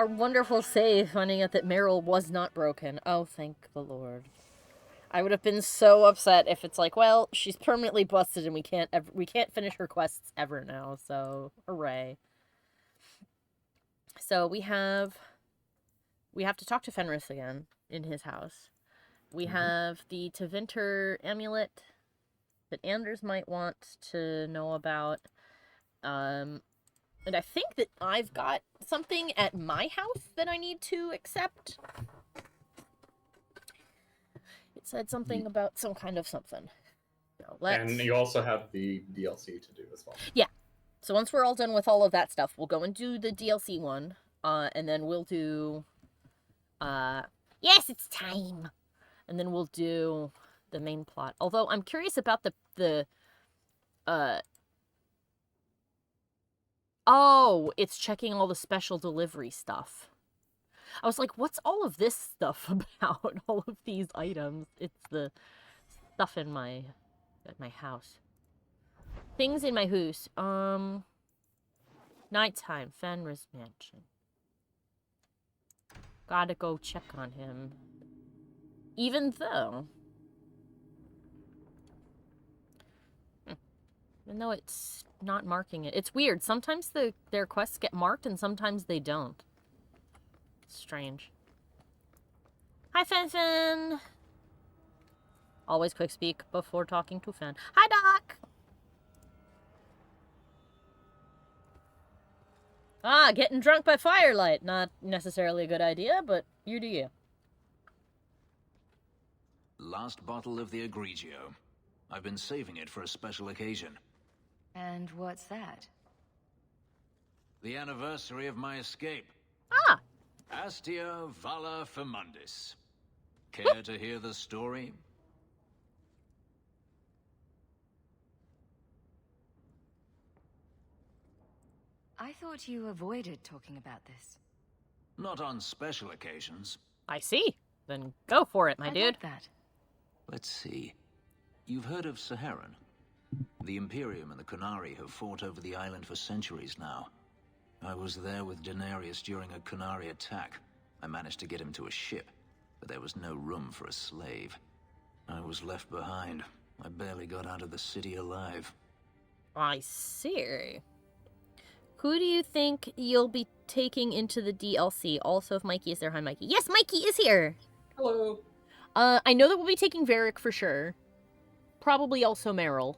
Our wonderful save, finding out that Meryl was not broken. Oh, thank the Lord. I would have been so upset if it's like, well, she's permanently busted and we can't finish her quests ever now, so hooray. So we have to talk to Fenris again in his house. We have the Tevinter amulet that Anders might want to know about. And I think that I've got something at my house that I need to accept. It said something about some kind of something. So and you also have the DLC to do as well. Yeah. So once we're all done with all of that stuff, we'll go and do the DLC one. And then we'll do... yes, it's time! And then we'll do the main plot. Although, I'm curious about oh, it's checking all the special delivery stuff. I was like, what's all of this stuff about? All of these items. It's the stuff at my house. Things in my house. Nighttime. Fenris Mansion. Gotta go check on him. Even though it's not marking it. It's weird. Sometimes their quests get marked and sometimes they don't. Strange. Hi, Fen. Always quick speak before talking to Fen. Hi, Doc! Ah, getting drunk by firelight. Not necessarily a good idea, but you do you. Last bottle of the Egregio. I've been saving it for a special occasion. And what's that? The anniversary of my escape. Ah! Astia Vala Femundis. Care to hear the story? I thought you avoided talking about this. Not on special occasions. I see. Then go for it, my dude. Like that. Let's see. You've heard of Saharan? The Imperium and the Qunari have fought over the island for centuries now. I was there with Daenerys during a Qunari attack. I managed to get him to a ship, but there was no room for a slave. I was left behind. I barely got out of the city alive. I see. Who do you think you'll be taking into the DLC? Also, if Mikey is there. Hi, Mikey. Yes, Mikey is here! Hello. I know that we'll be taking Varric for sure. Probably also Meryl.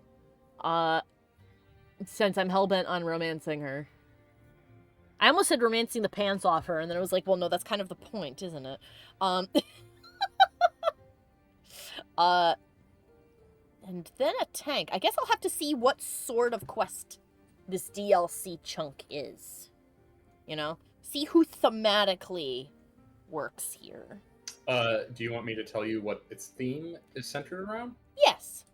Since I'm hellbent on romancing her. I almost said romancing the pants off her, and then I was like, well, no, that's kind of the point, isn't it? And then a tank. I guess I'll have to see what sort of quest this DLC chunk is. You know? See who thematically works here. Do you want me to tell you what its theme is centered around? Yes.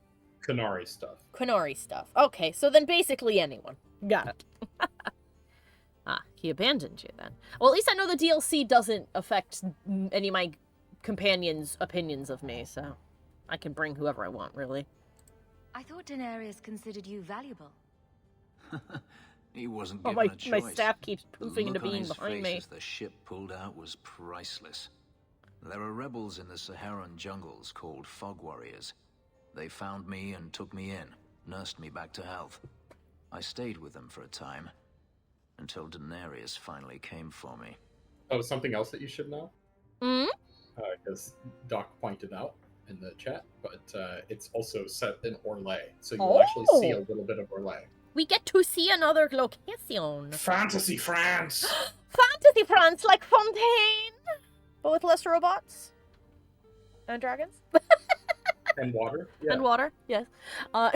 Qunari stuff. Qunari stuff. Okay, so then basically anyone. Got it. Ah, he abandoned you then. Well, at least I know the DLC doesn't affect any of my companions' opinions of me, so I can bring whoever I want, really. I thought Daenerys considered you valuable. He wasn't given a choice. My staff keeps poofing into The look on being his behind face me. as the ship pulled out was priceless. There are rebels in the Saharan jungles called Fog Warriors. They found me and took me in, nursed me back to health. I stayed with them for a time, until Daenerys finally came for me. Oh, something else that you should know? Because Doc pointed out in the chat, but it's also set in Orlais, so you'll actually see a little bit of Orlais. We get to see another location. Fantasy France! Fantasy France, like Fontaine! But with less robots. And dragons. And water? Yeah. And water, yes. So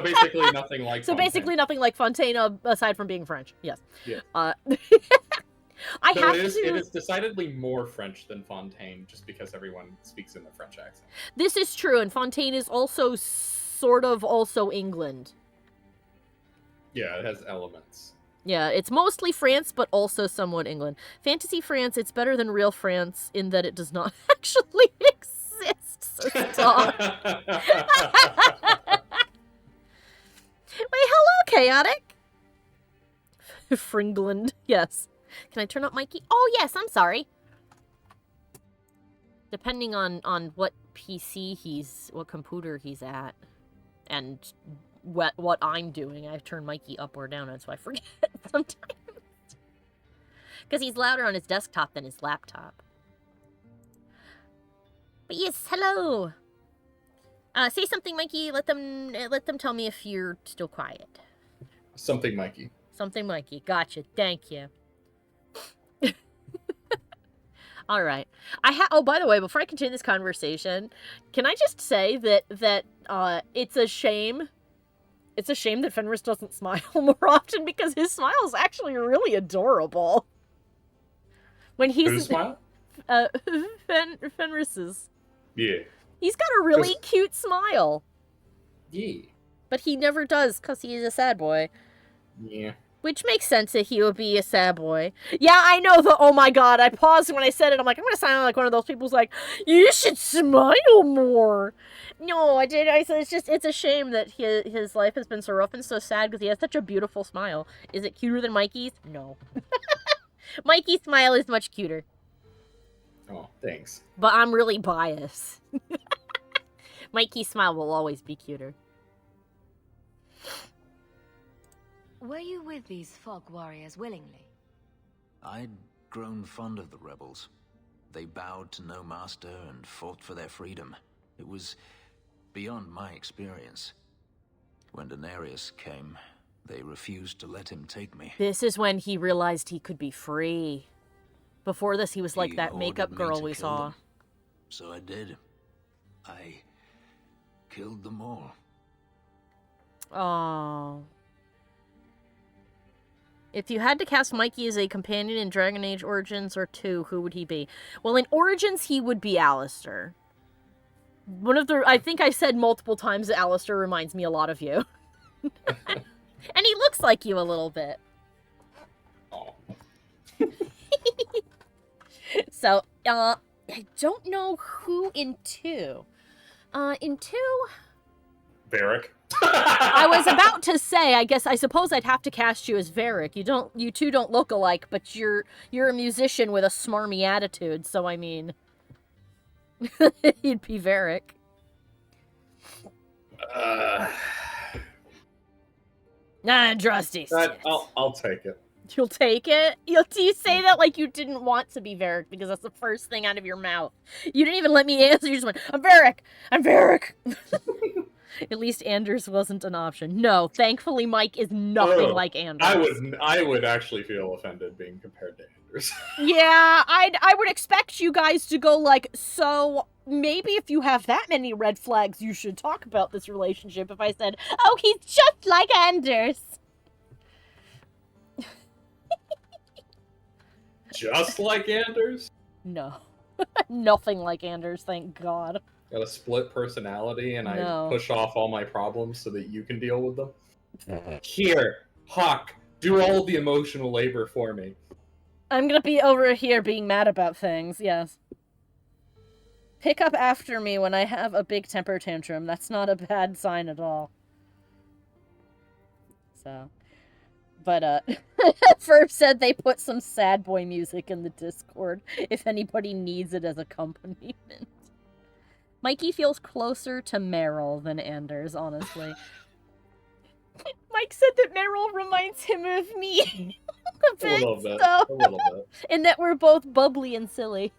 basically nothing like So Fontaine. basically nothing like Fontaine, aside from being French, yes. Yeah. It is decidedly more French than Fontaine, just because everyone speaks in the French accent. This is true, and Fontaine is also sort of also England. Yeah, it has elements. Yeah, it's mostly France, but also somewhat England. Fantasy France, it's better than real France in that it does not actually exist. So stop. Wait, hello, Chaotic. Fringland, yes. Can I turn up Mikey? Oh, yes, I'm sorry. Depending on what PC what computer he's at, and what I'm doing, I turn Mikey up or down, and so I forget sometimes. Because he's louder on his desktop than his laptop. But yes, hello! Say something, Mikey. Let them tell me if you're still quiet. Something Mikey. Something Mikey. Gotcha. Thank you. All right. Oh, by the way, before I continue this conversation, can I just say that it's a shame. It's a shame that Fenris doesn't smile more often, because his smile is actually really adorable. When he's Whose smile? Fenris's. Yeah. He's got a really cute smile. Yeah. But he never does, because he's a sad boy. Yeah. Which makes sense that he would be a sad boy. Yeah, I know oh my god, I paused when I said it. I'm like, I'm gonna sound like one of those people who's like, you should smile more. No, I said, it's a shame that his life has been so rough and so sad, because he has such a beautiful smile. Is it cuter than Mikey's? No. Mikey's smile is much cuter. Oh, thanks. But I'm really biased. Mikey's smile will always be cuter. Were you with these fog warriors willingly? I'd grown fond of the rebels. They bowed to no master and fought for their freedom. It was beyond my experience. When Daenerys came, they refused to let him take me. This is when he realized he could be free. Before this, he was like that makeup girl we saw. Them. So I did. I killed them all. Oh. If you had to cast Mikey as a companion in Dragon Age Origins or 2, who would he be? Well, in Origins, he would be Alistair. I think I said multiple times that Alistair reminds me a lot of you. And he looks like you a little bit. Oh. So, I don't know who in 2. In 2... Varric. I was about to say, I suppose I'd have to cast you as Varric. You two don't look alike, but you're a musician with a smarmy attitude, so I mean, you'd be Varric. Trusty. I'll take it. You'll take it? You say that like you didn't want to be Varric, because that's the first thing out of your mouth. You didn't even let me answer, you just went, I'm Varric! I'm Varric! At least Anders wasn't an option. No, thankfully Mike is nothing like Anders. I would actually feel offended being compared to Anders. Yeah, I would expect you guys to go like, so maybe if you have that many red flags, you should talk about this relationship. If I said, oh, he's just like Anders. Just like Anders? No. Nothing like Anders, thank God. Got a split personality, and I push off all my problems so that you can deal with them. Here, Hawke, do all the emotional labor for me. I'm gonna be over here being mad about things, yes. Pick up after me when I have a big temper tantrum. That's not a bad sign at all. So. But, Ferb said they put some sad boy music in the Discord, if anybody needs it as accompaniment. Mikey feels closer to Meryl than Anders, honestly. Mike said that Meryl reminds him of me. a little bit. And that we're both bubbly and silly.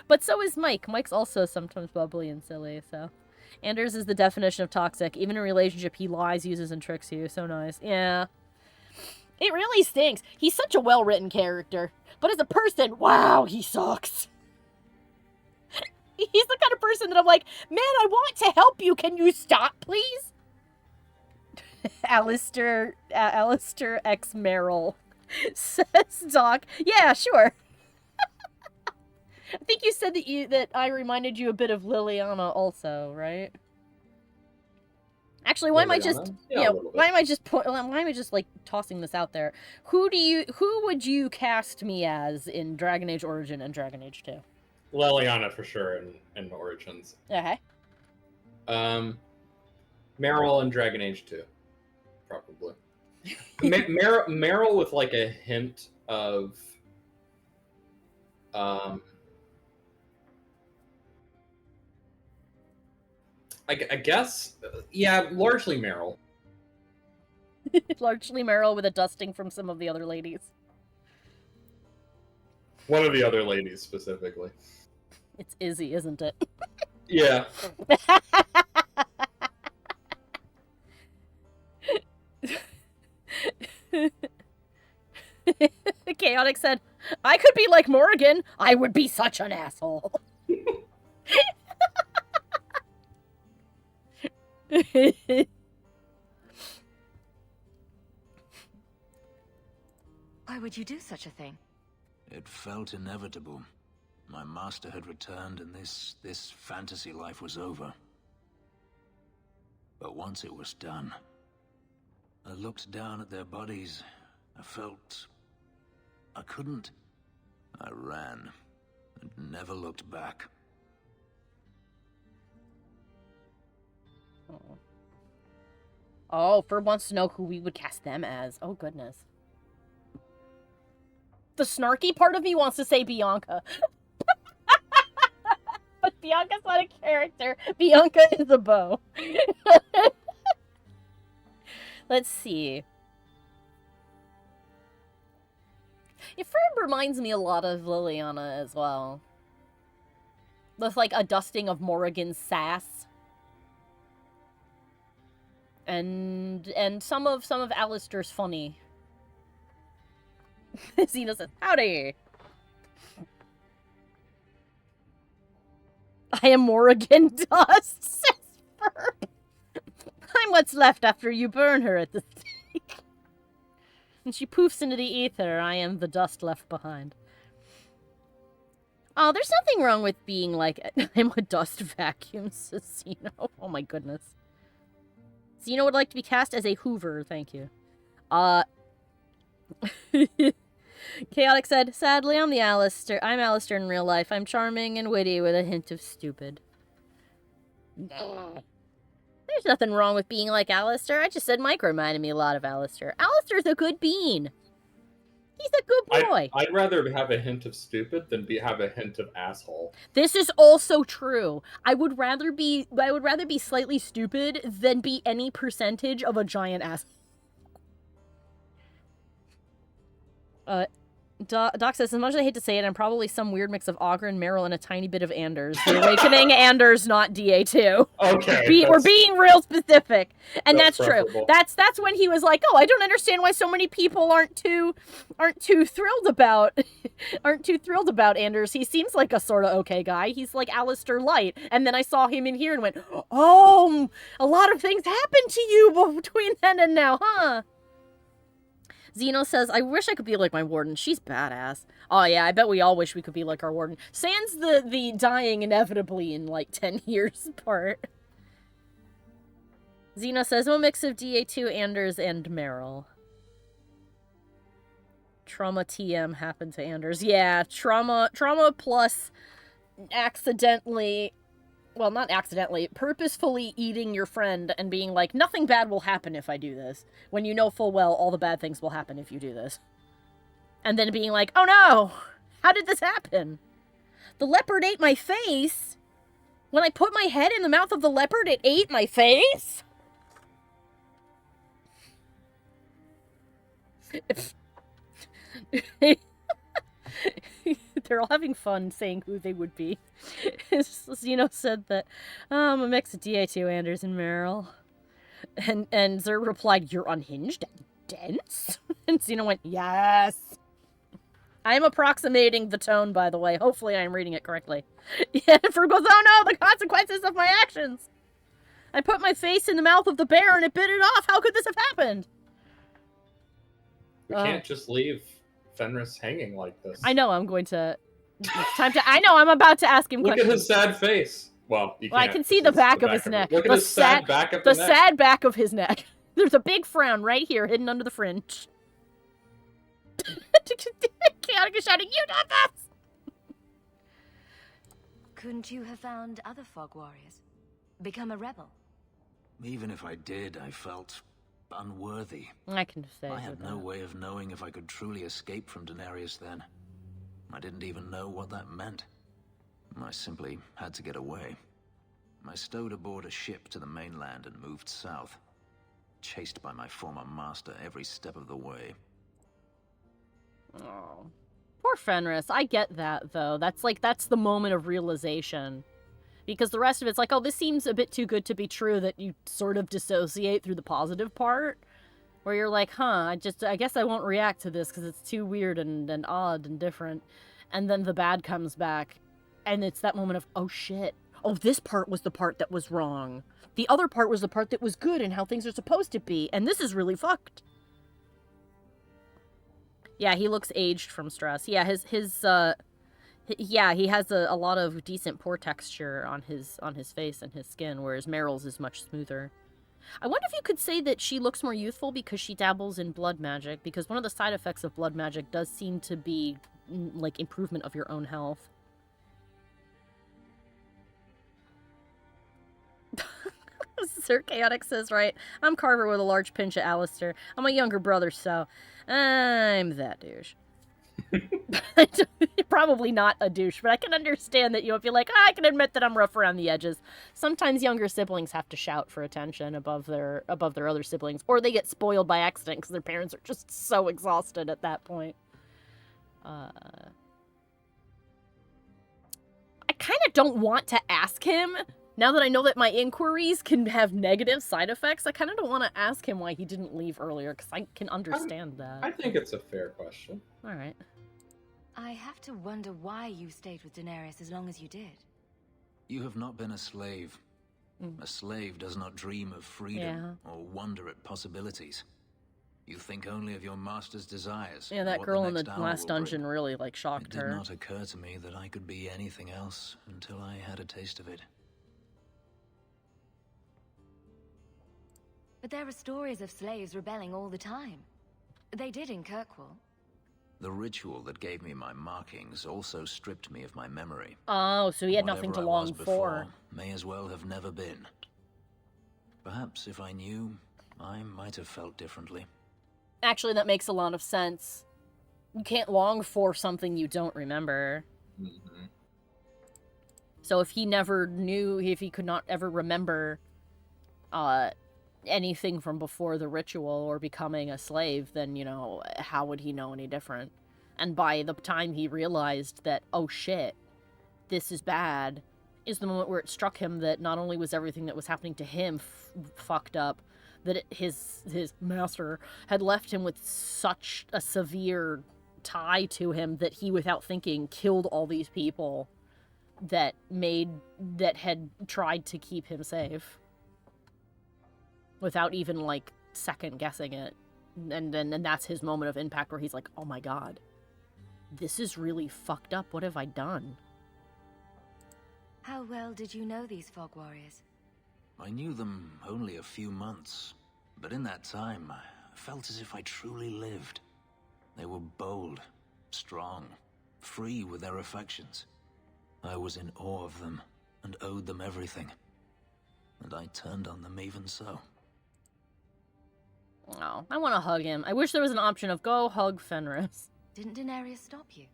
But so is Mike. Mike's also sometimes bubbly and silly, so. Anders is the definition of toxic. Even in a relationship, he lies, uses, and tricks you. So nice. Yeah. It really stinks. He's such a well-written character. But as a person, wow, he sucks. He's the kind of person that I'm like, man, I want to help you. Can you stop, please? Alistair X Merrill says Doc. Yeah, sure. I think you said that I reminded you a bit of Liliana also, right? Actually, why am I just like tossing this out there? Who would you cast me as in Dragon Age Origin and Dragon Age 2? Liliana for sure in Origins. Okay. Meryl in Dragon Age 2, probably. Meryl with like a hint of I guess, yeah, largely Meryl. Largely Meryl with a dusting from some of the other ladies. One of the other ladies, specifically. It's Izzy, isn't it? Yeah. Chaotic said, I could be like Morrigan. I would be such an asshole. Why would you do such a thing? It felt inevitable. My master had returned and this fantasy life was over. But once it was done, I looked down at their bodies. I felt I couldn't. I ran and never looked back. Oh, Ferb wants to know who we would cast them as. Oh, goodness. The snarky part of me wants to say Bianca. But Bianca's not a character. Bianca is a bow. Let's see. Ferb reminds me a lot of Liliana as well. With like a dusting of Morrigan's sass. And some of Alistair's funny. Xena says, howdy! I am Morrigan Dust, says Ferb. I'm what's left after you burn her at the stake. And she poofs into the ether. I am the dust left behind. Oh, there's nothing wrong with being like, I'm a dust vacuum, says Xeno. Oh my goodness. Xeno would like to be cast as a Hoover, thank you. Chaotic said, sadly, I'm Alistair in real life. I'm charming and witty with a hint of stupid. There's nothing wrong with being like Alistair. I just said Mike reminded me a lot of Alistair. Alistair's a good bean. He's a good boy. I'd rather have a hint of stupid than have a hint of asshole. This is also true. I would rather be slightly stupid than be any percentage of a giant asshole. Doc says, as much as I hate to say it, I'm probably some weird mix of Ogre and Meryl and a tiny bit of Anders. The Awakening Anders, not DA2. Okay. We're being real specific. And that's true. preferable. That's when he was like, oh, I don't understand why so many people aren't too thrilled about Anders. He seems like a sort of okay guy. He's like Alistair Light. And then I saw him in here and went, oh, a lot of things happened to you between then and now, huh? Xeno says, I wish I could be like my warden. She's badass. Oh, yeah, I bet we all wish we could be like our warden. Sans the dying inevitably in, like, 10 years part. Xeno says, a mix of DA2, Anders, and Meryl. Trauma TM happened to Anders. Yeah, trauma plus accidentally... Well, not accidentally, purposefully eating your friend and being like, nothing bad will happen if I do this, when you know full well all the bad things will happen if you do this. And then being like, oh no! How did this happen? The leopard ate my face? When I put my head in the mouth of the leopard, it ate my face? They're all having fun saying who they would be. Xeno said that, I'm a mix of DA2, Anders, and Meryl. And Zer replied, you're unhinged and dense? And Xeno went, yes. I'm approximating the tone, by the way. Hopefully I'm reading it correctly. Yeah, and Ferb goes, oh no, the consequences of my actions. I put my face in the mouth of the bear and it bit it off. How could this have happened? We can't just leave Fenris hanging like this. I know, I'm going to... I know, I'm about to ask him questions. Look at his sad face. Well, you can't. I can see the back of his neck. Look at his sad back of the neck. The sad back of his neck. There's a big frown right here, hidden under the fringe. Chaotic is shouting, you did this! Couldn't you have found other fog warriors? Become a rebel? Even if I did, I felt unworthy. I can say I had no way of knowing if I could truly escape from Daenerys then. I didn't even know what that meant. I simply had to get away. I stowed aboard a ship to the mainland and moved south, chased by my former master every step of the way. Oh, poor Fenris. I get that, though. That's the moment of realization. Because the rest of it's like, oh, this seems a bit too good to be true, that you sort of dissociate through the positive part. Where you're like, huh, I guess I won't react to this because it's too weird and odd and different. And then the bad comes back. And it's that moment of, oh shit. Oh, this part was the part that was wrong. The other part was the part that was good and how things are supposed to be. And this is really fucked. Yeah, he looks aged from stress. Yeah, he has a lot of decent pore texture on his face and his skin, whereas Meryl's is much smoother. I wonder if you could say that she looks more youthful because she dabbles in blood magic, because one of the side effects of blood magic does seem to be, like, improvement of your own health. Sir Chaotic says, right, I'm Carver with a large pinch of Alistair. I'm a younger brother, so I'm that douche. Probably not a douche, but I can understand that you would be like, I can admit that I'm rough around the edges. Sometimes younger siblings have to shout for attention above their other siblings, or they get spoiled by accident because their parents are just so exhausted at that point. I kind of don't want to ask him. Now that I know that my inquiries can have negative side effects, I kind of don't want to ask him why he didn't leave earlier, because I can understand that. I think it's a fair question. All right. I have to wonder why you stayed with Daenerys as long as you did. You have not been a slave. A slave does not dream of freedom or wonder at possibilities. You think only of your master's desires. Yeah, that girl in the last dungeon really, like, shocked her. It did not occur to me that I could be anything else until I had a taste of it. But there are stories of slaves rebelling all the time. They did in Kirkwall. The ritual that gave me my markings also stripped me of my memory. Oh, so he had nothing to long for. May as well have never been. Perhaps if I knew, I might have felt differently. Actually, that makes a lot of sense. You can't long for something you don't remember. Mm-hmm. So if he never knew, if he could not ever remember anything from before the ritual or becoming a slave, then, you know, how would he know any different? And by the time he realized that, oh shit, this is bad, is the moment where it struck him that not only was everything that was happening to him fucked up, that his master had left him with such a severe tie to him that he, without thinking, killed all these people that had tried to keep him safe. Without even, like, second guessing it. And that's his moment of impact where he's like, oh my god, this is really fucked up. What have I done? How well did you know these fog warriors? I knew them only a few months, but in that time, I felt as if I truly lived. They were bold, strong, free with their affections. I was in awe of them and owed them everything. And I turned on them even so. Oh, I want to hug him. I wish there was an option of go hug Fenris. Didn't Daenerys stop you?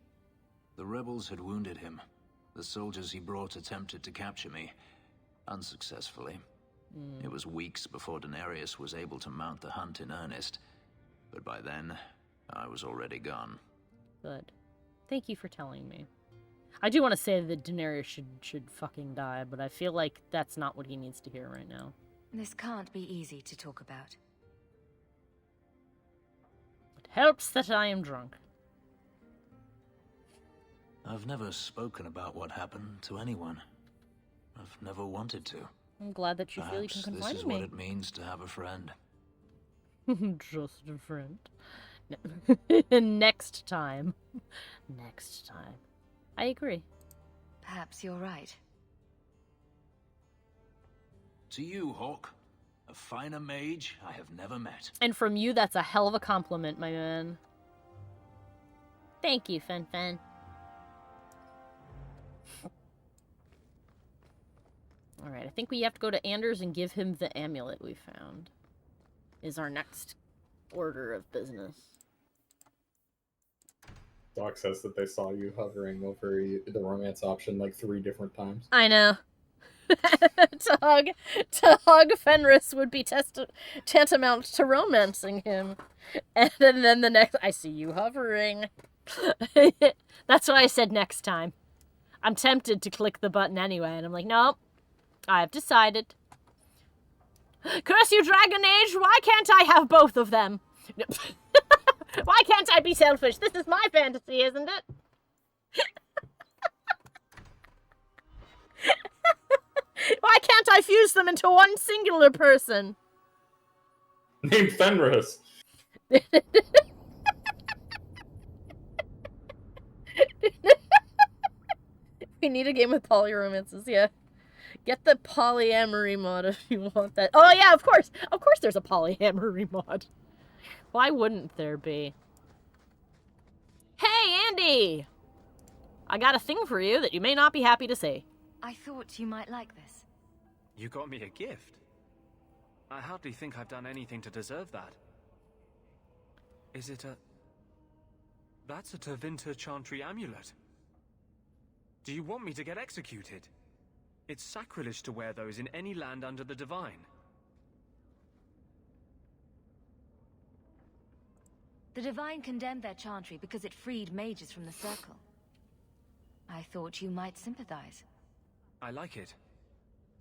The rebels had wounded him. The soldiers he brought attempted to capture me, unsuccessfully. It was weeks before Daenerys was able to mount the hunt in earnest, but by then, I was already gone. Good. Thank you for telling me. I do want to say that Daenerys should fucking die, but I feel like that's not what he needs to hear right now. This can't be easy to talk about. It helps that I am drunk. I've never spoken about what happened to anyone. I've never wanted to. I'm glad that you feel you can confide in me. This is what it means to have a friend. Just a friend. Next time. Next time. I agree. Perhaps you're right. To you, Hawke. A finer mage I have never met. And from you, that's a hell of a compliment, my man. Thank you, Fen. Alright, I think we have to go to Anders and give him the amulet we found. is our next order of business. Doc says that they saw you hovering over the romance option like 3 different times. I know. to hug Fenris would be tantamount to romancing him. And then the next, I see you hovering. That's why I said next time. I'm tempted to click the button anyway, and I'm like, nope. I've decided. Curse you, Dragon Age! Why can't I have both of them? Why can't I be selfish? This is my fantasy, isn't it? Why can't I fuse them into one singular person? Named Fenris. We need a game with polyromances, yeah. Get the polyamory mod if you want that. Oh yeah, of course! Of course there's a polyamory mod. Why wouldn't there be? Hey, Andy! I got a thing for you that you may not be happy to see. I thought you might like this. You got me a gift? I hardly think I've done anything to deserve that. Is it a... That's a Tevinter Chantry amulet. Do you want me to get executed? It's sacrilege to wear those in any land under the Divine. The Divine condemned their chantry because it freed mages from the Circle. I thought you might sympathize. I like it.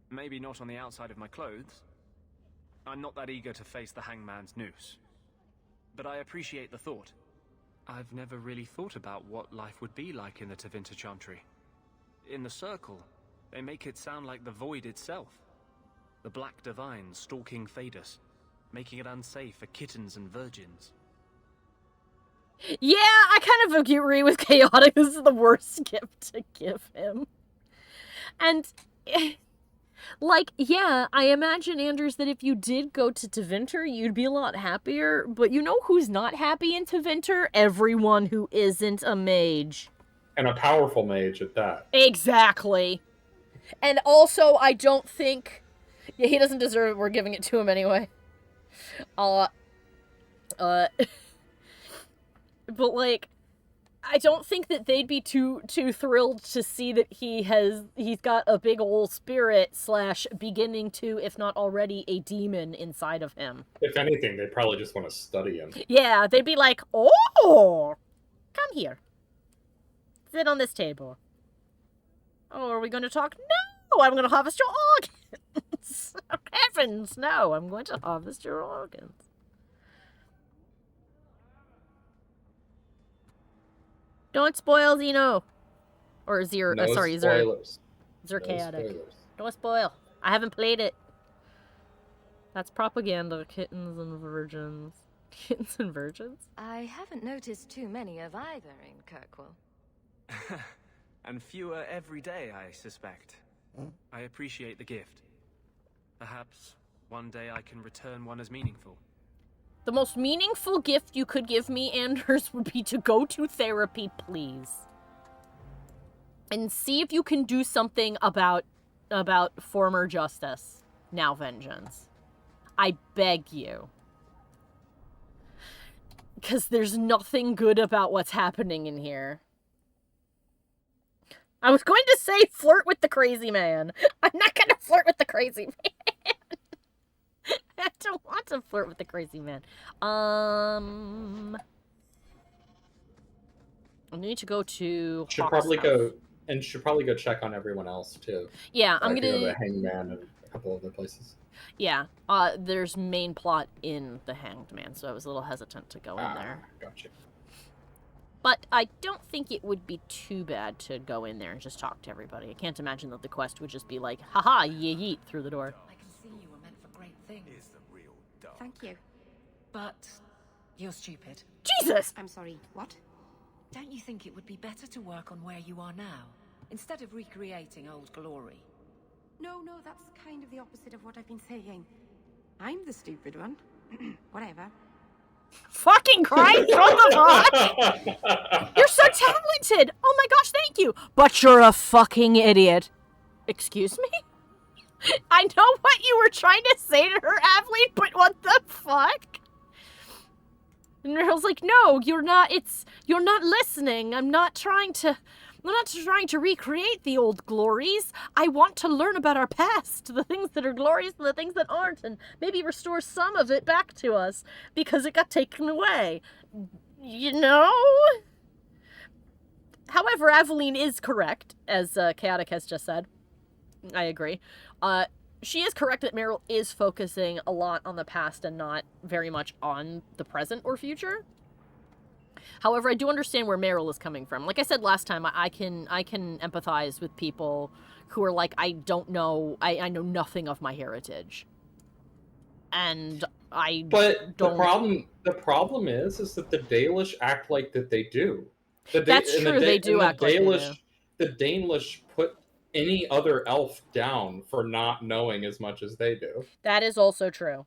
Maybe not on the outside of my clothes. I'm not that eager to face the hangman's noose. But I appreciate the thought. I've never really thought about what life would be like in the Tevinter Chantry. In the Circle, they make it sound like the Void itself. The Black Divine stalking Thedas, making it unsafe for kittens and virgins. Yeah, I kind of agree with Chaotic. This is the worst gift to give him. And, like, yeah, I imagine, Anders, that if you did go to Tevinter, you'd be a lot happier. But you know who's not happy in Tevinter? Everyone who isn't a mage. And a powerful mage at that. Exactly. And also, I don't think... Yeah, he doesn't deserve it. We're giving it to him anyway. But, like, I don't think that they'd be too thrilled to see that he's got a big ol' spirit / beginning to, if not already, a demon inside of him. If anything, they probably just want to study him. Yeah, they'd be like, oh, come here. Sit on this table. Oh, are we going to talk? No, I'm going to harvest your organs. Heavens, no, I'm going to harvest your organs. Don't spoil Xeno. Or Zero. No sorry, spoilers. Zerchaotic. No spoilers. Don't spoil. I haven't played it. That's propaganda. Kittens and virgins. Kittens and virgins? I haven't noticed too many of either in Kirkwall. And fewer every day, I suspect. I appreciate the gift. Perhaps one day I can return one as meaningful. The most meaningful gift you could give me, Anders, would be to go to therapy, please. And see if you can do something about former justice, now vengeance. I beg you. Because there's nothing good about what's happening in here. I was going to say flirt with the crazy man. I'm not going to flirt with the crazy man. I don't want to flirt with the crazy man. I need to go to Should Hawke's probably house. go check on everyone else too. Yeah, I'm Like, you know, gonna. the Hangman and a couple other places. Yeah, there's main plot in the Hanged Man, so I was a little hesitant to go in there. Gotcha. But I don't think it would be too bad to go in there and just talk to everybody. I can't imagine that the quest would just be like, haha, yeet through the door. I can see you were meant for great things. Is the real dark. Thank you. But you're stupid. Jesus! I'm sorry, what? Don't you think it would be better to work on where you are now, instead of recreating old glory? No, that's kind of the opposite of what I've been saying. I'm the stupid one. Whatever. Fucking Christ, what the fuck? You're so talented! Oh my gosh, thank you! But you're a fucking idiot. Excuse me? I know what you were trying to say to her, Aveline, but what the fuck? fuck? And Meryl's like, no, you're not listening. I'm not trying to recreate the old glories. I want to learn about our past, the things that are glorious and the things that aren't, and maybe restore some of it back to us because it got taken away. You know? However, Aveline is correct, as Chaotic has just said. I agree. She is correct that Meryl is focusing a lot on the past and not very much on the present or future. However, I do understand where Meryl is coming from. Like I said last time, I can empathize with people who are like, I don't know, I know nothing of my heritage. And But the problem is that the Dalish act like that they do. That's true, they do act like they do. The Danish put any other elf down for not knowing as much as they do. That is also true.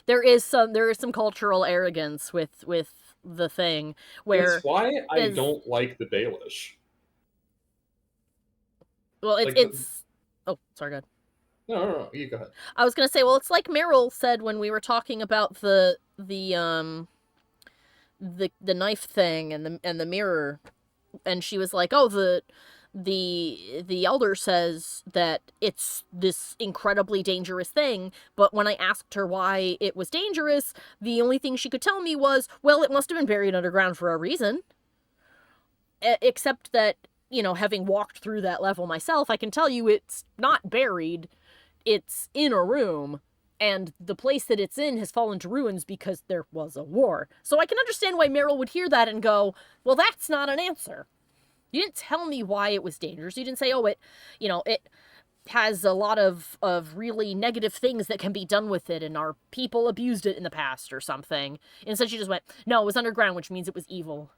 There is some cultural arrogance with the thing where That's why I don't like the Dalish. Well, it's oh, sorry, go ahead. No, you go ahead. I was gonna say, well, it's like Meryl said when we were talking about the knife thing and the mirror, and she was like, oh, the elder says that it's this incredibly dangerous thing, but when I asked her why it was dangerous, the only thing she could tell me was, well, it must have been buried underground for a reason. Except that, you know, having walked through that level myself, I can tell you it's not buried. It's in a room, and the place that it's in has fallen to ruins because there was a war. So I can understand why Meryl would hear that and go, well, that's not an answer. You didn't tell me why it was dangerous. You didn't say, oh, it has a lot of really negative things that can be done with it, and our people abused it in the past or something. Instead, she just went, no, it was underground, which means it was evil.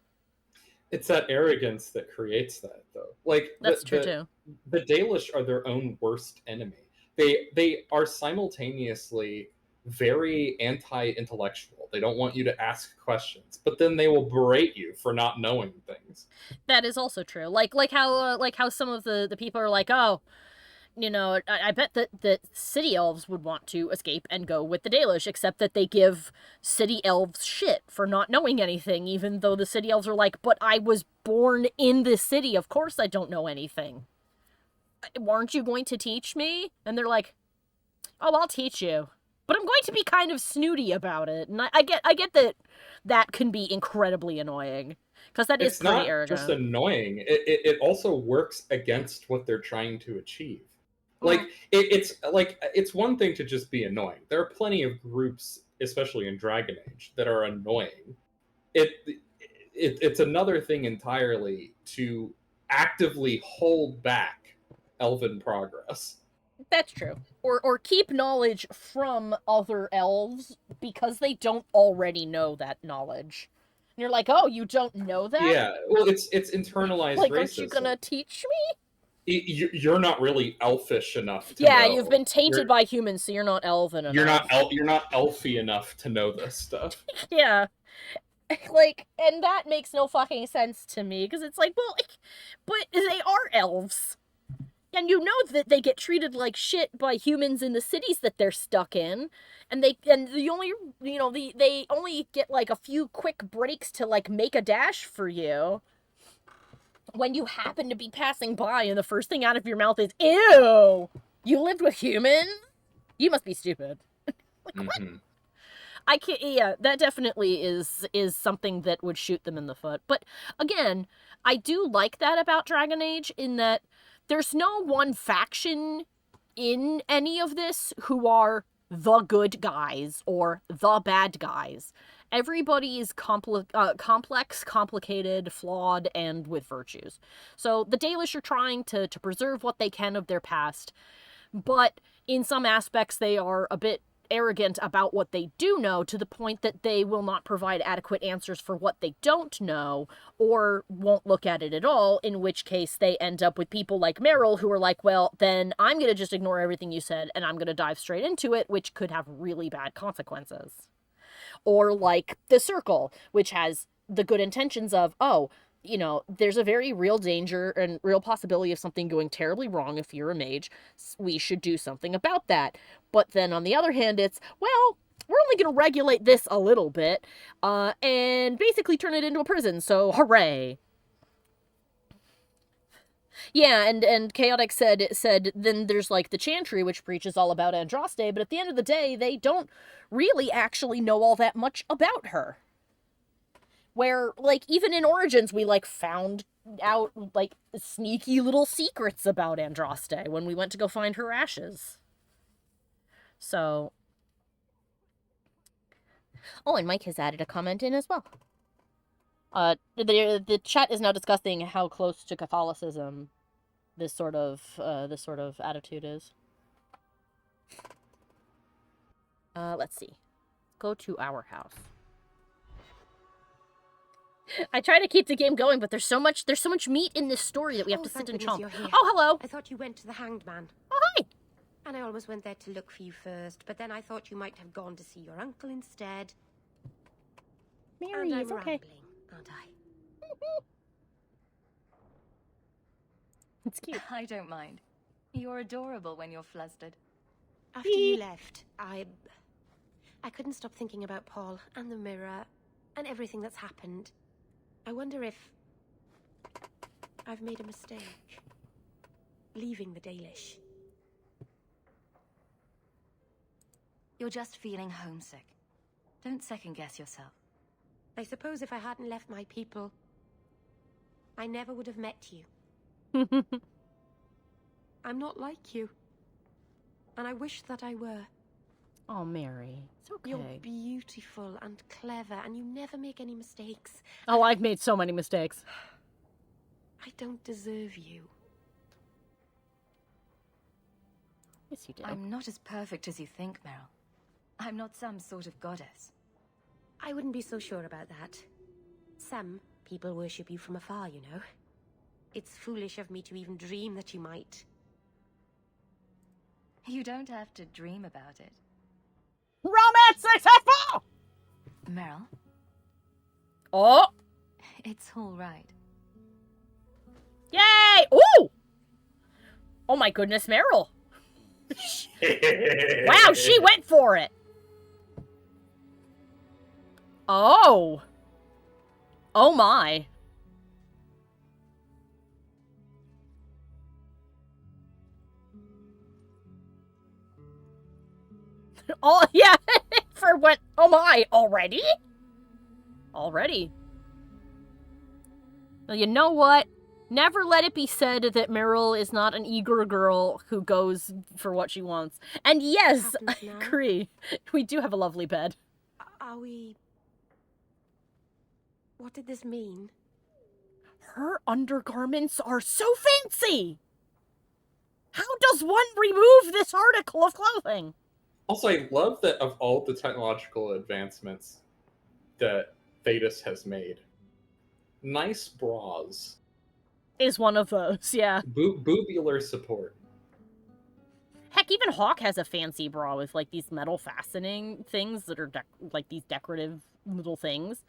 It's that arrogance that creates that, though. Like, that's true, too. The Dalish are their own worst enemy. They are simultaneously very anti-intellectual. They don't want you to ask questions, but then they will berate you for not knowing things. That is also true. Like how some of the people are like, oh, you know, I bet that city elves would want to escape and go with the Dalish, except that they give city elves shit for not knowing anything, even though the city elves are like, but I was born in this city. Of course I don't know anything. Aren't you going to teach me? And they're like, oh, I'll teach you. But I'm going to be kind of snooty about it. And I get that can be incredibly annoying. Because that is pretty arrogant. It's not just annoying. It also works against what they're trying to achieve. Like, it's one thing to just be annoying. There are plenty of groups, especially in Dragon Age, that are annoying. It's another thing entirely to actively hold back elven progress. That's true. Or keep knowledge from other elves because they don't already know that knowledge. And you're like, oh, you don't know that? Yeah, well, it's internalized like, racism. Aren't you gonna teach me? You're not really elfish enough to know. You've been tainted by humans, so you're not elven enough. You're not elfy enough to know this stuff. Yeah. Like, and that makes no fucking sense to me, because it's like, well, but they are elves. And you know that they get treated like shit by humans in the cities that they're stuck in, and they only get like a few quick breaks to like make a dash for you when you happen to be passing by, and the first thing out of your mouth is, "Ew, you lived with humans? You must be stupid." Like, what? I can't. Yeah, that definitely is something that would shoot them in the foot. But again, I do like that about Dragon Age in that there's no one faction in any of this who are the good guys or the bad guys. Everybody is complex, complicated, flawed, and with virtues. So the Dalish are trying to preserve what they can of their past, but in some aspects they are a bit arrogant about what they do know, to the point that they will not provide adequate answers for what they don't know, or won't look at it at all, in which case they end up with people like Meryl who are like, well, then I'm going to just ignore everything you said and I'm going to dive straight into it, which could have really bad consequences. Or like the Circle, which has the good intentions of, oh, you know, there's a very real danger and real possibility of something going terribly wrong if you're a mage. We should do something about that. But then on the other hand, it's, well, only going to regulate this a little bit, and basically turn it into a prison, so hooray. Yeah, and Chaotic said then there's, like, the Chantry, which preaches all about Andraste, but at the end of the day, they don't really actually know all that much about her. Where, like, even in Origins, we, like, found out, like, sneaky little secrets about Andraste when we went to go find her ashes. So... Oh, and Mike has added a comment in as well. The chat is now discussing how close to Catholicism this sort of attitude is. Let's see. Go to our house. I try to keep the game going, but there's so much meat in this story that we have to sit and chomp. Oh, hello. I thought you went to the Hanged Man. Oh, hi. And I almost went there to look for you first, but then I thought you might have gone to see your uncle instead. Mary, and it's I'm okay. rambling, aren't I? It's cute. I don't mind. You're adorable when you're flustered. After you left, I couldn't stop thinking about Paul and the mirror and everything that's happened. I wonder if I've made a mistake leaving the Dalish. You're just feeling homesick. Don't second-guess yourself. I suppose if I hadn't left my people, I never would have met you. I'm not like you. And I wish that I were. Oh, Mary. It's okay. You're beautiful and clever, and you never make any mistakes. Oh, I've made so many mistakes. I don't deserve you. Yes, you do. I'm not as perfect as you think, Meryl. I'm not some sort of goddess. I wouldn't be so sure about that. Some people worship you from afar, you know. It's foolish of me to even dream that you might. You don't have to dream about it. Romance successful! Meryl, Oh! it's all right. Yay! Ooh! Oh my goodness, Meryl. Wow, she went for it. Oh. Oh my. Oh, yeah. For what? Oh my, already? Already. Well, you know what? Never let it be said that Meryl is not an eager girl who goes for what she wants. And yes, I Happens now. agree. We do have a lovely bed. Are we... What did this mean? Her undergarments are so fancy! How does one remove this article of clothing? Also, I love that of all the technological advancements that Thedas has made, nice bras, Is one of those, yeah. boobular support. Heck, even Hawke has a fancy bra with, like, these metal fastening things that are, like, these decorative little things.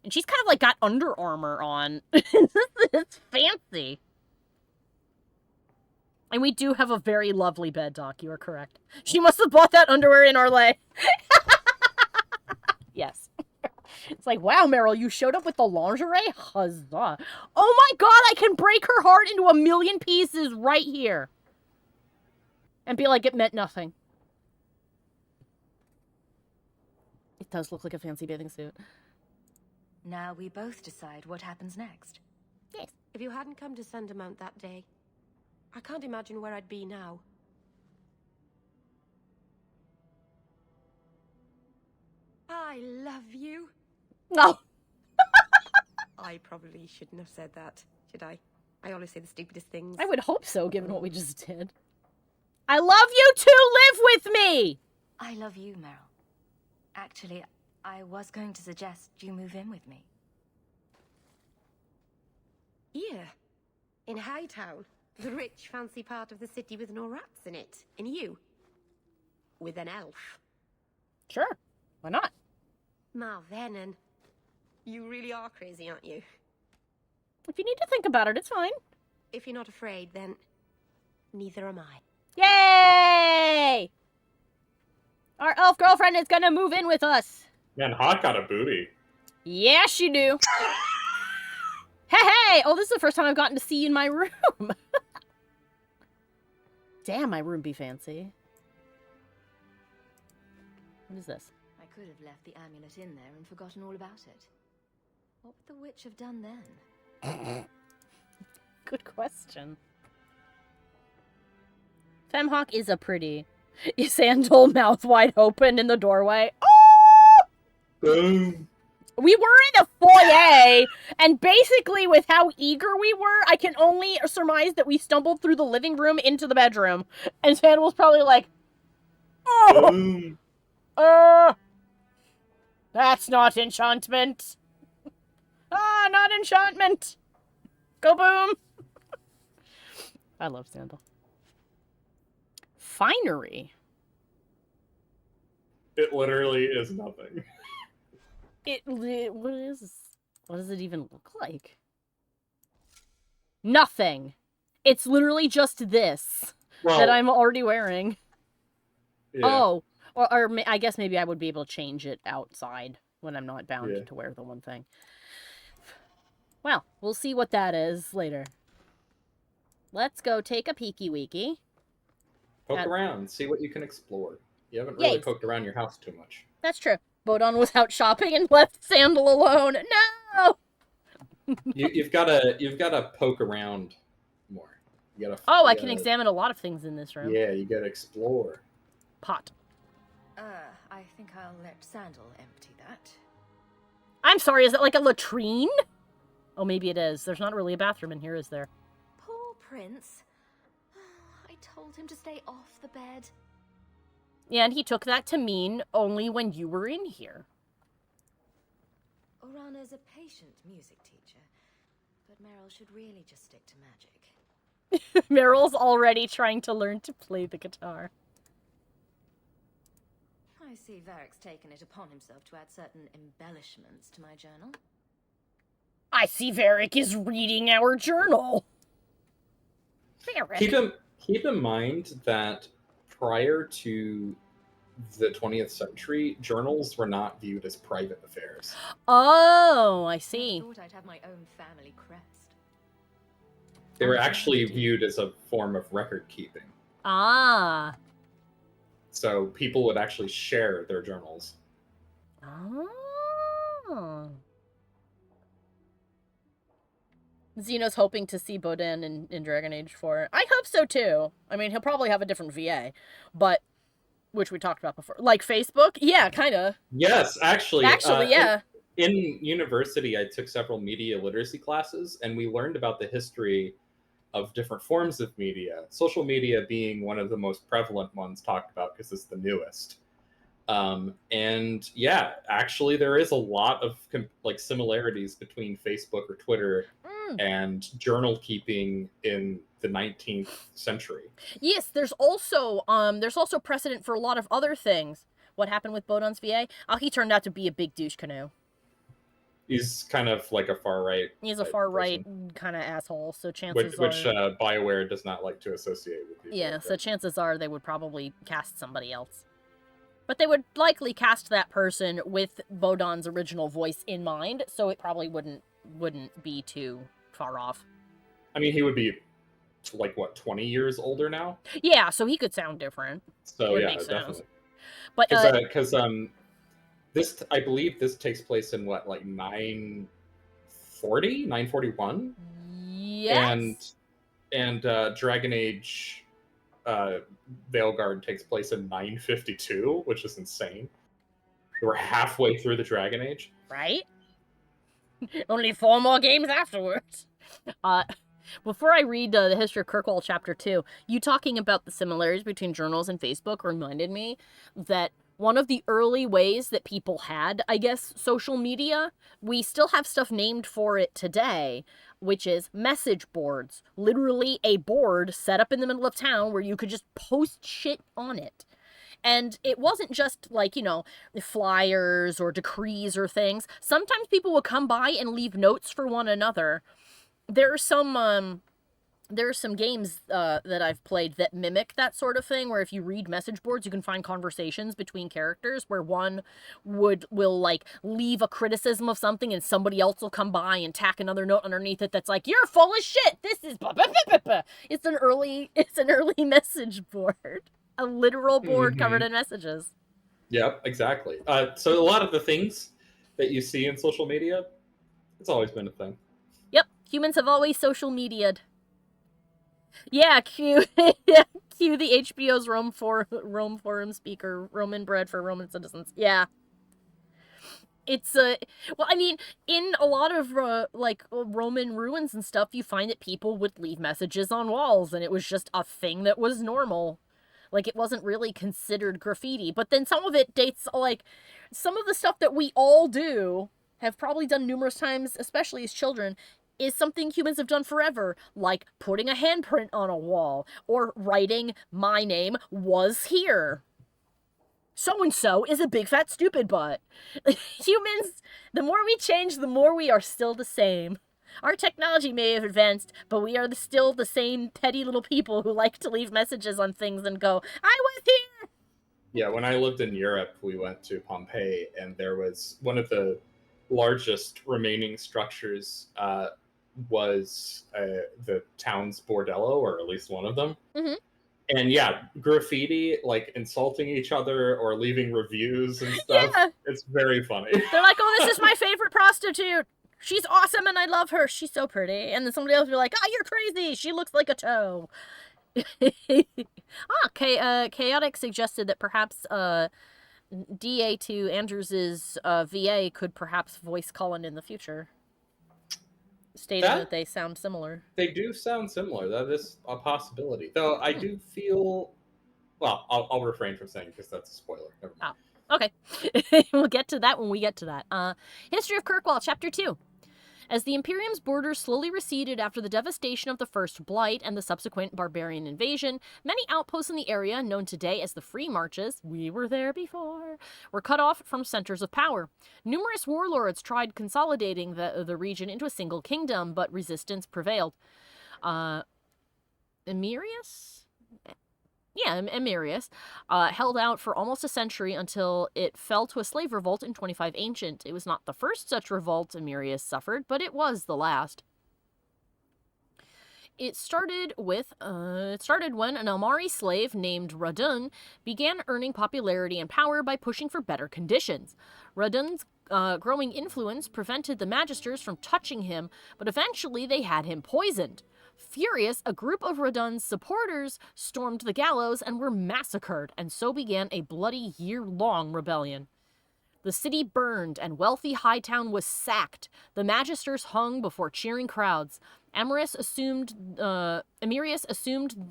And she's kind of, like, got Under Armour on. It's fancy. And we do have a very lovely bed, Doc. You are correct. She must have bought that underwear in Arlay. Yes. It's like, wow, Meryl, you showed up with the lingerie? Huzzah. Oh my god, I can break her heart into a million pieces right here. And be like, it meant nothing. It does look like a fancy bathing suit. Now we both decide what happens next. Yes. If you hadn't come to Sundermount that day, I can't imagine where I'd be now. I love you. No. I probably shouldn't have said that, should I? I always say the stupidest things. I would hope so, given what we just did. I love you to live with me! I love you, Meryl. Actually, I was going to suggest you move in with me. Here, in Hightown, the rich, fancy part of the city with no rats in it. And you, with an elf. Sure. Why not? Marvenon, you really are crazy, aren't you? If you need to think about it, it's fine. If you're not afraid, then neither am I. Yay! Our elf girlfriend is gonna move in with us. Man, Hawke got a booty. Yeah, she do. Hey! Oh, this is the first time I've gotten to see you in my room. Damn, my room be fancy. What is this? I could have left the amulet in there and forgotten all about it. What would the witch have done then? Good question. Femhawk is a pretty. Sandal mouth wide open in the doorway. Oh! Boom. We were in a foyer, and basically with how eager we were, I can only surmise that we stumbled through the living room into the bedroom. And Sandal was probably like, oh! Boom. That's not enchantment. Not enchantment. Go boom. I love Sandal. Finery. It literally is nothing. What does it even look like? Nothing. It's literally just this that I'm already wearing. Yeah. Oh, or I guess maybe I would be able to change it outside when I'm not bound to wear the one thing. Well, we'll see what that is later. Let's go take a peeky weeky. Poke around, see what you can explore. You haven't really poked around your house too much. That's true. Bodon was out shopping and left Sandal alone. No! You've gotta poke around more. I can examine a lot of things in this room. Yeah, you gotta explore. Pot. I think I'll let Sandal empty that. I'm sorry, is it like a latrine? Oh, maybe it is. There's not really a bathroom in here, is there? Poor Prince. I told him to stay off the bed. Yeah, and he took that to mean only when you were in here. Orana's a patient music teacher, but Meryl should really just stick to magic. Meryl's already trying to learn to play the guitar. I see Varric's taken it upon himself to add certain embellishments to my journal. I see Varric is reading our journal. Varric. Keep in mind that prior to the 20th century, journals were not viewed as private affairs. Oh, I see. I thought I'd have my own family crest. They were actually viewed as a form of record keeping. Ah. So people would actually share their journals. Oh. Xeno's hoping to see Bodin in Dragon Age 4. I hope so too. I mean, he'll probably have a different VA, but which we talked about before. Like Facebook? Yeah, kind of. Yes, actually. Yeah. In university, I took several media literacy classes, and we learned about the history of different forms of media. Social media being one of the most prevalent ones talked about because it's the newest. And yeah, actually, there is a lot of similarities between Facebook or Twitter and journal keeping in the 19th century. Yes, there's also precedent for a lot of other things. What happened with Bodon's VA? He turned out to be a big douche canoe. He's kind of like a far right. He's a far right kind of asshole. So chances which BioWare does not like to associate with people. Yeah, so chances are they would probably cast somebody else. But they would likely cast that person with Bodon's original voice in mind, so it probably wouldn't be too far off. I mean, he would be 20 years older now? Yeah, so he could sound different. So yeah, definitely. But because this, I believe this takes place in 941? Yes. And Dragon Age Veilguard takes place in 952, which is insane. We're halfway through the Dragon Age. Right? Only 4 more games afterwards. Before I read the history of Kirkwall Chapter 2, you talking about the similarities between journals and Facebook reminded me that one of the early ways that people had, I guess, social media, we still have stuff named for it today, which is message boards. Literally a board set up in the middle of town where you could just post shit on it. And it wasn't just flyers or decrees or things. Sometimes people would come by and leave notes for one another. There are some there are some games that I've played that mimic that sort of thing, where if you read message boards, you can find conversations between characters where one will like leave a criticism of something and somebody else will come by and tack another note underneath it that's like, "You're full of shit. This is blah, blah, blah, blah, blah." It's an early message board, a literal board covered in messages. Yep, exactly. So a lot of the things that you see in social media, it's always been a thing. Yep, humans have always social media'd. Yeah, cue the HBO's Rome Forum speaker, Roman bread for Roman citizens. Yeah. It's, well, I mean, in a lot of, like, Roman ruins and stuff, you find that people would leave messages on walls, and it was just a thing that was normal. Like, it wasn't really considered graffiti. But then some of it dates, like, some of the stuff that we all do, have probably done numerous times, especially as children, is something humans have done forever, like putting a handprint on a wall, or writing, "My name was here. So-and-so is a big fat stupid butt." Humans, the more we change, the more we are still the same. Our technology may have advanced, but we are still the same petty little people who like to leave messages on things and go, "I was here!" Yeah, when I lived in Europe, we went to Pompeii, and there was one of the largest remaining structures was the town's bordello, or at least one of them. Mm-hmm. And yeah, graffiti, like insulting each other or leaving reviews and stuff. Yeah. It's very funny. They're like, "Oh, this is my favorite prostitute. She's awesome and I love her. She's so pretty." And then somebody else will be like, "Oh, you're crazy. She looks like a toe." Chaotic suggested that perhaps DA to Andrews's VA could perhaps voice Colin in the future, stating that they sound similar. They do sound similar. That is a possibility. Though I do feel... Well, I'll refrain from saying because that's a spoiler. Never mind. Oh, okay. We'll get to that when we get to that. History of Kirkwall, Chapter 2. As the Imperium's borders slowly receded after the devastation of the First Blight and the subsequent barbarian invasion, many outposts in the area, known today as the Free Marches, we were there before, were cut off from centers of power. Numerous warlords tried consolidating the region into a single kingdom, but resistance prevailed. Emirius held out for almost a century until it fell to a slave revolt in 25 Ancient. It was not the first such revolt Emirius suffered, but it was the last. It started when an Almari slave named Radun began earning popularity and power by pushing for better conditions. Radun's growing influence prevented the Magisters from touching him, but eventually they had him poisoned. Furious, a group of Radun's supporters stormed the gallows and were massacred, and so began a bloody year-long rebellion. The city burned, and wealthy Hightown was sacked. The Magisters hung before cheering crowds. Emirius assumed the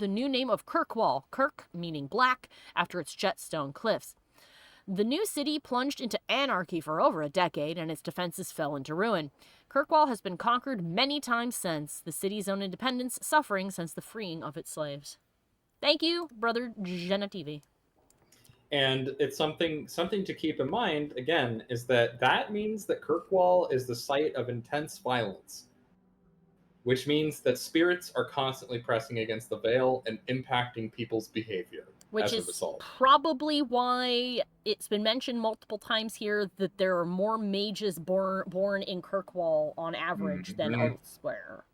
new name of Kirkwall, Kirk meaning black, after its jetstone cliffs. The new city plunged into anarchy for over a decade, and its defenses fell into ruin. Kirkwall has been conquered many times since, the city's own independence suffering since the freeing of its slaves. Thank you, Brother Genetivi. And it's something to keep in mind, again, is that means that Kirkwall is the site of intense violence, which means that spirits are constantly pressing against the veil and impacting people's behavior. Which is probably why it's been mentioned multiple times here that there are more mages born in Kirkwall on average than elsewhere.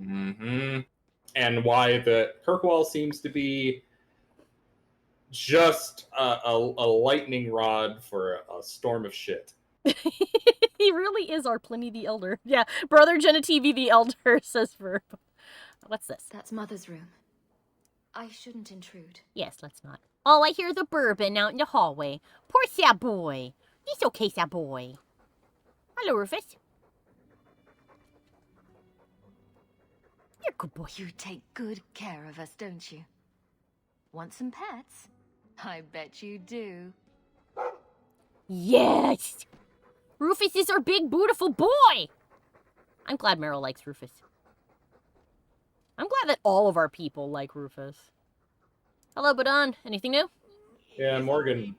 Mm-hmm. And why the Kirkwall seems to be just a lightning rod for a storm of shit. He really is our Pliny the Elder. Yeah, Brother Genetivi the Elder says verb. What's this? That's Mother's room. I shouldn't intrude. Yes, let's not. Oh, I hear the bourbon out in the hallway. Poor sad boy. It's okay, sad boy. Hello, Rufus. You're a good boy. You take good care of us, don't you? Want some pets? I bet you do. Yes! Rufus is our big, beautiful boy! I'm glad Meryl likes Rufus. I'm glad that all of our people like Rufus. Hello, Badon. Anything new? Yeah, Morgan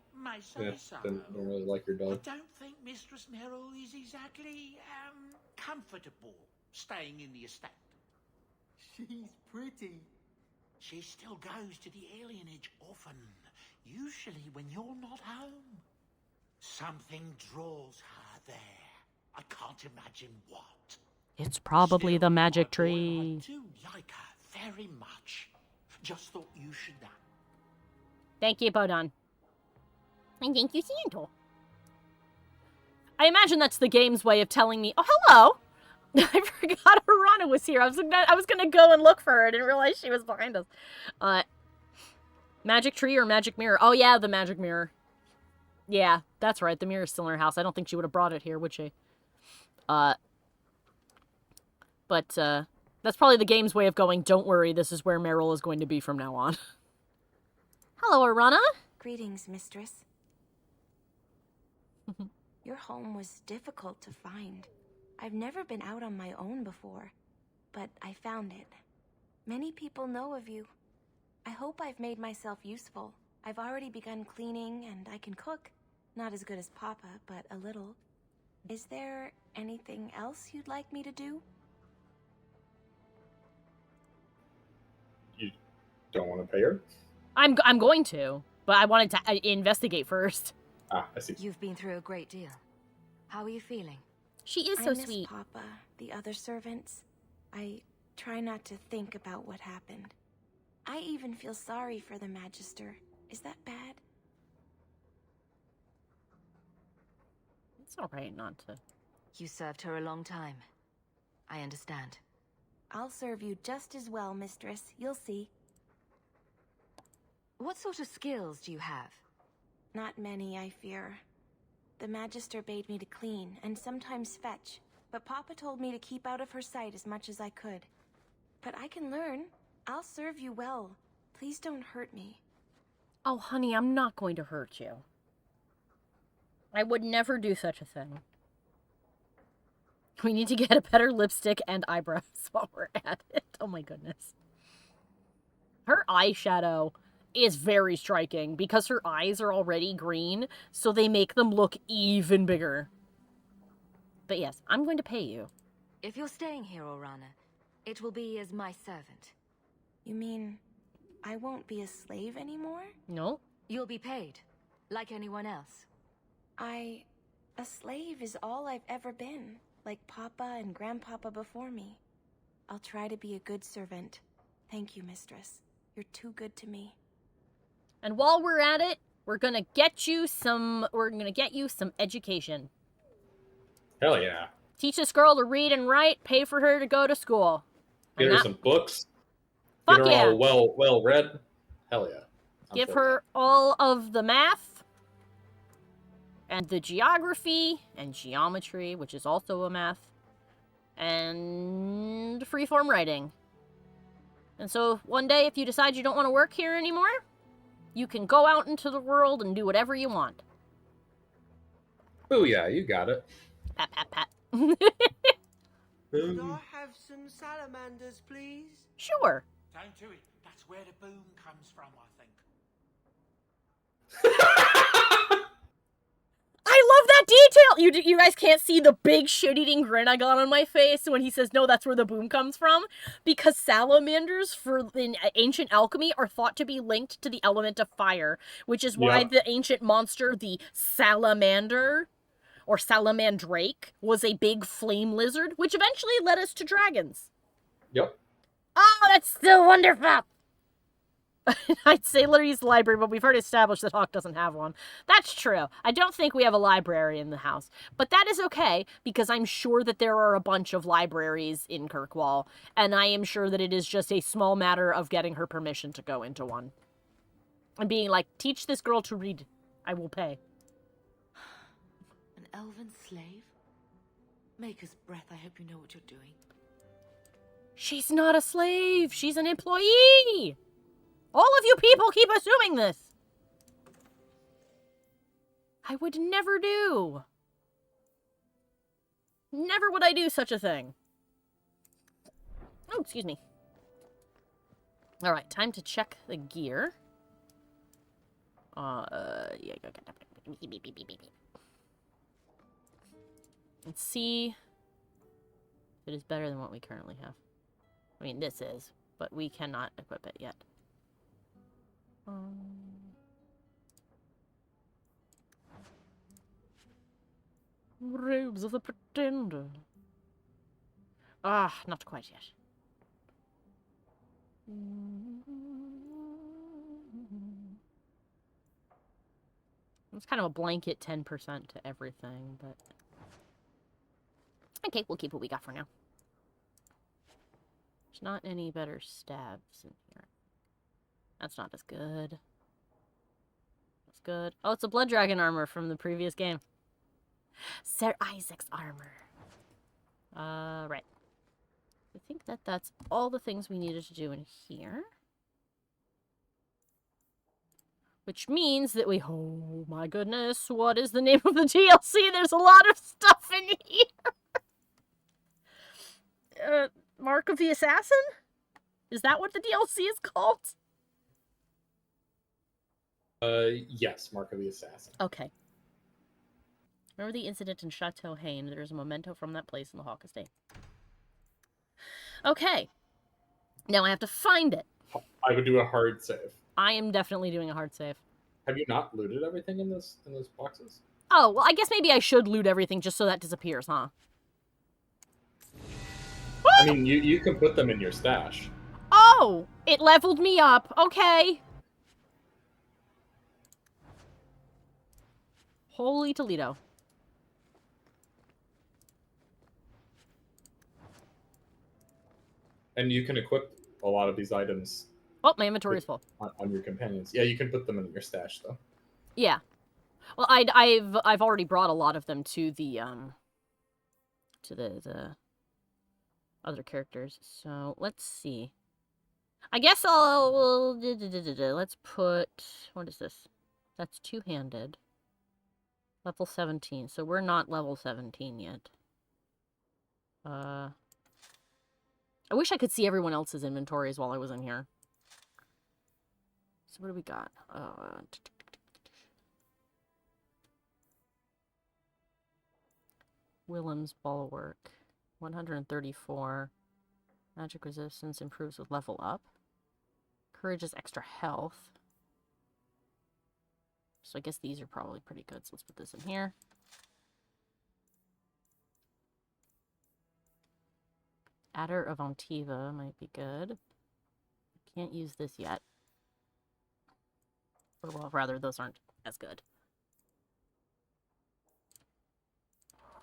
didn't really like your dog. I don't think Mistress Meryl is exactly comfortable staying in the estate. She's pretty. She still goes to the alienage often, usually when you're not home. Something draws her there. I can't imagine what. It's probably Still, the magic my boy, tree. I do like her very much. Just thought you should know. Thank you, Bodon. And thank you, Santo. I imagine that's the game's way of telling me, oh, hello! I forgot Arana was here. I was gonna go and look for her. I didn't realize she was behind us. Magic tree or magic mirror? Oh, yeah, the magic mirror. Yeah, that's right. The mirror's still in her house. I don't think she would have brought it here, would she? But that's probably the game's way of going, don't worry, this is where Meryl is going to be from now on. Hello, Arana. Greetings, mistress. Your home was difficult to find. I've never been out on my own before, but I found it. Many people know of you. I hope I've made myself useful. I've already begun cleaning, and I can cook. Not as good as Papa, but a little. Is there anything else you'd like me to do? You don't want to pay her? I'm going to, but I wanted to investigate first. Ah, I see. You've been through a great deal. How are you feeling? She is I so miss sweet. Papa, the other servants. I try not to think about what happened. I even feel sorry for the Magister. Is that bad? It's alright not to. You served her a long time. I understand. I'll serve you just as well, mistress. You'll see. What sort of skills do you have? Not many, I fear. The Magister bade me to clean, and sometimes fetch, but Papa told me to keep out of her sight as much as I could. But I can learn. I'll serve you well. Please don't hurt me. Oh, honey, I'm not going to hurt you. I would never do such a thing. We need to get a better lipstick and eyebrows while we're at it. Oh my goodness. Her eyeshadow is very striking because her eyes are already green, so they make them look even bigger. But yes, I'm going to pay you. If you're staying here, Orana, it will be as my servant. You mean I won't be a slave anymore? No? You'll be paid, like anyone else. A slave is all I've ever been, like Papa and Grandpapa before me. I'll try to be a good servant. Thank you, mistress. You're too good to me. And while we're at it, we're gonna get you some education. Hell yeah. Teach this girl to read and write, pay for her to go to school. Get her And some books. Fuck Get her yeah. all well read. Hell yeah. I'm give for her all of the math and the geography and geometry, which is also a math, and freeform writing. And so one day, if you decide you don't want to work here anymore, you can go out into the world and do whatever you want. that. Booyah, you got it. Pat, pat, pat. Could I have some salamanders, please? Sure. Don't do it. That's where the boom comes from, I think. I love that detail! You guys can't see the big shit-eating grin I got on my face when he says, no, that's where the boom comes from. Because salamanders in ancient alchemy are thought to be linked to the element of fire, which is why the ancient monster, the salamander, or salamandrake, was a big flame lizard, which eventually led us to dragons. Yep. Oh, that's so wonderful! I'd say Larry's library, but we've already established that Hawke doesn't have one. That's true. I don't think we have a library in the house. But that is okay, because I'm sure that there are a bunch of libraries in Kirkwall, and I am sure that it is just a small matter of getting her permission to go into one. And being like, teach this girl to read. I will pay. An elven slave? Maker's breath, I hope you know what you're doing. She's not a slave. She's an employee. All of you people keep assuming this. I would never do. Never would I do such a thing. Oh, excuse me. All right, time to check the gear. Yeah, go get that. Let's see if it is better than what we currently have. I mean, this is, but we cannot equip it yet. Robes of the Pretender. Ah, not quite yet. It's kind of a blanket 10% to everything, but... Okay, we'll keep what we got for now. There's not any better stabs in here. That's not as good. That's good. Oh, it's a Blood Dragon armor from the previous game. Sir Isaac's armor. Right. I think that's all the things we needed to do in here. Which means that we... Oh my goodness, what is the name of the DLC? There's a lot of stuff in here! Mark of the Assassin? Is that what the DLC is called? Yes, Mark of the Assassin. Okay. Remember the incident in Chateau Haine? There's a memento from that place in the Hawke estate. Okay. Now I have to find it. I would do a hard save. I am definitely doing a hard save. Have you not looted everything in those boxes? Oh, well, I guess maybe I should loot everything just so that disappears, huh? I mean, you can put them in your stash. Oh! It leveled me up. Okay. Holy Toledo. And you can equip a lot of these items. Oh, my inventory is full. On your companions. Yeah, you can put them in your stash, though. Yeah. Well, I've already brought a lot of them to the other characters. So let's see. I guess let's put, what is this? That's two-handed. Level 17. So we're not level 17 yet. I wish I could see everyone else's inventories while I was in here. So what do we got? Willem's Bulwark. 134. Magic resistance improves with level up. Courage is extra health. So I guess these are probably pretty good. So let's put this in here. Adder of Ontiva might be good. Can't use this yet. Or, well, rather, those aren't as good.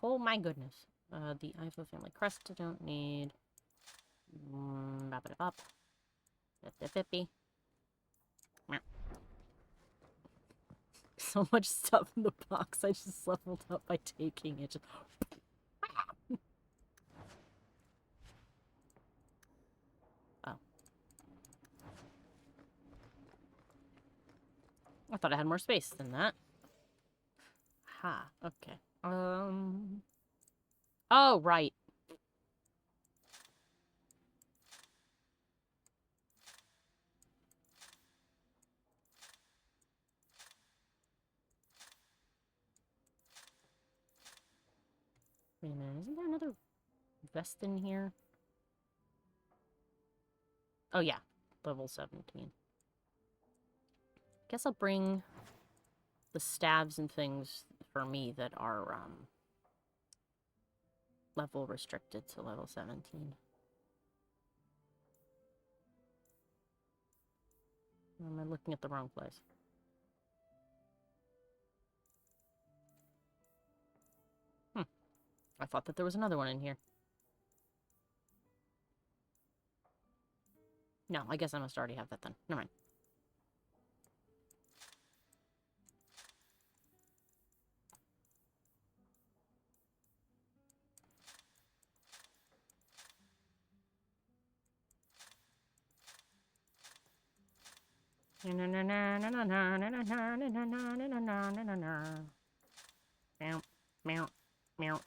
Oh my goodness. The Ivo family crest I don't need. Wrap it up. 50-50. So much stuff in the box. I just leveled up by taking it. Just... Oh. I thought I had more space than that. Ha, okay. Oh, right. Wait a minute, isn't there another vest in here? Oh yeah, level 17. Guess I'll bring the stabs and things for me that are level restricted to level 17. Or am I looking at the wrong place? I thought that there was another one in here. No, I guess I must already have that then. Never mind. Meow, meow, meow.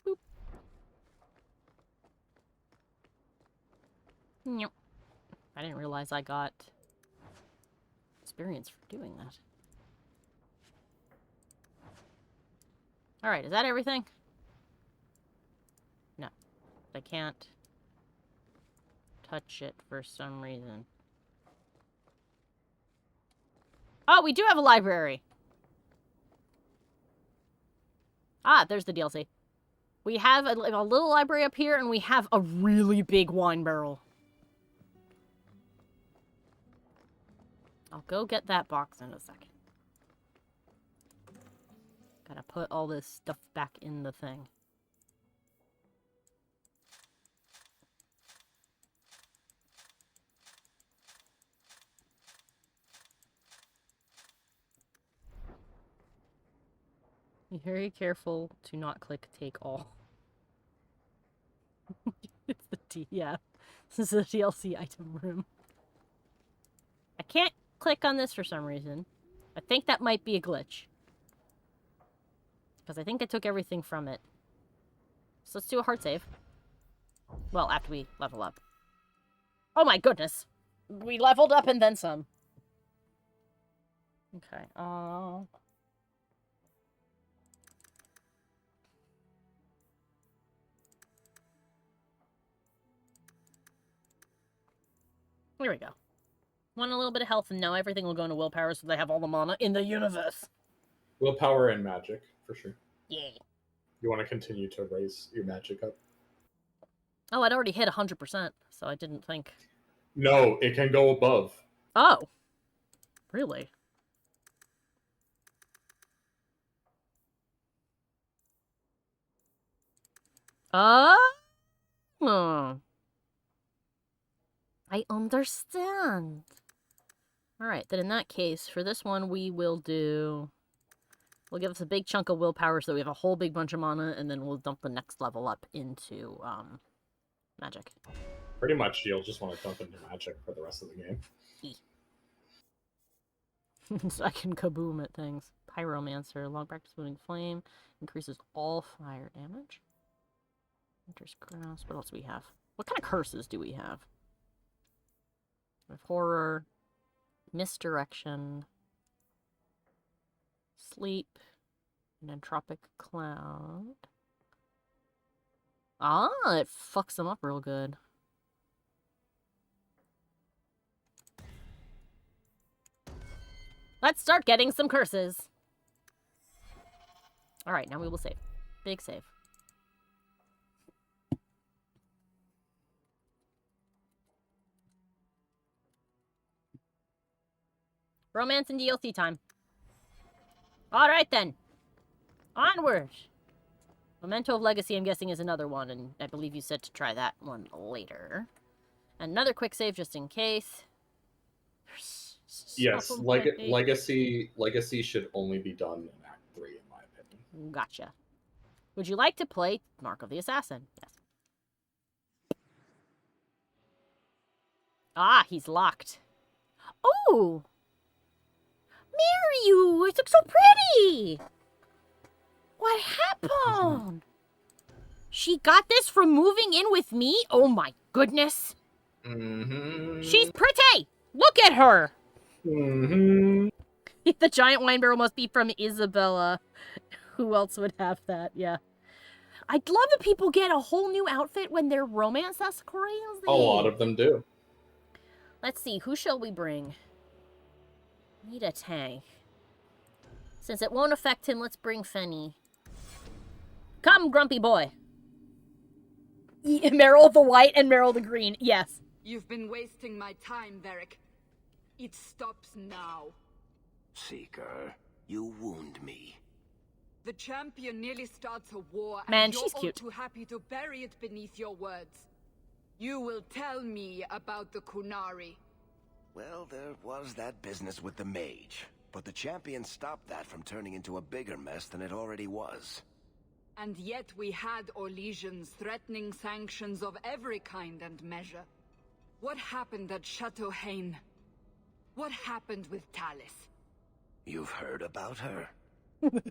Boop. Nope. I didn't realize I got experience for doing that. Alright, is that everything? No. I can't touch it for some reason. Oh, we do have a library! Ah, there's the DLC. We have a little library up here, and we have a really big wine barrel. I'll go get that box in a second. Gotta put all this stuff back in the thing. Be very careful to not click take all. It's the yeah. This is the DLC item room. I can't click on this for some reason. I think that might be a glitch. Because I think I took everything from it. So let's do a hard save. Well, after we level up. Oh my goodness! We leveled up and then some. Okay, Here we go. Want a little bit of health, and now everything will go into willpower so they have all the mana in the universe. Willpower and magic, for sure. Yeah. You want to continue to raise your magic up? Oh, I'd already hit 100%, so I didn't think. No, it can go above. Oh. Really? Oh. I understand. Alright, then in that case, for this one, we will do... We'll give us a big chunk of willpower so we have a whole big bunch of mana, and then we'll dump the next level up into, magic. Pretty much, you'll just want to dump into magic for the rest of the game. So I can kaboom at things. Pyromancer, long practice moving flame, increases all fire damage. Winter's Grasp, what else do we have? What kind of curses do we have? We have horror, misdirection, sleep, an entropic cloud. Ah, it fucks them up real good. Let's start getting some curses. Alright, now we will save. Big save. Romance and DLC time. Alright then. Onward. Memento of Legacy, I'm guessing, is another one, and I believe you said to try that one later. Another quick save just in case. Yes, Legacy should only be done in Act 3, in my opinion. Gotcha. Would you like to play Mark of the Assassin? Yes. Ah, he's locked. Oh! Marry you! It looks so pretty! What happened? She got this from moving in with me? Oh my goodness. Mm-hmm. She's pretty! Look at her! Mm-hmm. The giant wine barrel must be from Isabella. Who else would have that? Yeah. I'd love if people get a whole new outfit when they're romance. That's crazy. A lot of them do. Let's see. Who shall we bring? Need a tank. Since it won't affect him, let's bring Fenny. Come, grumpy boy. Meryl the white and Meryl the green. Yes. You've been wasting my time, Varric. It stops now. Seeker, you wound me. The champion nearly starts a war, Man, and you're she's all cute. too happy to bury it beneath your words. You will tell me about the Kunari. Well, there was that business with the mage, but the champion stopped that from turning into a bigger mess than it already was. And yet we had Orlesians threatening sanctions of every kind and measure. What happened at Chateau Haine? What happened with Talis? You've heard about her?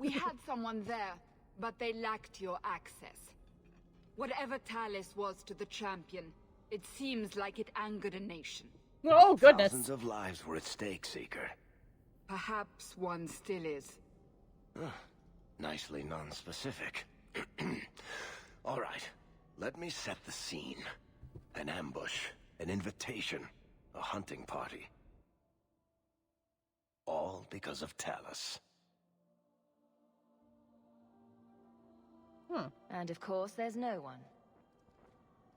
We had someone there, but they lacked your access. Whatever Talis was to the champion, it seems like it angered a nation. Oh, goodness. Thousands of lives were at stake, Seeker. Perhaps one still is. Nicely non-specific. All right, let me set the scene. An ambush, an invitation, a hunting party. All because of Talus. And of course, there's no one.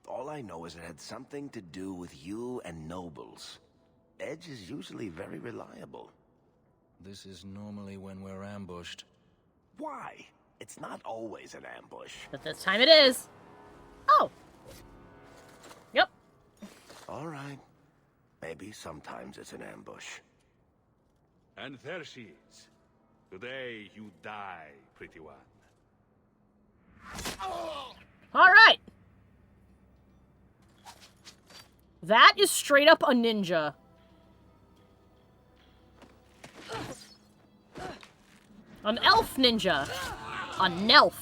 All I know is it had something to do with you and nobles. Edge is usually very reliable. This is normally when we're ambushed. Why? It's not always an ambush. But this time it is. Oh. Yep. All right. Maybe sometimes it's an ambush. And there she is. Today you die, pretty one. All right. That is straight up a ninja. An elf ninja. A nelf.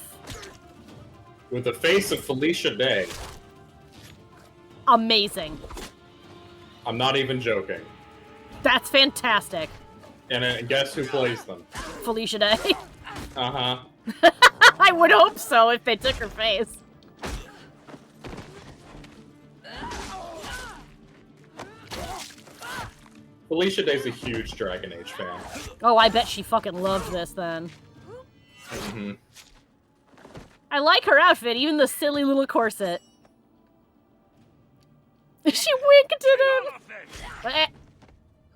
With the face of Felicia Day. Amazing. I'm not even joking. That's fantastic. And guess who plays them? Felicia Day. Uh-huh. I would hope so if they took her face. Felicia Day's a huge Dragon Age fan. Oh, I bet she fucking loved this then. Mm-hmm. I like her outfit, even the silly little corset. She winked at him!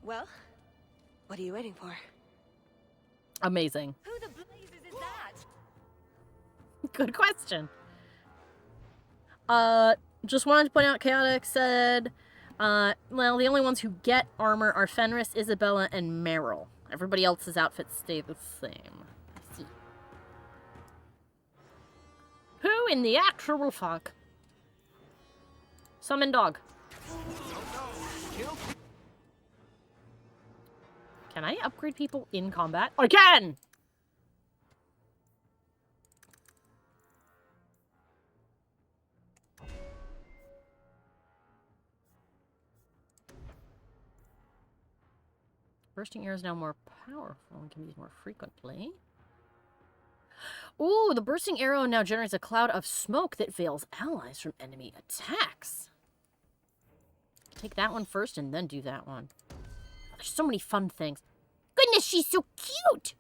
Well, what are you waiting for? Amazing. Who the blazes is that? Good question. Just wanted to point out, Chaotic said, well, the only ones who get armor are Fenris, Isabella, and Meryl. Everybody else's outfits stay the same. See. Who in the actual fuck? Summon dog. Can I upgrade people in combat? I can! Bursting arrow is now more powerful and can be used more frequently. Ooh, the bursting arrow now generates a cloud of smoke that veils allies from enemy attacks. Take that one first and then do that one. There's so many fun things. Goodness, she's so cute!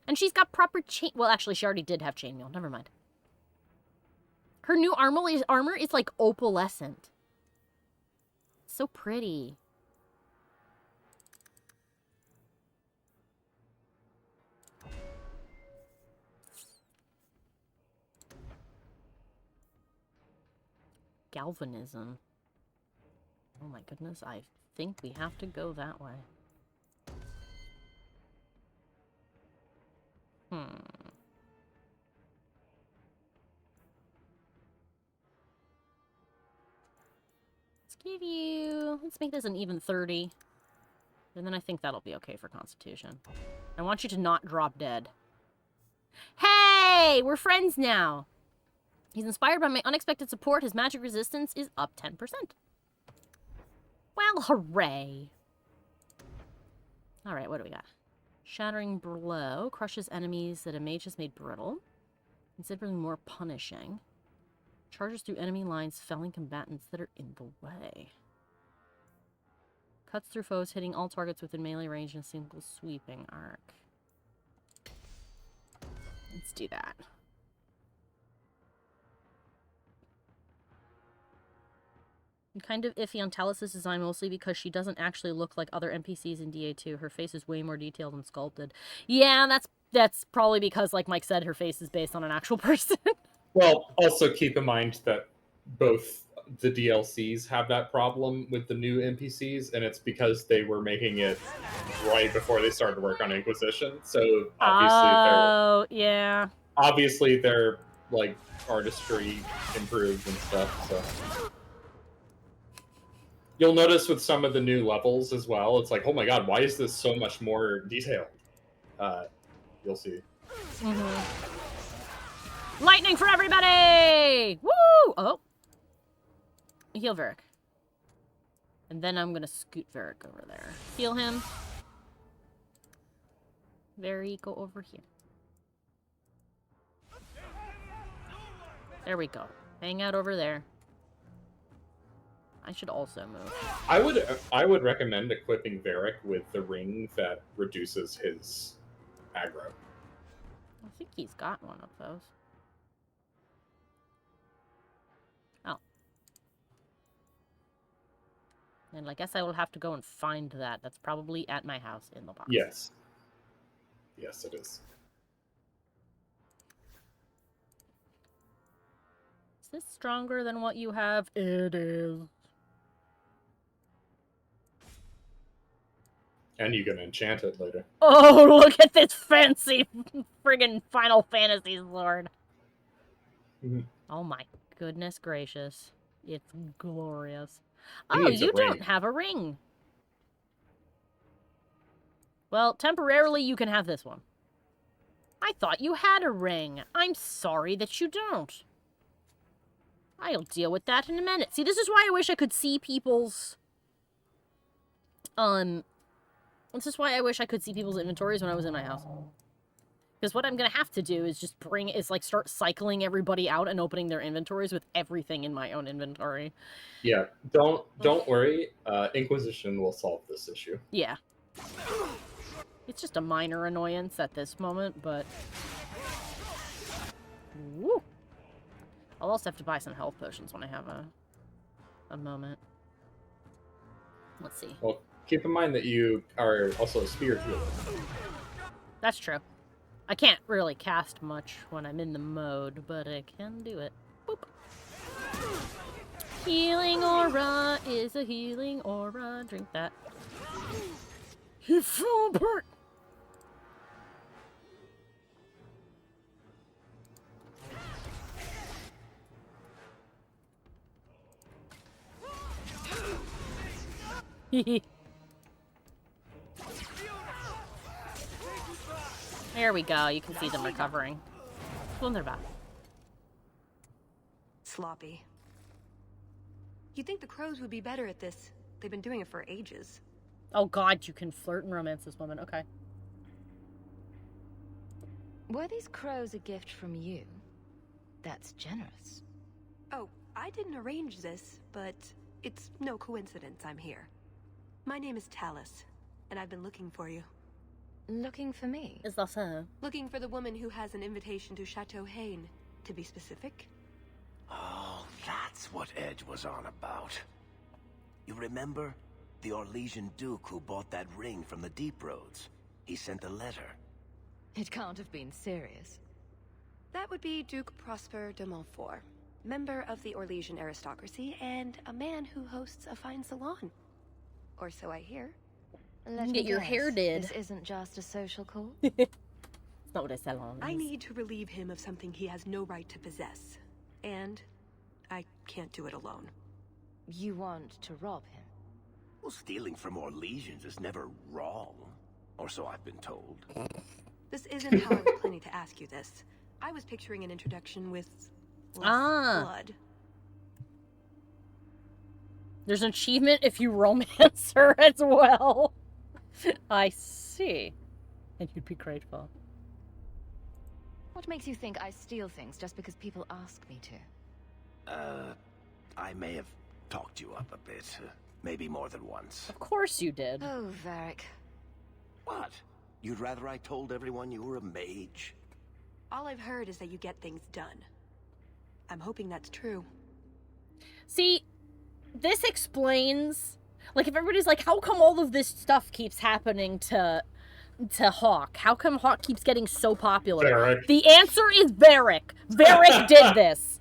And she's got proper chain... Well, actually, she already did have chainmail. Never mind. Her new armor is like opalescent. So pretty. Galvanism. Oh my goodness, I think we have to go that way. Let's make this an even 30. And then I think that'll be okay for Constitution. I want you to not drop dead. Hey! We're friends now! He's inspired by my unexpected support. His magic resistance is up 10%. Well, hooray. Alright, what do we got? Shattering Blow. Crushes enemies that a mage has made brittle. Considerably more punishing. Charges through enemy lines, felling combatants that are in the way. Cuts through foes, hitting all targets within melee range in a single sweeping arc. Let's do that. I'm kind of iffy on Talus's design, mostly because she doesn't actually look like other NPCs in DA2. Her face is way more detailed and sculpted. Yeah, that's probably because, like Mike said, her face is based on an actual person. Well, also keep in mind that both the DLCs have that problem with the new NPCs, and it's because they were making it right before they started work on Inquisition. So obviously they're like artistry improved and stuff. So you'll notice with some of the new levels as well, it's like, oh my god, why is this so much more detailed? You'll see. Lightning for everybody! Woo! Oh. Heal Varric. And then I'm gonna scoot Varric over there. Heal him. Varric, go over here. There we go. Hang out over there. I should also move. I would recommend equipping Varric with the ring that reduces his aggro. I think he's got one of those. Oh. And I guess I will have to go and find that. That's probably at my house in the box. Yes. Yes, it is. Is this stronger than what you have? It is. And you can enchant it later. Oh, look at this fancy friggin' Final Fantasy sword. Oh my goodness gracious. It's glorious. Oh, you don't have a ring. Well, temporarily you can have this one. I thought you had a ring. I'm sorry that you don't. I'll deal with that in a minute. See, this is why I wish I could see people's... This is why I wish I could see people's inventories when I was in my house. Because what I'm going to have to do is just start cycling everybody out and opening their inventories with everything in my own inventory. Yeah, don't worry. Inquisition will solve this issue. Yeah. It's just a minor annoyance at this moment, but... Woo! I'll also have to buy some health potions when I have a moment. Let's see. Well, keep in mind that you are also a spear healer. That's true. I can't really cast much when I'm in the mode, but I can do it. Boop. Healing aura is a healing aura. Drink that. He fell apart. There we go. You can see them recovering. Wunderbar. Sloppy. You'd think the crows would be better at this. They've been doing it for ages. Oh god, you can flirt and romance this woman. Okay. Were these crows a gift from you? That's generous. Oh, I didn't arrange this, but it's no coincidence I'm here. My name is Talus, and I've been looking for you. Looking for me? Is that so? Looking for the woman who has an invitation to Chateau Haine, to be specific. Oh, that's what Edge was on about. You remember? The Orlesian Duke who bought that ring from the Deep Roads. He sent a letter. It can't have been serious. That would be Duke Prosper de Montfort, member of the Orlesian aristocracy, and a man who hosts a fine salon. Or so I hear. Let Get me your guess, hair did. This isn't just a social call? It's not what a salon is. I need to relieve him of something he has no right to possess. And I can't do it alone. You want to rob him? Well, stealing from Orlesians is never wrong. Or so I've been told. This isn't how I was planning to ask you this. I was picturing an introduction with less blood. There's an achievement if you romance her as well. I see. And you'd be grateful. What makes you think I steal things just because people ask me to? I may have talked you up a bit. Maybe more than once. Of course you did. Oh, Varric. What? You'd rather I told everyone you were a mage? All I've heard is that you get things done. I'm hoping that's true. See, this explains... Like, if everybody's like, how come all of this stuff keeps happening to Hawke? How come Hawke keeps getting so popular? Varric. The answer is Varric. Varric did this.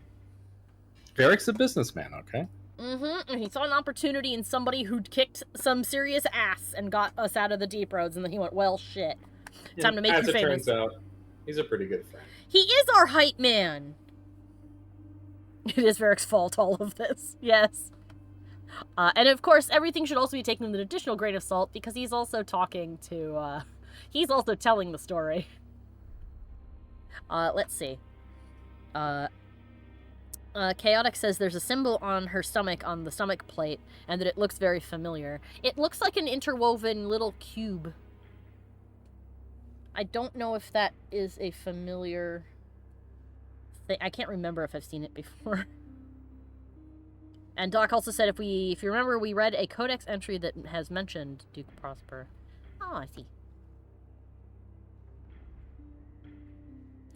Varric's a businessman, okay? Mm-hmm. And he saw an opportunity in somebody who'd kicked some serious ass and got us out of the Deep Roads, and then he went, well, shit. Time to make you famous. As it turns out, he's a pretty good friend. He is our hype man. It is Varric's fault, all of this. Yes. And of course, everything should also be taken with an additional grain of salt, because he's also talking to, he's also telling the story. Let's see. Chaotic says there's a symbol on her stomach on the stomach plate, and that it looks very familiar. It looks like an interwoven little cube. I don't know if that is a familiar I can't remember if I've seen it before. And Doc also said if you remember, we read a codex entry that has mentioned Duke Prosper. Oh, I see.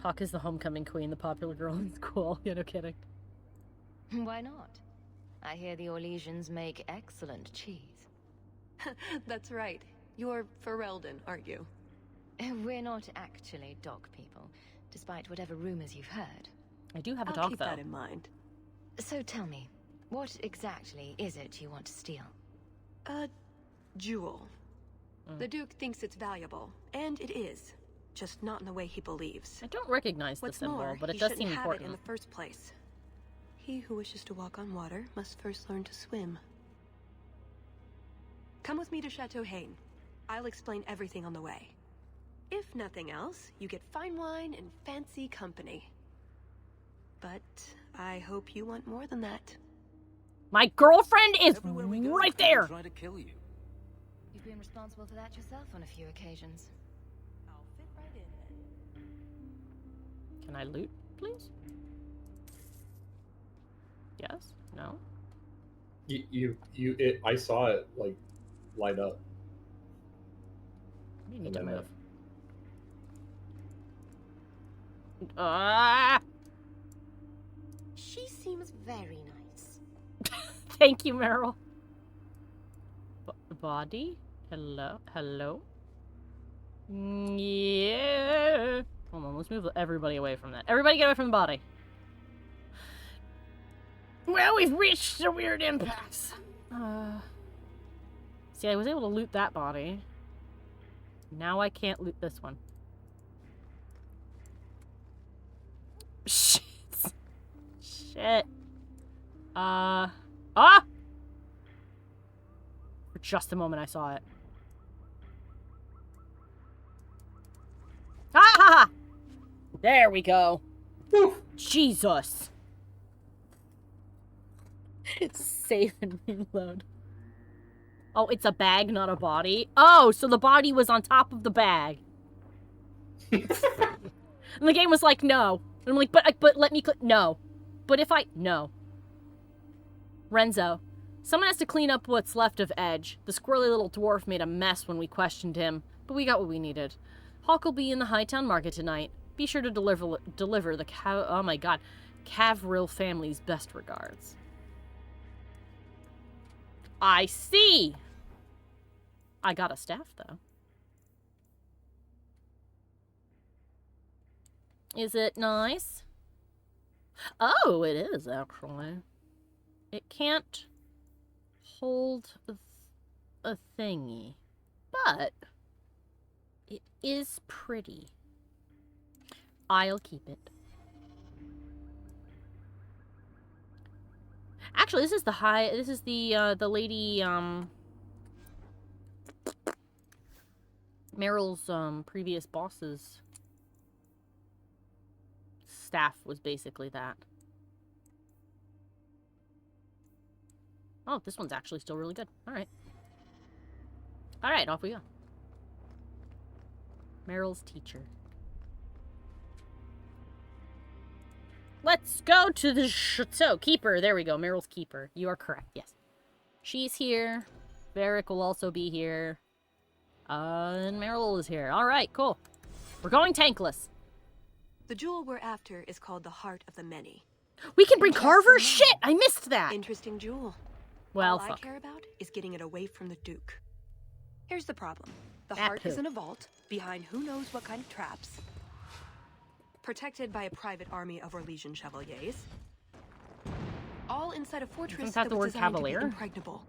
Hawke is the homecoming queen, the popular girl in school. Yeah, no kidding. Why not? I hear the Orlesians make excellent cheese. That's right. You're Ferelden, aren't you? We're not actually dog people, despite whatever rumors you've heard. I do have a I'll dog, keep though. that in mind. So tell me, what exactly is it you want to steal? A jewel. The Duke thinks it's valuable, and it is. Just not in the way he believes. I don't recognize the symbol, but it does seem important. He shouldn't have it in the first place. He who wishes to walk on water must first learn to swim. Come with me to Chateau Haine. I'll explain everything on the way. If nothing else, you get fine wine and fancy company. But I hope you want more than that. My girlfriend is right there! Try to kill you. You've been responsible for that yourself on a few occasions. I'll fit right in then. Can I loot, please? Yes? No? I saw it, like, light up. You need to move. Ah! She seems very nice. Thank you, Meryl. Body? Hello? Hello? Yeah. Hold on, let's move everybody away from that. Everybody get away from the body. Well, we've reached a weird impasse. See, I was able to loot that body. Now I can't loot this one. Shit. Shit. Ah! For just a moment I saw it. Ah! There we go. Woo. Jesus. Save and reload. Oh, it's a bag, not a body? Oh, so the body was on top of the bag. And the game was like, no. And I'm like, but let me click. No. But if I... No. Renzo. Someone has to clean up what's left of Edge. The squirrely little dwarf made a mess when we questioned him, but we got what we needed. Hawke will be in the Hightown Market tonight. Be sure to deliver the oh my god, Cavril family's best regards. I see! I got a staff, though. Is it nice? Oh, it is, actually. It can't hold a thingy, but it is pretty. I'll keep it. Actually, this is the lady, Meryl's, previous boss's staff was basically that. Oh, this one's actually still really good. Alright. Alright, off we go. Meryl's teacher. Let's go to the chateau. Keeper. There we go. Meryl's keeper. You are correct. Yes. She's here. Varric will also be here. And Meryl is here. Alright, cool. We're going tankless. The jewel we're after is called the Heart of the Many. We can bring Carver? Shit! I missed that! Interesting jewel. Well, All fuck. I care about is getting it away from the Duke. Here's the problem. The heart is in a vault, behind who knows what kind of traps. Protected by a private army of Orlesian chevaliers. All inside a fortress that was designed to be impregnable.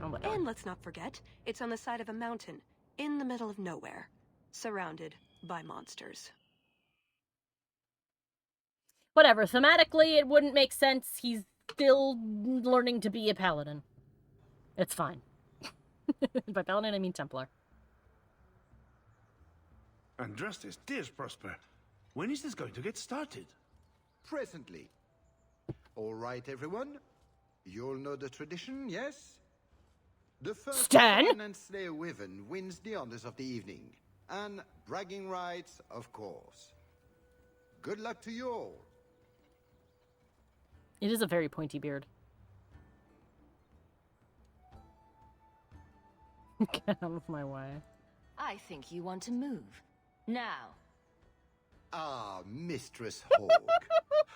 Oh my God. And let's not forget, it's on the side of a mountain, in the middle of nowhere, surrounded by monsters. Whatever. Thematically, it wouldn't make sense. He's still learning to be a paladin. It's fine. By paladin, I mean Templar. Andrastes, dears Prosper, when is this going to get started? Presently. All right, everyone. You'll know the tradition, yes? The first Stan? to find and slay a wyvern wins the honors of the evening. And bragging rights, of course. Good luck to you all. It is a very pointy beard. Get out of my way. I think you want to move. Now. Ah, Mistress Hawke.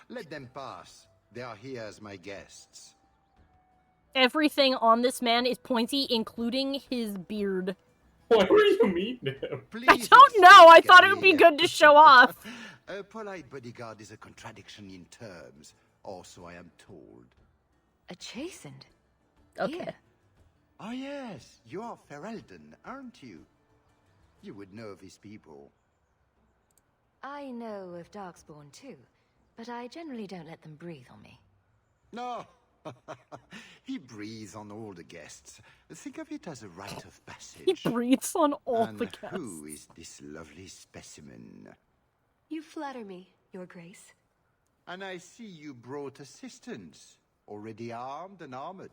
Let them pass. They are here as my guests. Everything on this man is pointy, including his beard. Why were you mean to him? I don't know. I thought it would be good to show off. A polite bodyguard is a contradiction in terms. Also, I am told. A chastened? Okay. Here. Oh, yes. You are Ferelden, aren't you? You would know of his people. I know of Darkspawn too, but I generally don't let them breathe on me. No. He breathes on all the guests. Think of it as a rite of passage. He breathes on all and the guests. Who is this lovely specimen? You flatter me, Your Grace. And I see you brought assistance. Already armed and armored.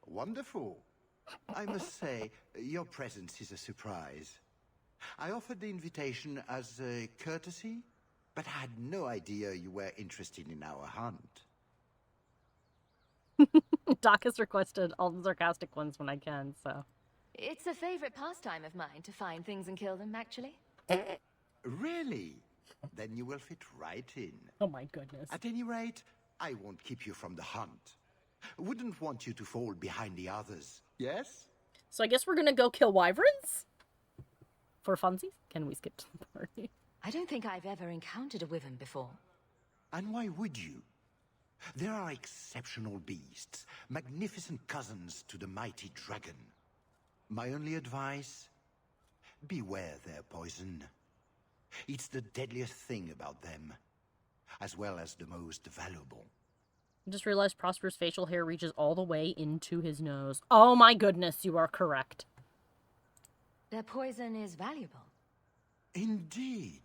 Wonderful. I must say, your presence is a surprise. I offered the invitation as a courtesy, but had no idea you were interested in our hunt. Doc has requested all the sarcastic ones when I can, so. It's a favorite pastime of mine to find things and kill them, actually. Really? Then you will fit right in. Oh my goodness. At any rate, I won't keep you from the hunt. Wouldn't want you to fall behind the others, yes? So I guess we're gonna go kill wyverns? For funsies? Can we skip to the party? I don't think I've ever encountered a wyvern before. And why would you? There are exceptional beasts, magnificent cousins to the mighty dragon. My only advice? Beware their poison. It's the deadliest thing about them, as well as the most valuable. I just realized Prosper's facial hair reaches all the way into his nose. Oh my goodness, you are correct. Their poison is valuable. Indeed.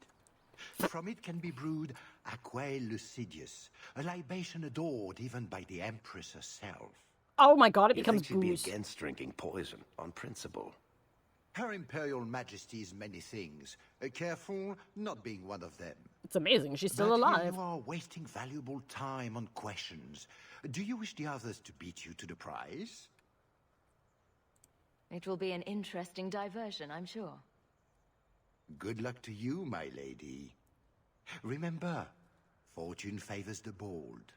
From it can be brewed Aquae Lucidius, a libation adored even by the Empress herself. Oh my god, it You becomes think she'd be booze. against drinking poison on principle? Her Imperial Majesty is many things. Careful not being one of them. It's amazing, she's still But here alive. you are wasting valuable time on questions. Do you wish the others to beat you to the prize? It will be an interesting diversion, I'm sure. Good luck to you, my lady. Remember, fortune favors the bold.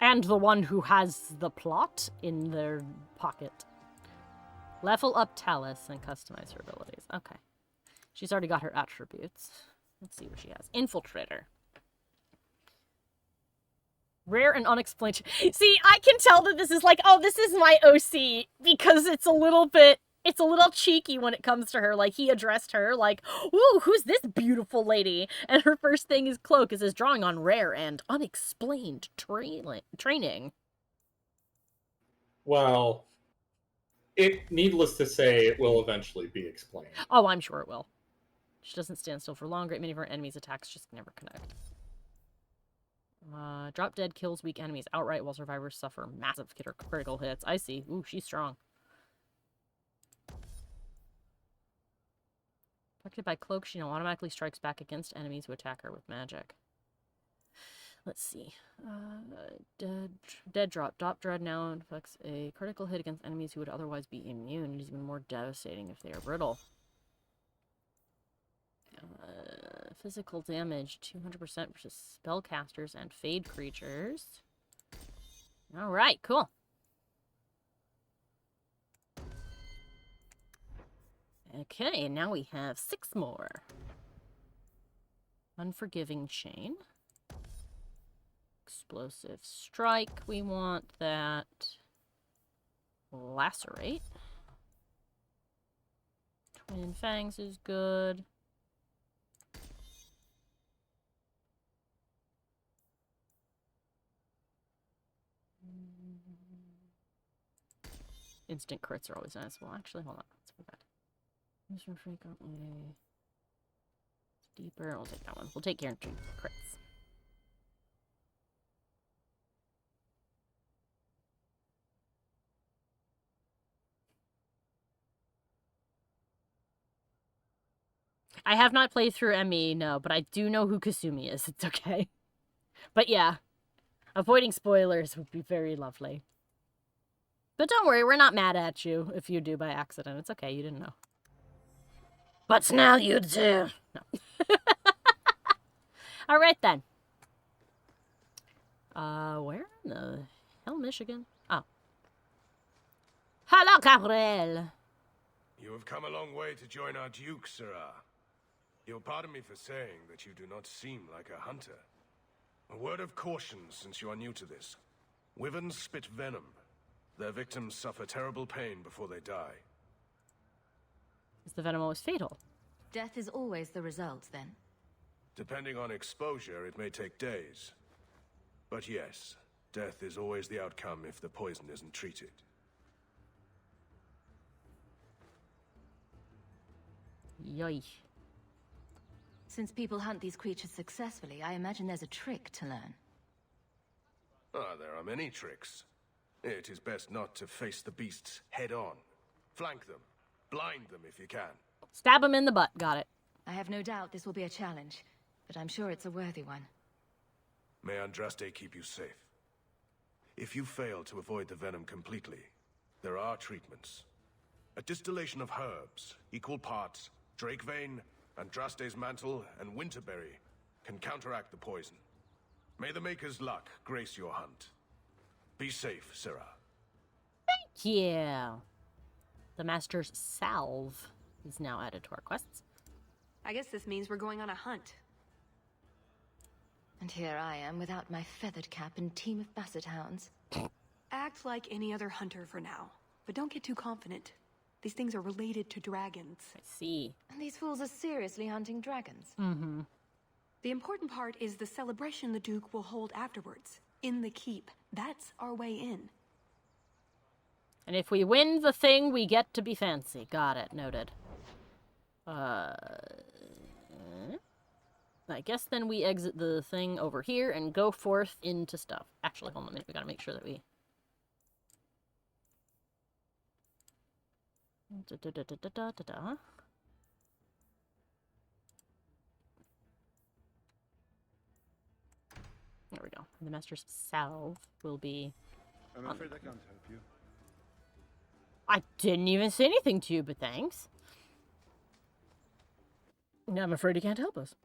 And the one who has the plot in their pocket. Level up Talus and customize her abilities. Okay. She's already got her attributes. Let's see what she has. Infiltrator. Rare and unexplained. See, I can tell that this is like, oh, this is my OC, because it's a little cheeky when it comes to her. Like, he addressed her like, ooh, who's this beautiful lady? And her first thing is cloak is his drawing on rare and unexplained training. Well, needless to say, it will eventually be explained. Oh, I'm sure it will. She doesn't stand still for long. Great many of her enemies' attacks just never connect. Drop dead kills weak enemies outright while survivors suffer massive critical hits. I see. Ooh, she's strong. Protected by cloak, she now automatically strikes back against enemies who attack her with magic. Let's see. Dead drop. Drop dread now inflicts a critical hit against enemies who would otherwise be immune. It is even more devastating if they are brittle. Physical damage 200% versus spellcasters and fade creatures. Alright, cool. Okay, now we have 6 more. Unforgiving Chain. Explosive Strike, we want that. Lacerate. Twin Fangs is good. Instant crits are always nice. Well, actually, hold on. Let's put that. Use more frequently. Deeper. We'll take that one. We'll take guaranteed crits. I have not played through ME, no, but I do know who Kasumi is. It's okay. But yeah. Avoiding spoilers would be very lovely. But don't worry, we're not mad at you if you do by accident. It's okay, you didn't know. But now you do. No. Alright then. Where in the hell, Michigan? Oh. Hello, Caprel. You have come a long way to join our Duke, Sirrah. You'll pardon me for saying that you do not seem like a hunter. A word of caution since you are new to this. Wyverns spit venom. Their victims suffer terrible pain before they die. Is the venom always fatal? Death is always the result, then. Depending on exposure, it may take days. But yes, death is always the outcome if the poison isn't treated. Yoy. Since people hunt these creatures successfully, I imagine there's a trick to learn. There are many tricks. It is best not to face the beasts head-on. Flank them. Blind them if you can. Stab him in the butt. Got it. I have no doubt this will be a challenge, but I'm sure it's a worthy one. May Andraste keep you safe. If you fail to avoid the venom completely, there are treatments. A distillation of herbs, equal parts, drake vein, Andraste's mantle, and winterberry can counteract the poison. May the Maker's luck grace your hunt. Be safe, Sirrah. Thank you. The Master's Salve is now added to our quests. I guess this means we're going on a hunt. And here I am without my feathered cap and team of basset hounds. Act like any other hunter for now, but don't get too confident. These things are related to dragons. I see. And these fools are seriously hunting dragons. Mm-hmm. The important part is the celebration the Duke will hold afterwards, in the keep. That's our way in. And if we win the thing, we get to be fancy. Got it. Noted. I guess then we exit the thing over here and go forth into stuff. Actually, hold on a minute. We gotta make sure that we... There we go. The Master's Salve will be... I'm afraid I can't help you. I didn't even say anything to you, but thanks. No, I'm afraid he can't help us.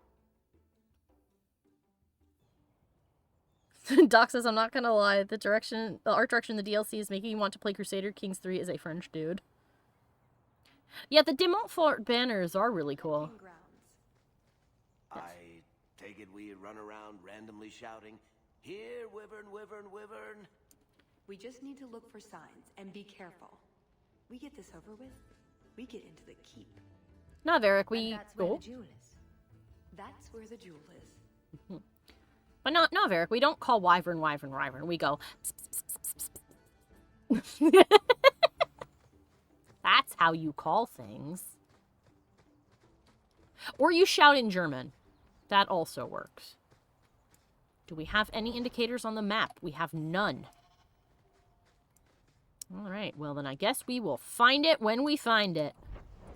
Doc says, I'm not gonna lie, the art direction in the DLC is making you want to play Crusader Kings 3 as a French dude. Yeah, the De Montfort banners are really cool. I take it we run around randomly shouting, "Here, Wyvern, Wyvern, Wyvern." We just need to look for signs and be careful. We get this over with, we get into the keep. No, Varric, we... That's where the jewel is. That's where the jewel is. But no, Varric, we don't call Wyvern, Wyvern, Wyvern. We go... That's how you call things. Or you shout in German. That also works. Do we have any indicators on the map? We have none. Alright, well then I guess we will find it when we find it.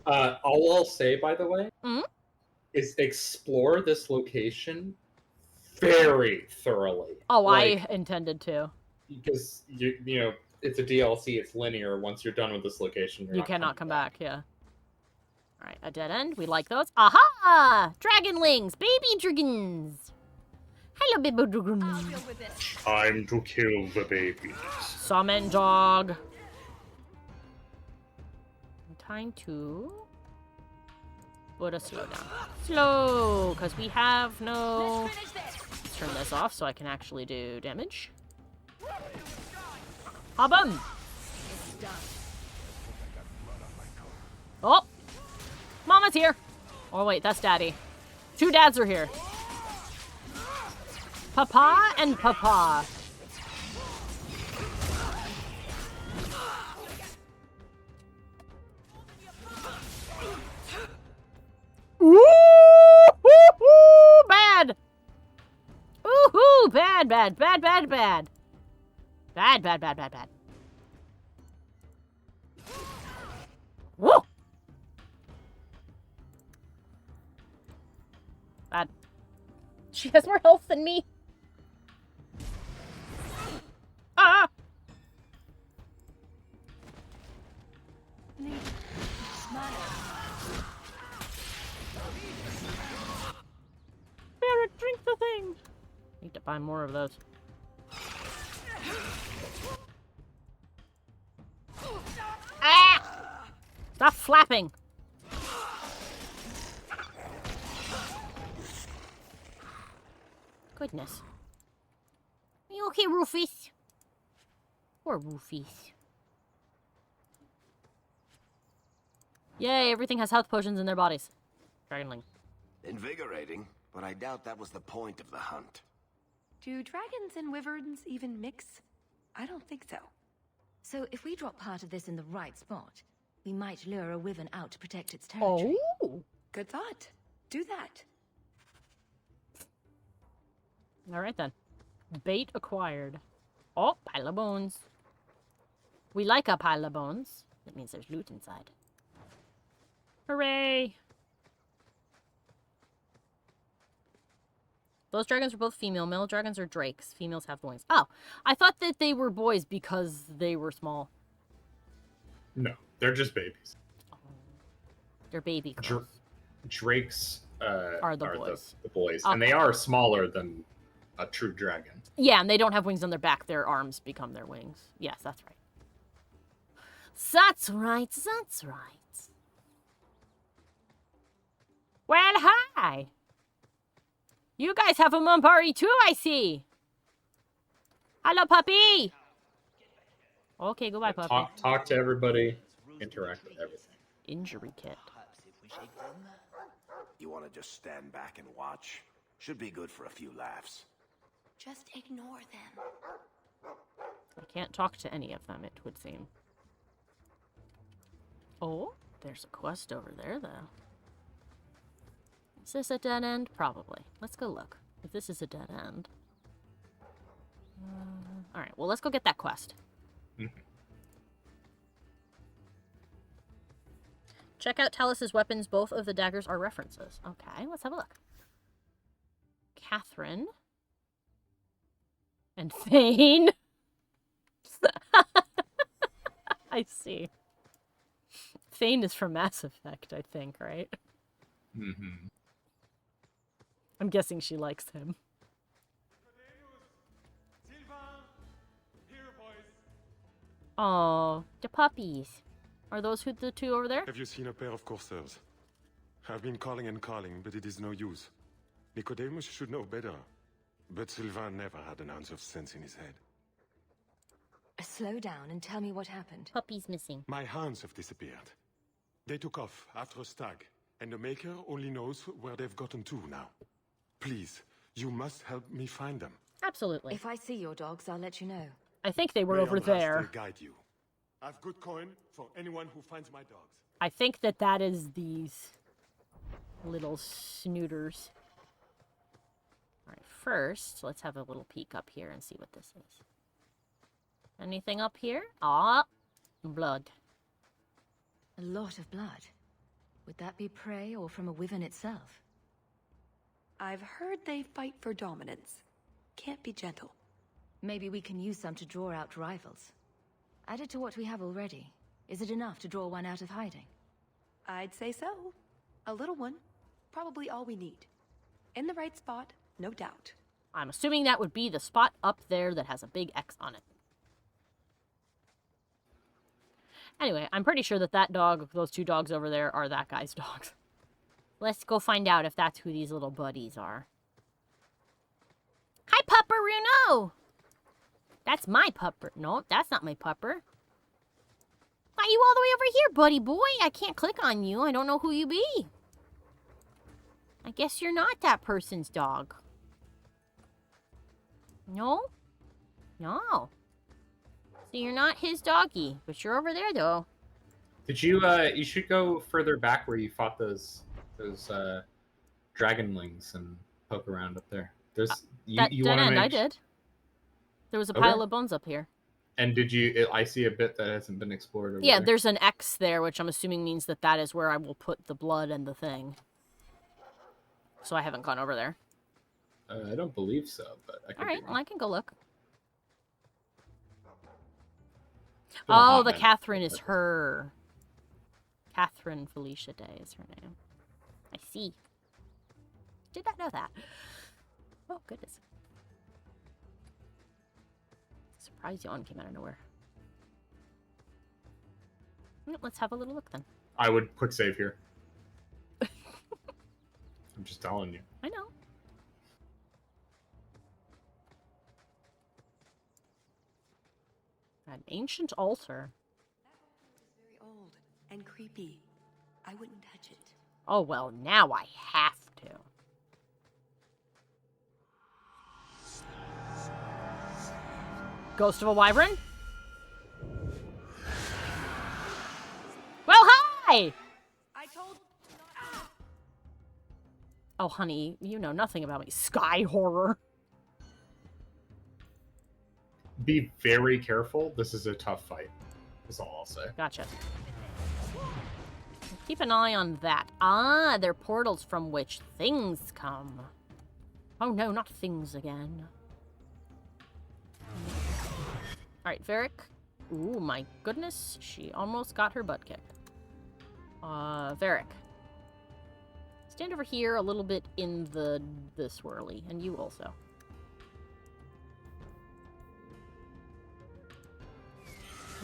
All I'll say, by the way, Mm-hmm. is explore this location very thoroughly. Oh, like, I intended to. Because, you know, it's a DLC, it's linear. Once you're done with this location, You cannot come back, yeah. Alright, a dead end. We like those. Aha! Dragonlings! Baby dragons! Hello, baby dragons. Time to kill the babies. Summon dog. Time to put a slow down. Slow, because we have no... Let's turn this off so I can actually do damage. Habum! Oh! Mama's here! Oh wait, that's Daddy. Two dads are here. Papa and Papa. Ooh! Bad! Ooh! Bad, bad, bad, bad, bad. Bad, bad, bad, bad, bad. Woo! Bad. She has more health than me. Barrett, drink the thing! Need to buy more of those. Ah! Stop flapping! Goodness. Are you okay, Rufus? Poor Rufus. Yay, everything has health potions in their bodies. Dragonling. Invigorating, but I doubt that was the point of the hunt. Do dragons and wyverns even mix? I don't think so. So if we drop part of this in the right spot, we might lure a wyvern out to protect its territory. Oh! Good thought. Do that. Alright then. Bait acquired. Oh, pile of bones. We like a pile of bones. That means there's loot inside. Hooray! Those dragons are both female. Male dragons are drakes. Females have wings. Oh, I thought that they were boys because they were small. No, they're just babies. They're baby girls. Drakes are the boys. The boys. Okay. And they are smaller than a true dragon. Yeah, and they don't have wings on their back. Their arms become their wings. Yes, that's right. That's right. That's right. Well, hi. You guys have a mum party too, I see. Hello, puppy. Okay, goodbye, puppy. Talk to everybody. Interact with everything. Injury kit. You want to just stand back and watch? Should be good for a few laughs. Just ignore them. I can't talk to any of them, it would seem. Oh, there's a quest over there, though. Is this a dead end? Probably. Let's go look. If this is a dead end. Alright, well, let's go get that quest. Check out Talus's weapons. Both of the daggers are references. Okay, let's have a look. Catherine. And Thane. I see. Thane is from Mass Effect, I think, right? Mm-hmm. I'm guessing she likes him. Oh, the puppies. Are those the two over there? Have you seen a pair of coursers? I've been calling and calling, but it is no use. Nicodemus should know better. But Sylvain never had an ounce of sense in his head. Slow down and tell me what happened. Puppy's missing. My hounds have disappeared. They took off after a stag, and the Maker only knows where they've gotten to now. Please, you must help me find them. Absolutely. If I see your dogs, I'll let you know. I think they were over there. Guide you. I've good coin for anyone who finds my dogs. I think that is these little snooters. Alright, first, let's have a little peek up here and see what this is. Anything up here? Ah, blood. A lot of blood. Would that be prey or from a wyvern itself? I've heard they fight for dominance. Can't be gentle. Maybe we can use some to draw out rivals. Added to what we have already. Is it enough to draw one out of hiding? I'd say so. A little one. Probably all we need. In the right spot, no doubt. I'm assuming that would be the spot up there that has a big X on it. Anyway, I'm pretty sure that dog, those two dogs over there, are that guy's dogs. Let's go find out if that's who these little buddies are. Hi, Pupperuno! That's my pupper. No, that's not my pupper. Why are you all the way over here, buddy boy? I can't click on you. I don't know who you be. I guess you're not that person's dog. No? No. So you're not his doggy, but you're over there, though. Did you, you should go further back where you fought those dragonlings and poke around up there. There's, you dead want end, to I did. There was a pile of bones up here. And did you, I see a bit that hasn't been explored over Yeah, there. there's an X there, which I'm assuming means that is where I will put the blood and the thing. So I haven't gone over there. I don't believe so, but I could Alright, be well, I can go look. Been a Oh, hot the minute. Catherine is her. Catherine Felicia Day is her name. I see. Did not know that. Oh, goodness. Surprise yawn came out of nowhere. Let's have a little look then. I would quick save here. I'm just telling you. I know. An ancient altar. Very old and creepy. I wouldn't touch it. Oh, well, now I have to. Ghost of a Wyvern? Well, hi! I told... Oh, honey, you know nothing about me. Sky horror. Be very careful. This is a tough fight. That's all I'll say. Gotcha. Keep an eye on that. Ah, they're portals from which things come. Oh no, not things again. Alright, Varric. Ooh, my goodness. She almost got her butt kicked. Varric. Stand over here a little bit in the swirly. And you also.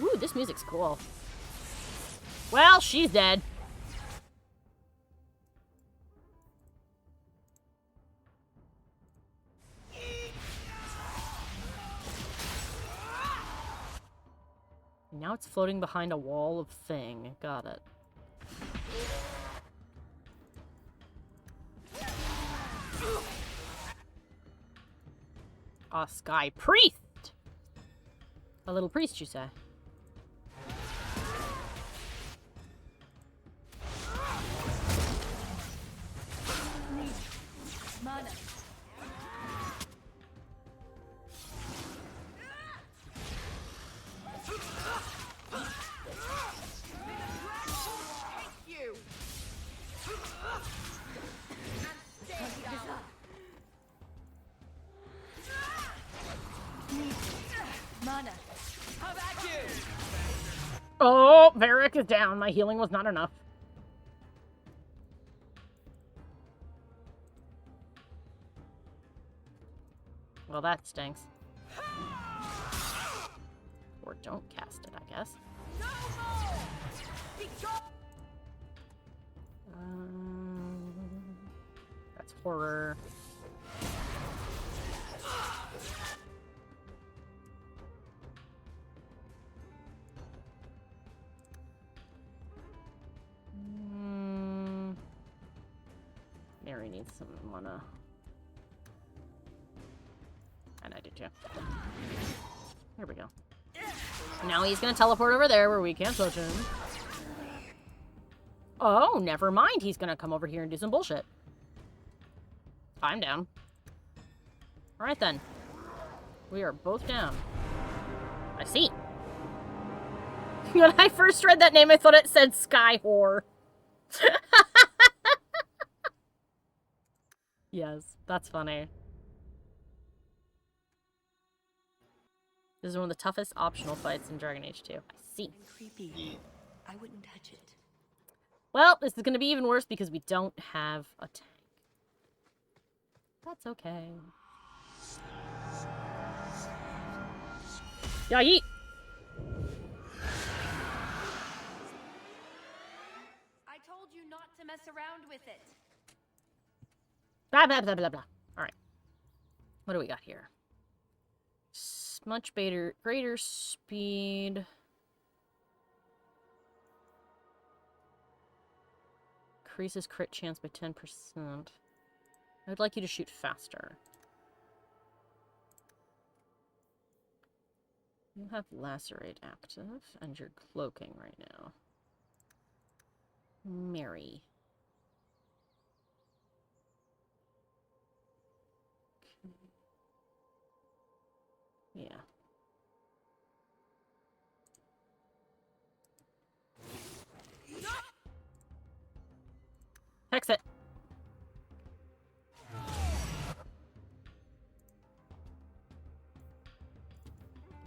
Ooh, this music's cool. Well, she's dead. Now it's floating behind a wall of thing. Got it. A sky priest! A little priest, you say? Mana. Mana. How about you? Oh, Varric is down. My healing was not enough. Well, that stinks. Or don't cast it, I guess. That's horror. Mary needs some mana. And I did too. There we go. Now he's gonna teleport over there where we can't touch him. Oh, never mind. He's gonna come over here and do some bullshit. I'm down. Alright then. We are both down. I see. When I first read that name, I thought it said Sky Whore. Yes, that's funny. This is one of the toughest optional fights in Dragon Age 2. I see. Creepy. I wouldn't touch it. Well, this is going to be even worse because we don't have a tank. That's okay. Yeah, yeet! I told you not to mess around with it. Blah, blah, blah, blah, blah. Alright. What do we got here? Much greater speed. Increases crit chance by 10%. I would like you to shoot faster. You have Lacerate active, and you're cloaking right now. Mary. Yeah. Fix it.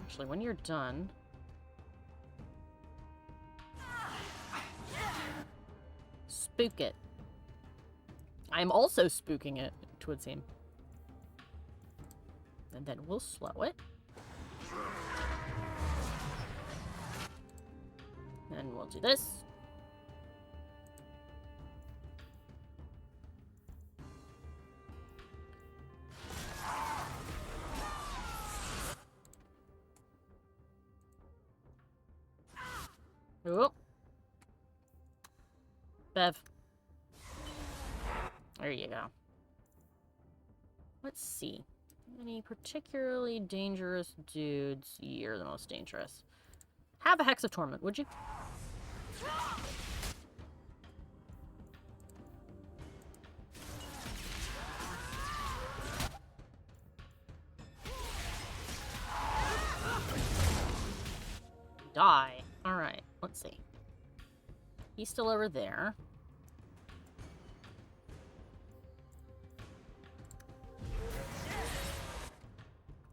Actually, when you're done... spook it. I'm also spooking it, it would seem. And then we'll slow it. And we'll do this. Oh. Bev. There you go. Let's see. Any particularly dangerous dudes? You're the most dangerous. Have a Hex of Torment, would you? Die. Alright, let's see. He's still over there.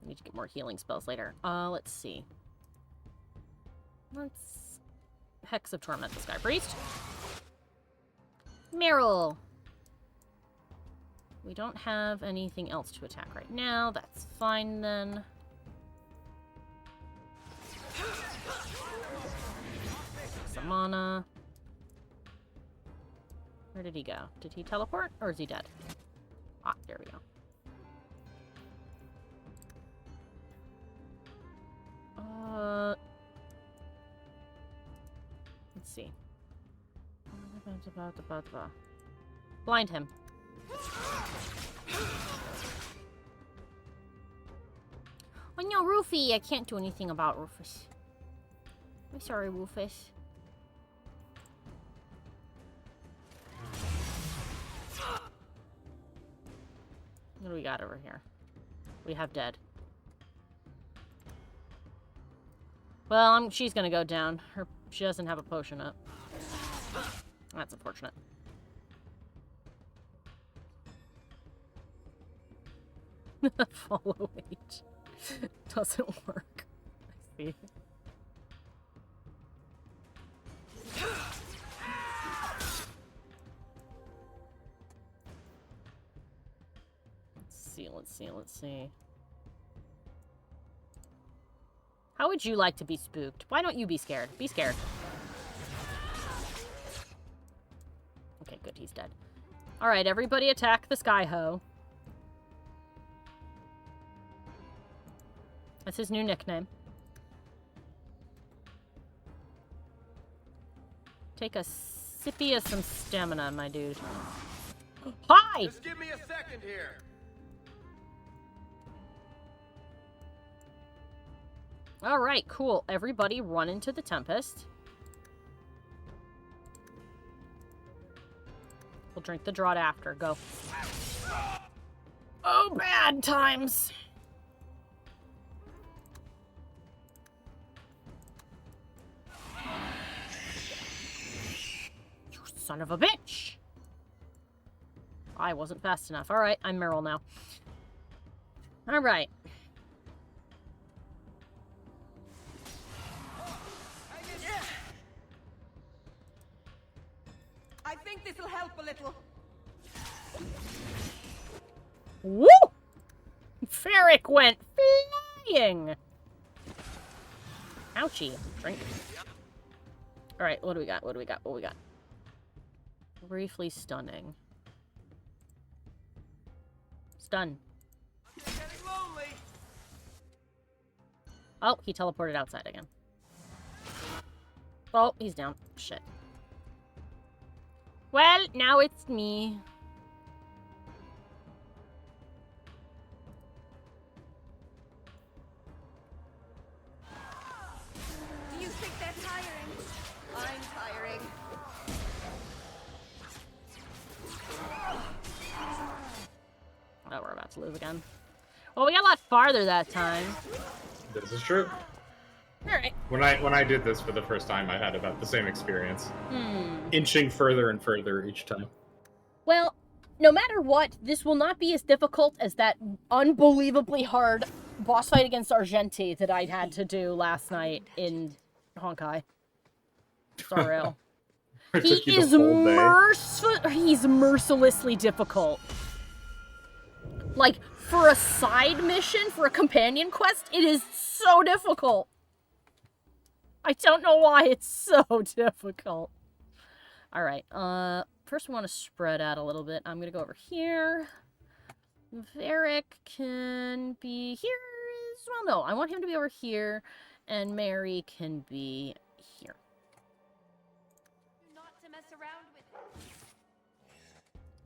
Need to get more healing spells later. Let's see. Let's Hex of Torment this guy. Priest. Meryl. We don't have anything else to attack right now. That's fine then. Some mana. Where did he go? Did he teleport or is he dead? Ah, there we go. Let's see. Blind him. Oh no, Rufy! I can't do anything about Rufus. I'm sorry, Rufus. What do we got over here? We have dead. Well, she's gonna go down. She doesn't have a potion up. That's unfortunate. Follow H. Doesn't work. I see. Let's see. How would you like to be spooked? Why don't you be scared? Be scared. Okay, good. He's dead. Alright, everybody attack the Skyho. That's his new nickname. Take a sippy of some stamina, my dude. Hi! Just give me a second here. Alright, cool. Everybody run into the Tempest. We'll drink the draught after. Go. Oh, bad times. You son of a bitch. I wasn't fast enough. Alright, I'm Meryl now. Alright. I think this'll help a little. Woo! Varric went flying! Ouchie. Drink. Alright, what do we got? What do we got? What do we got? Briefly stunning. Stun. Oh, he teleported outside again. Oh, he's down. Shit. Well, now it's me. Do you think they're tiring? I'm tiring. Oh, we're about to lose again. Well, we got a lot farther that time. This is true. Alright. When I did this for the first time, I had about the same experience. Inching further and further each time. Well, no matter what, this will not be as difficult as that unbelievably hard boss fight against Argenti that I had to do last night in Honkai. Sorry. He is he's mercilessly difficult. Like, for a side mission, for a companion quest, it is so difficult. I don't know why it's so difficult. Alright, first we want to spread out a little bit. I'm gonna go over here. Varric can be here as well. No, I want him to be over here, and Mary can be here. Not to mess around with it.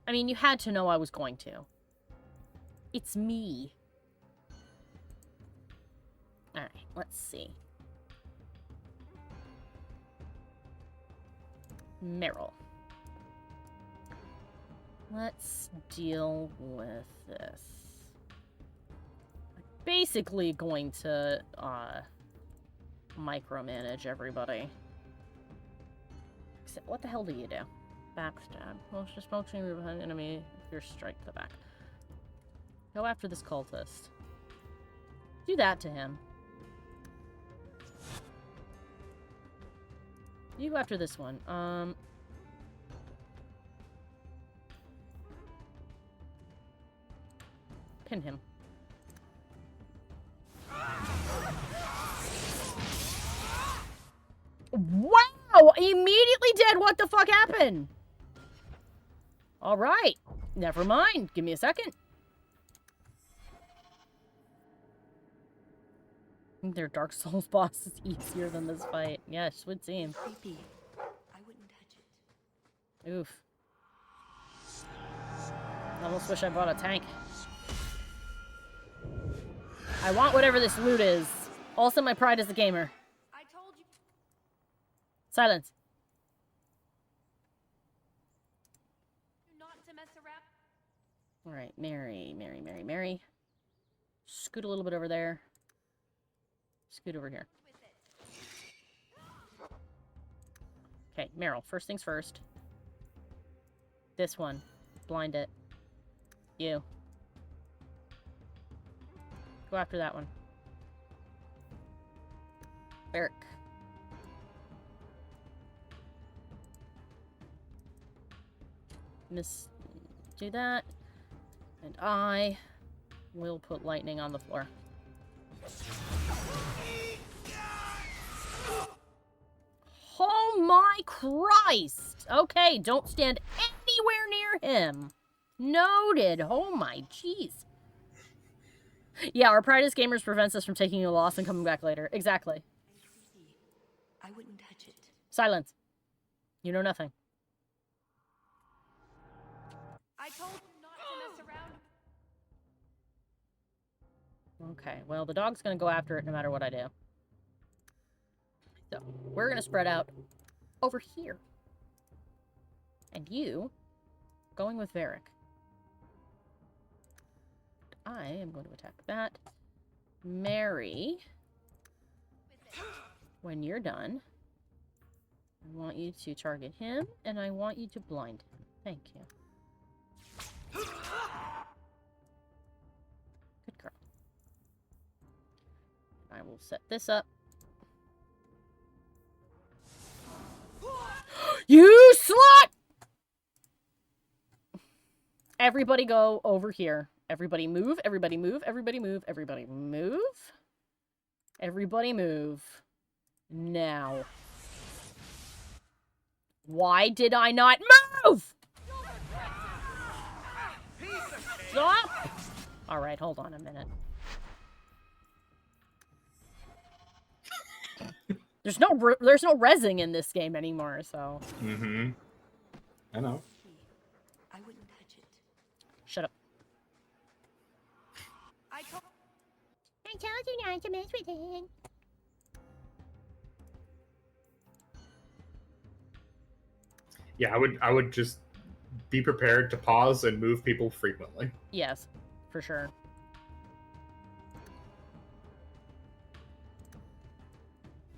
I mean, you had to know I was going to. It's me. Alright, let's see. Meryl. Let's deal with this. I'm basically going to, micromanage everybody. Except, what the hell do you do? Backstab. Well, just approaching behind enemy if you're strike to the back. Go after this cultist. Do that to him. You go after this one. Pin him. Wow! Immediately dead! What the fuck happened? Alright. Never mind. Give me a second. Their Dark Souls boss is easier than this fight. Yes, would seem. Creepy. I wouldn't touch it. Oof. Almost wish I brought a tank. I want whatever this loot is. Also, my pride as a gamer. I told you. Silence. Not to mess around. Alright, Mary. Scoot a little bit over there. Scoot over here. Okay, Meryl, first things first. This one. Blind it. You. Go after that one. Varric. Do that. And I will put lightning on the floor. Oh my Christ! Okay, don't stand anywhere near him. Noted. Oh my jeez. Yeah, our pride as gamers prevents us from taking a loss and coming back later. Exactly. I wouldn't touch it. Silence. You know nothing. I told you not to mess around. Okay, well, the dog's gonna go after it no matter what I do. So, we're gonna spread out over here. And you, going with Varric. I am going to attack that. Mary, when you're done, I want you to target him, and I want you to blind him. Thank you. Good girl. I will set this up. You slut! Everybody go over here. Everybody move, everybody move, everybody move, everybody move. Everybody move. Now. Why did I not move? Stop! Alright, hold on a minute. There's no rezzing in this game anymore, so. Mm-hmm. I know. I wouldn't touch it. Shut up. I told you not to mess with it. Yeah, I would just be prepared to pause and move people frequently. Yes, for sure.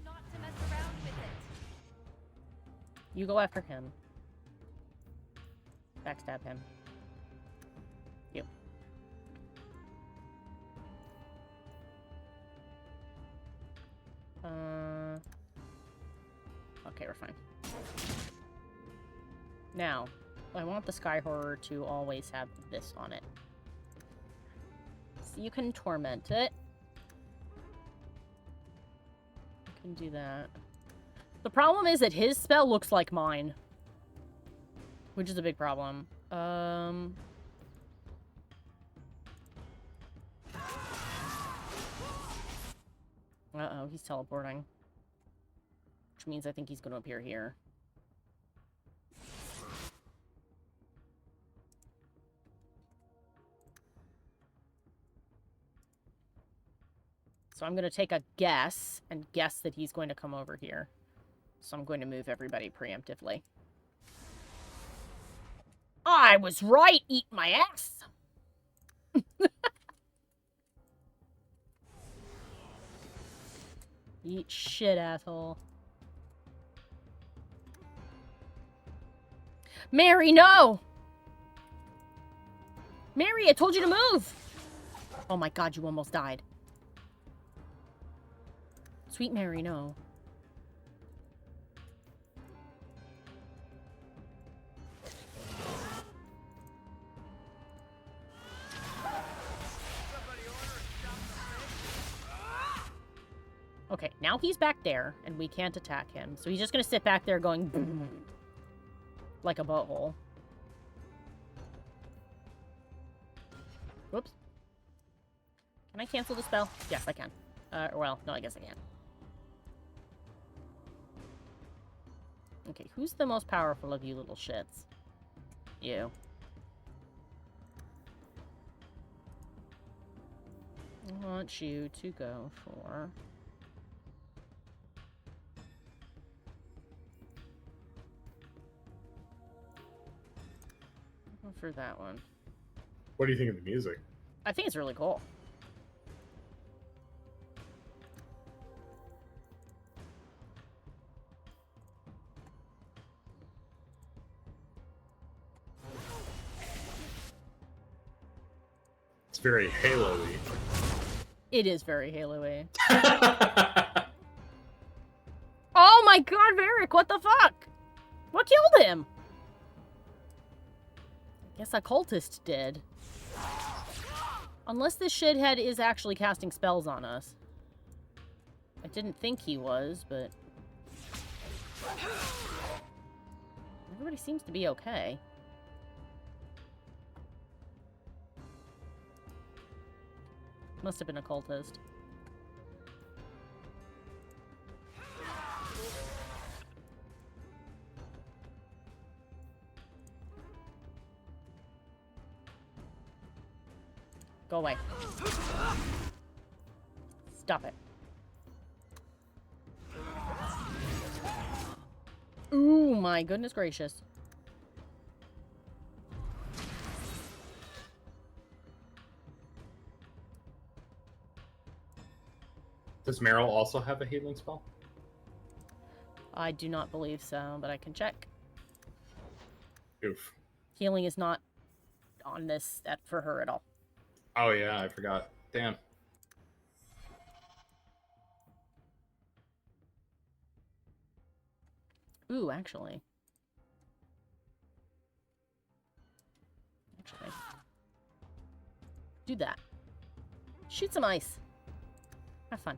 not to mess around with it. You go after him. Backstab him. You. Okay, we're fine. Now, I want the Sky Horror to always have this on it. So you can torment it. You can do that. The problem is that his spell looks like mine. Which is a big problem. Uh-oh, he's teleporting. Which means I think he's going to appear here. So I'm going to take a guess, and guess that he's going to come over here. So I'm going to move everybody preemptively. I was right! Eat my ass! Eat shit, asshole. Mary, no! Mary, I told you to move! Oh my god, you almost died. Sweet Mary, no. Okay, now he's back there, and we can't attack him. So he's just gonna sit back there going like a butthole. Whoops. Can I cancel the spell? Yes, I can. Well, no, I guess I can. Okay, who's the most powerful of you little shits? You. I want you to go for... for that one. What do you think of the music? I think it's really cool. It's very Halo-y. It is very Halo-y. Oh my god, Varric, what the fuck? What killed him? Guess a cultist did. Unless this shithead is actually casting spells on us. I didn't think he was, but... everybody seems to be okay. Must have been a cultist. Go away. Stop it. Ooh, my goodness gracious. Does Meryl also have a healing spell? I do not believe so, but I can check. Oof. Healing is not on this for her at all. Oh yeah, I forgot. Damn. Ooh, actually. Do that. Shoot some ice. Have fun.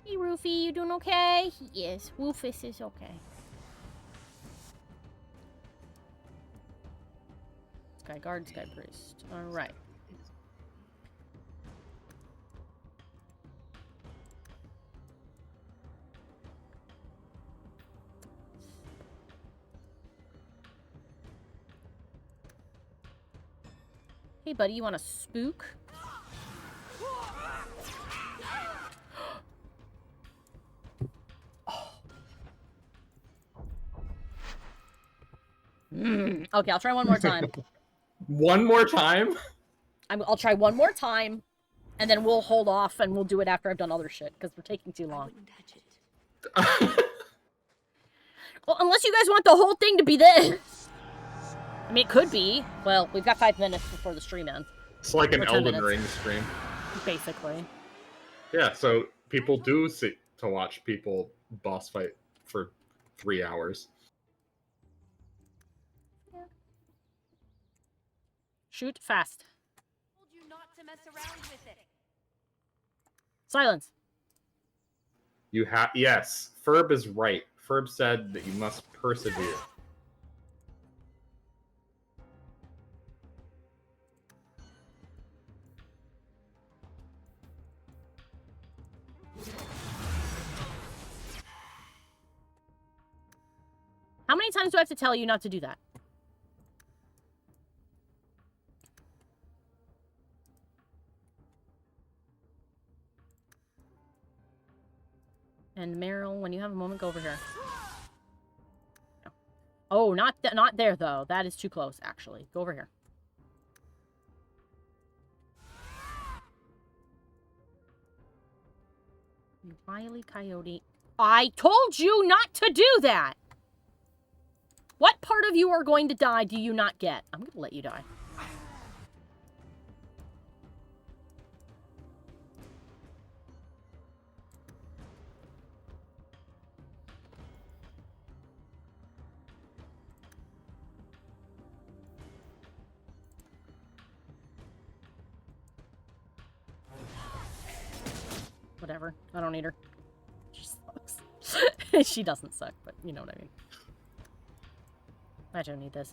Hey, Roofy, you doing okay? Yes, Woofus is okay. Sky Guard, Sky Priest. Alright. Hey, buddy, you want a spook? Okay, I'll try one more time. One more time? I'll try one more time, and then we'll hold off, and we'll do it after I've done other shit, because we're taking too long. Well, unless you guys want the whole thing to be this. I mean, it could be. Well, we've got 5 minutes before the stream ends. It's like an Or 10 Elden minutes. Ring stream. Basically. Yeah, so people do see to watch people boss fight for 3 hours. Shoot fast. Told you not to mess around with it. Silence. You have yes, Ferb is right. Ferb said that you must persevere. How many times do I have to tell you not to do that? And Meryl, when you have a moment, go over here. No. Oh, not there, though. That is too close, actually. Go over here. You wily coyote. I told you not to do that! What part of you are going to die do you not get? I'm going to let you die. Whatever. I don't need her. She sucks. She doesn't suck, but you know what I mean. I don't need this.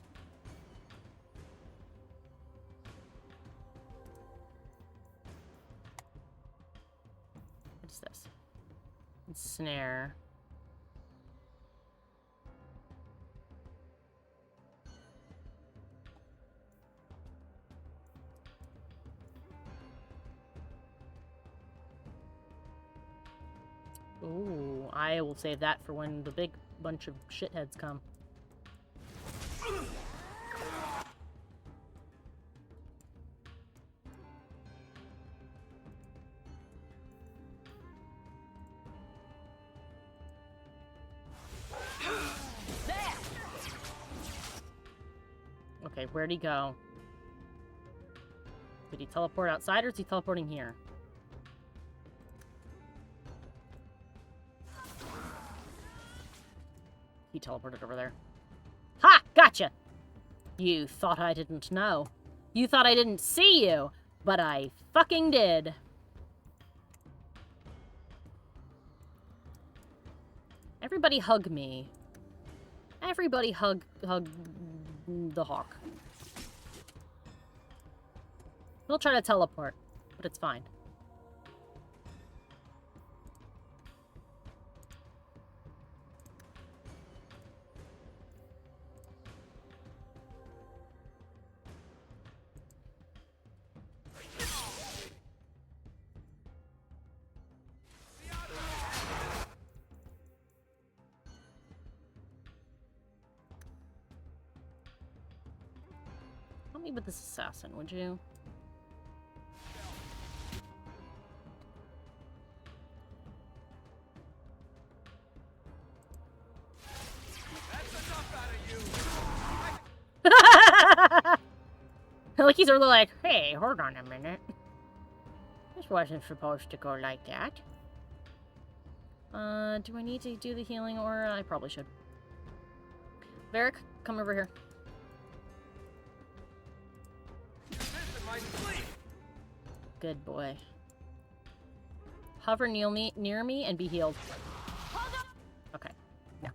What's this? Snare. Ooh, I will save that for when the big bunch of shitheads come. Okay, where'd he go? Did he teleport outside or is he teleporting here? He teleported over there. Ha! Gotcha! You thought I didn't know. You thought I didn't see you, but I fucking did. Everybody hug me. Everybody hug the Hawke. He'll try to teleport, but it's fine. Help me with this assassin, would you? Like he's really like, hey, hold on a minute. This wasn't supposed to go like that. Do I need to do the healing or I probably should. Varric, come over here. Good boy. Hover near me and be healed. Okay. No.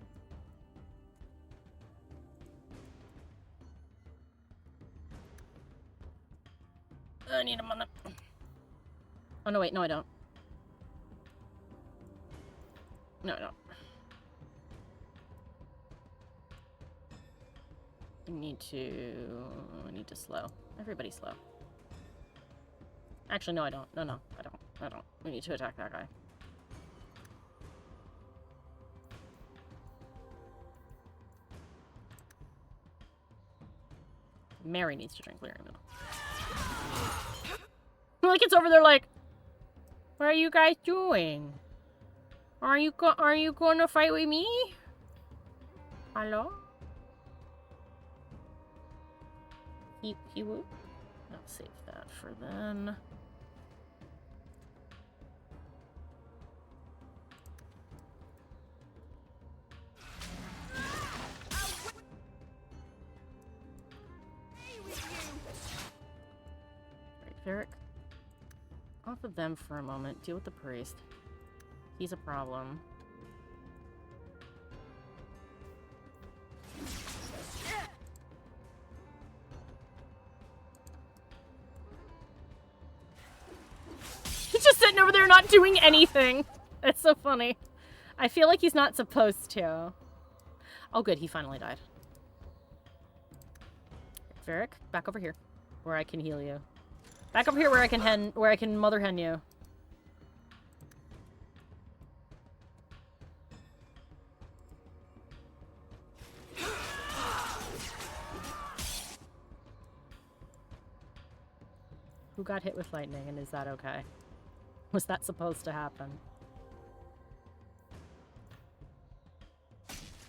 I need him on the... Oh, no, wait. No, I don't. No, I don't. I need to slow. Everybody slow. Actually, no, I don't. No, I don't. We need to attack that guy. Mary needs to drink clearing middle. Like it's over there like, what are you guys doing? Are you going to fight with me? Hello? He will. I'll save that for then. Varric, off of them for a moment. Deal with the priest. He's a problem. He's just sitting over there not doing anything. It's so funny. I feel like he's not supposed to. Oh good, he finally died. Varric, back over here. Where I can heal you. Back over here where I can mother hen you. Who got hit with lightning, and is that okay? Was that supposed to happen?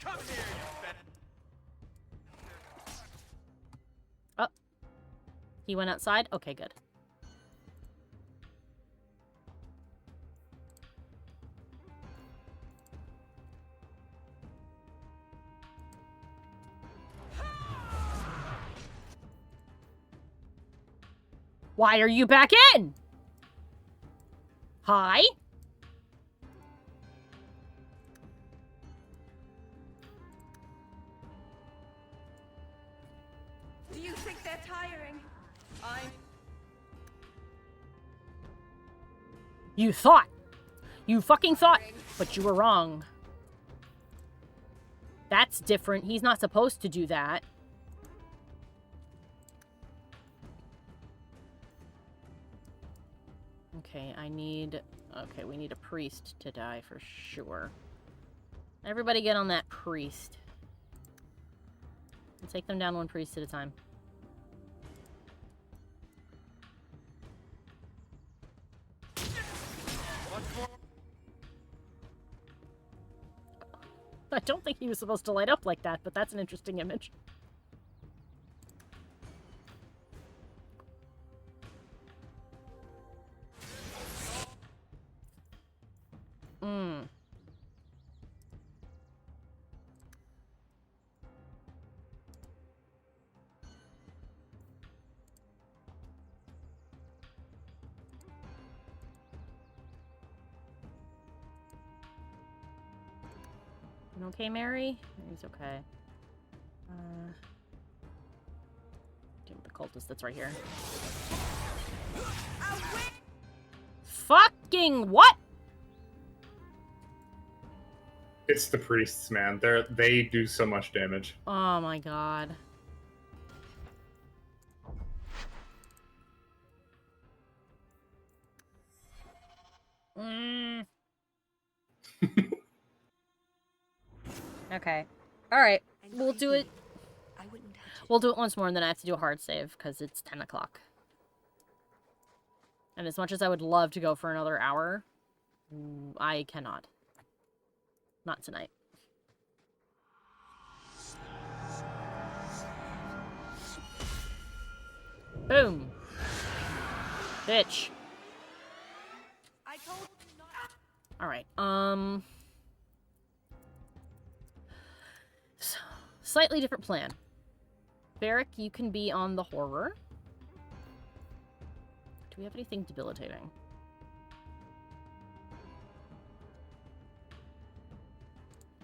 Come here, Oh. He went outside? Okay, good. Why are you back in? Hi? Do you think they're tiring? You thought. You fucking thought. But you were wrong. That's different. He's not supposed to do that. Okay, okay, we need a priest to die for sure. Everybody get on that priest. We'll take them down one priest at a time. I don't think he was supposed to light up like that, but that's an interesting image. You okay, Mary? Mary's okay. Deal with the cultist that's right here. Fucking what? It's the priests, man. They do so much damage. Oh my god. Okay. Alright. We'll do it. We'll do it once more, and then I have to do a hard save, because it's 10 o'clock. And as much as I would love to go for another hour, I cannot. Not tonight. Boom. Bitch. Alright, so, slightly different plan. Varric, you can be on the horror. Do we have anything debilitating?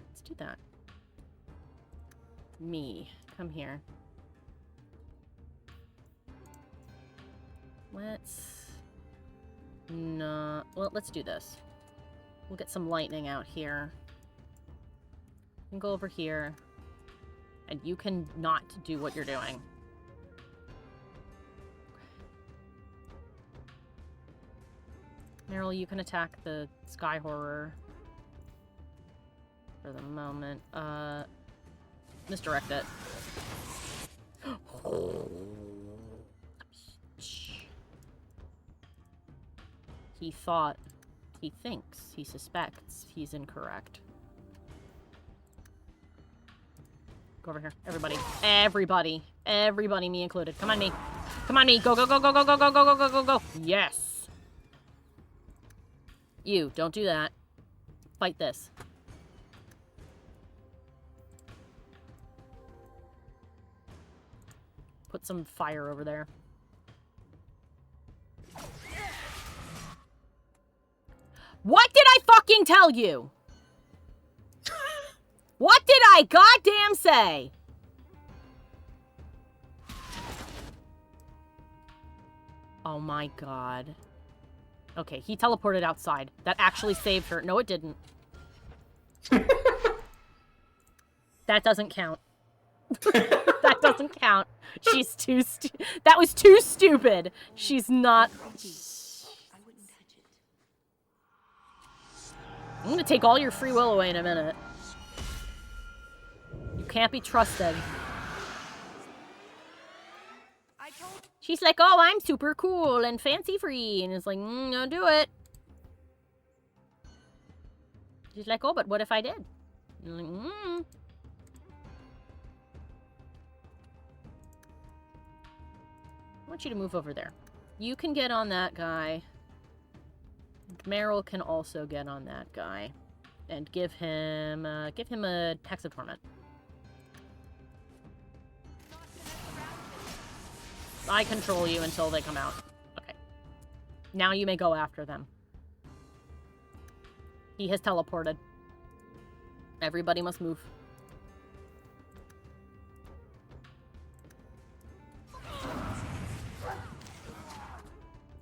Let's do that. Me, come here. No, well, let's do this. We'll get some lightning out here. You can go over here. And you can not do what you're doing. Meryl, you can attack the Sky Horror. For the moment. Misdirect it. he thought, he thinks, he suspects he's incorrect. Go over here. Everybody. Everybody. Everybody, me included. Come on, me. Come on, me. Go, go, go, go, go, go, go, go, go, go, go, go. Yes. You, don't do that. Fight this. Put some fire over there. What did I fucking tell you? What did I goddamn say? Oh my god. Okay, he teleported outside. That actually saved her. No, it didn't. That doesn't count. That doesn't count. She's too that was too stupid. She's not... I'm gonna take all your free will away in a minute. You can't be trusted. She's like, oh, I'm super cool and fancy free. And it's like, no, do it. She's like, oh, but what if I did? And I'm like, I want you to move over there. You can get on that guy. Meryl can also get on that guy. And give him a Hex of Torment. I control you until they come out. Okay. Now you may go after them. He has teleported. Everybody must move.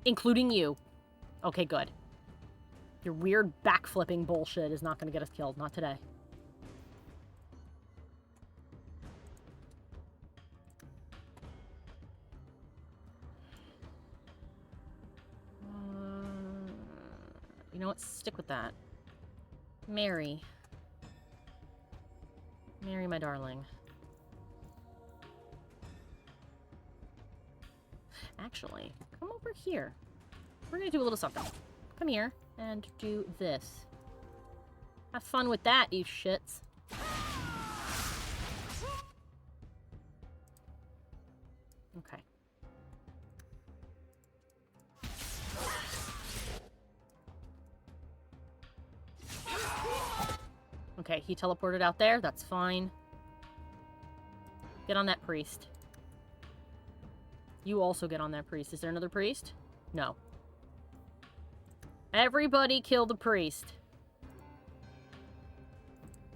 Including you. Okay, good. Your weird backflipping bullshit is not going to get us killed. Not today. You know what? Stick with that. Mary. Mary, my darling. Actually, come over here. We're gonna do a little something. Come here and do this. Have fun with that, you shits. Okay. Okay, he teleported out there. That's fine. Get on that priest. You also get on that priest. Is there another priest? No. Everybody kill the priest.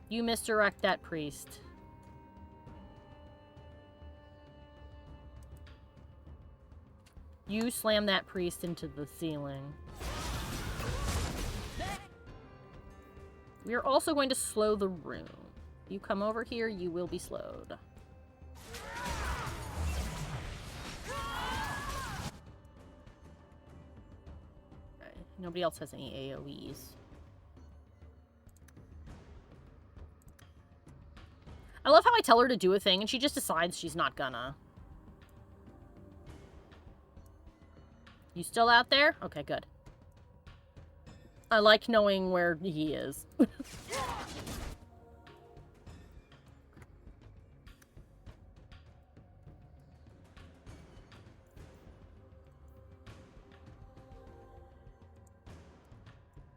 You misdirect that priest. You slam that priest into the ceiling. We are also going to slow the room. You come over here, you will be slowed. Okay. Nobody else has any AoEs. I love how I tell her to do a thing and she just decides she's not gonna. You still out there? Okay, good. I like knowing where he is.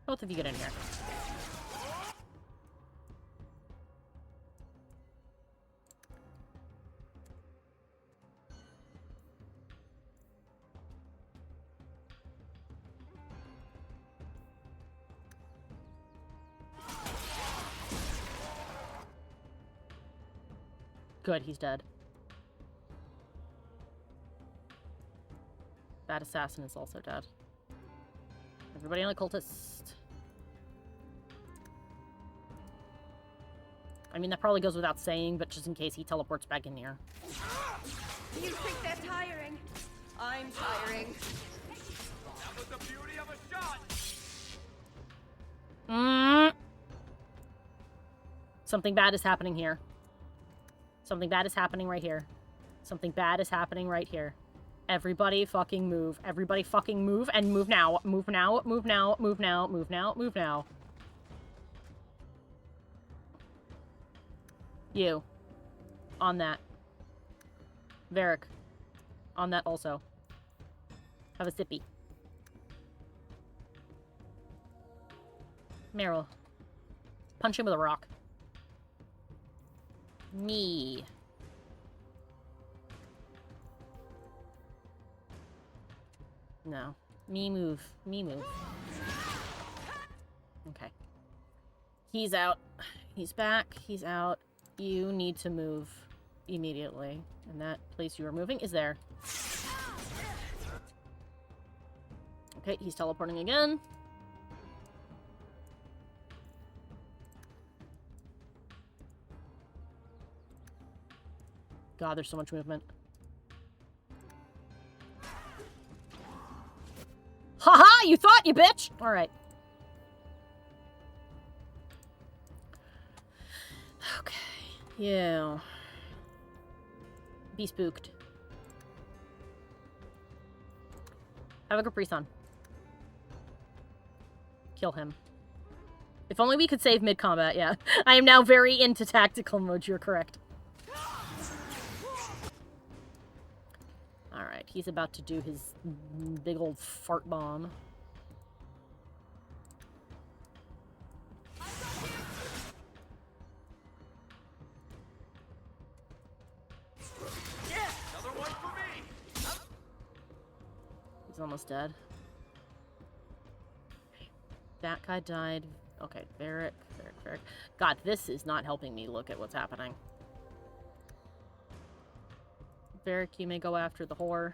Both of you get in here. Good, he's dead. Bad assassin is also dead. Everybody on the cultist. I mean, that probably goes without saying, but just in case he teleports back in here. You think they're tiring? I'm tiring. That was the beauty of a shot! Something bad is happening here. Something bad is happening right here. Something bad is happening right here. Everybody fucking move. Everybody fucking move and move now. Move now. Move now. Move now. Move now. Move now. You. On that. Varric. On that also. Have a sippy. Meryl. Punch him with a rock. Me. No. Me move. Me move. Okay. He's out. He's back. He's out. You need to move immediately. And that place you were moving is there. Okay, he's teleporting again. God, there's so much movement. Haha, you thought, you bitch! Alright. Okay. Yeah. Be spooked. Have a Caprice on. Kill him. If only we could save mid-combat, yeah. I am now very into tactical mode, you're correct. Alright, he's about to do his big old fart bomb. He's almost dead. That guy died. Okay, Varric. God, this is not helping me look at what's happening. Varric, you may go after the whore.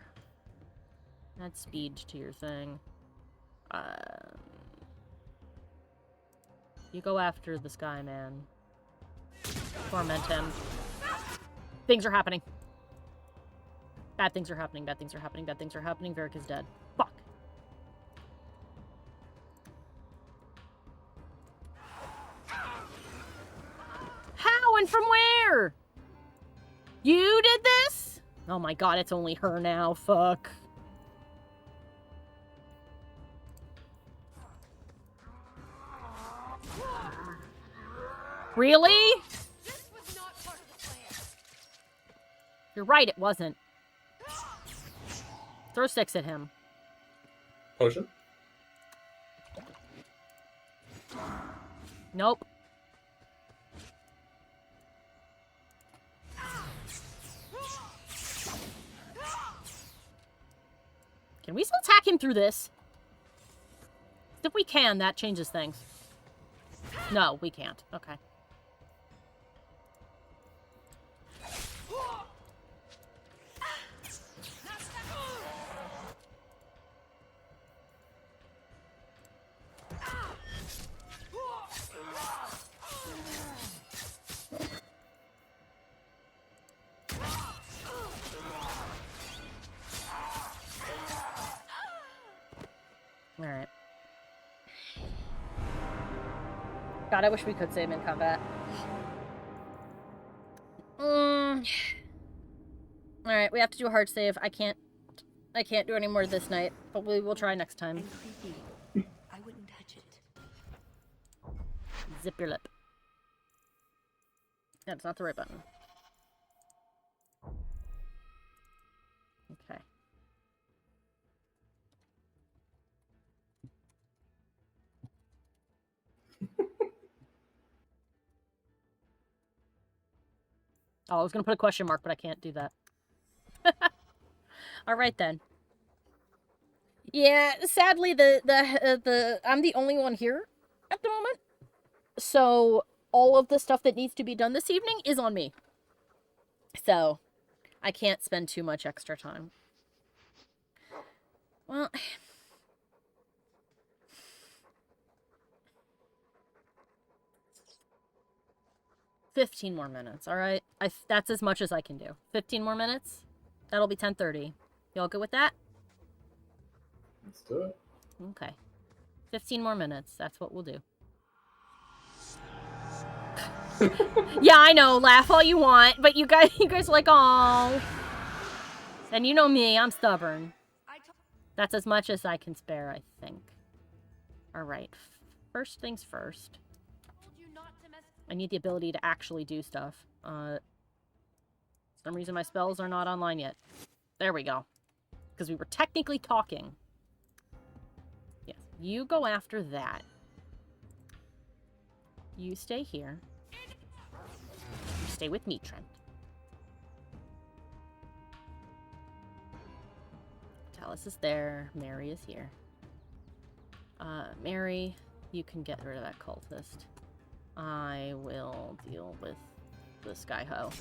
Add speed to your thing. You go after the Sky Man. Torment him. Things are happening. Bad things are happening. Bad things are happening. Bad things are happening. Varric is dead. Fuck. How and from where? You did this? Oh my god, it's only her now. Fuck. Really? You're right, it wasn't. Throw sticks at him. Potion? Nope. Can we still attack him through this? If we can, that changes things. No, we can't. Okay. Alright. God, I wish we could save in combat. Alright, we have to do a hard save. I can't do any more this night, but we will try next time. I wouldn't touch it. Zip your lip. That's not the right button. Okay. Oh, I was gonna put a question mark, but I can't do that. Alright then. Yeah, sadly, I'm the only one here at the moment. So, all of the stuff that needs to be done this evening is on me. So, I can't spend too much extra time. Well... 15 more minutes, alright? That's as much as I can do. 15 more minutes? That'll be 10:30. Y'all good with that? Let's do it. Okay. 15 more minutes. That's what we'll do. Yeah, I know. Laugh all you want, but you guys are like, "Aw." And you know me, I'm stubborn. That's as much as I can spare, I think. Alright. First things first. I need the ability to actually do stuff. For some reason my spells are not online yet. There we go. Because we were technically talking. Yes. You go after that. You stay here. You stay with me, Trent. Talus is there. Mary is here. Mary, you can get rid of that cultist. I will deal with the Skyho.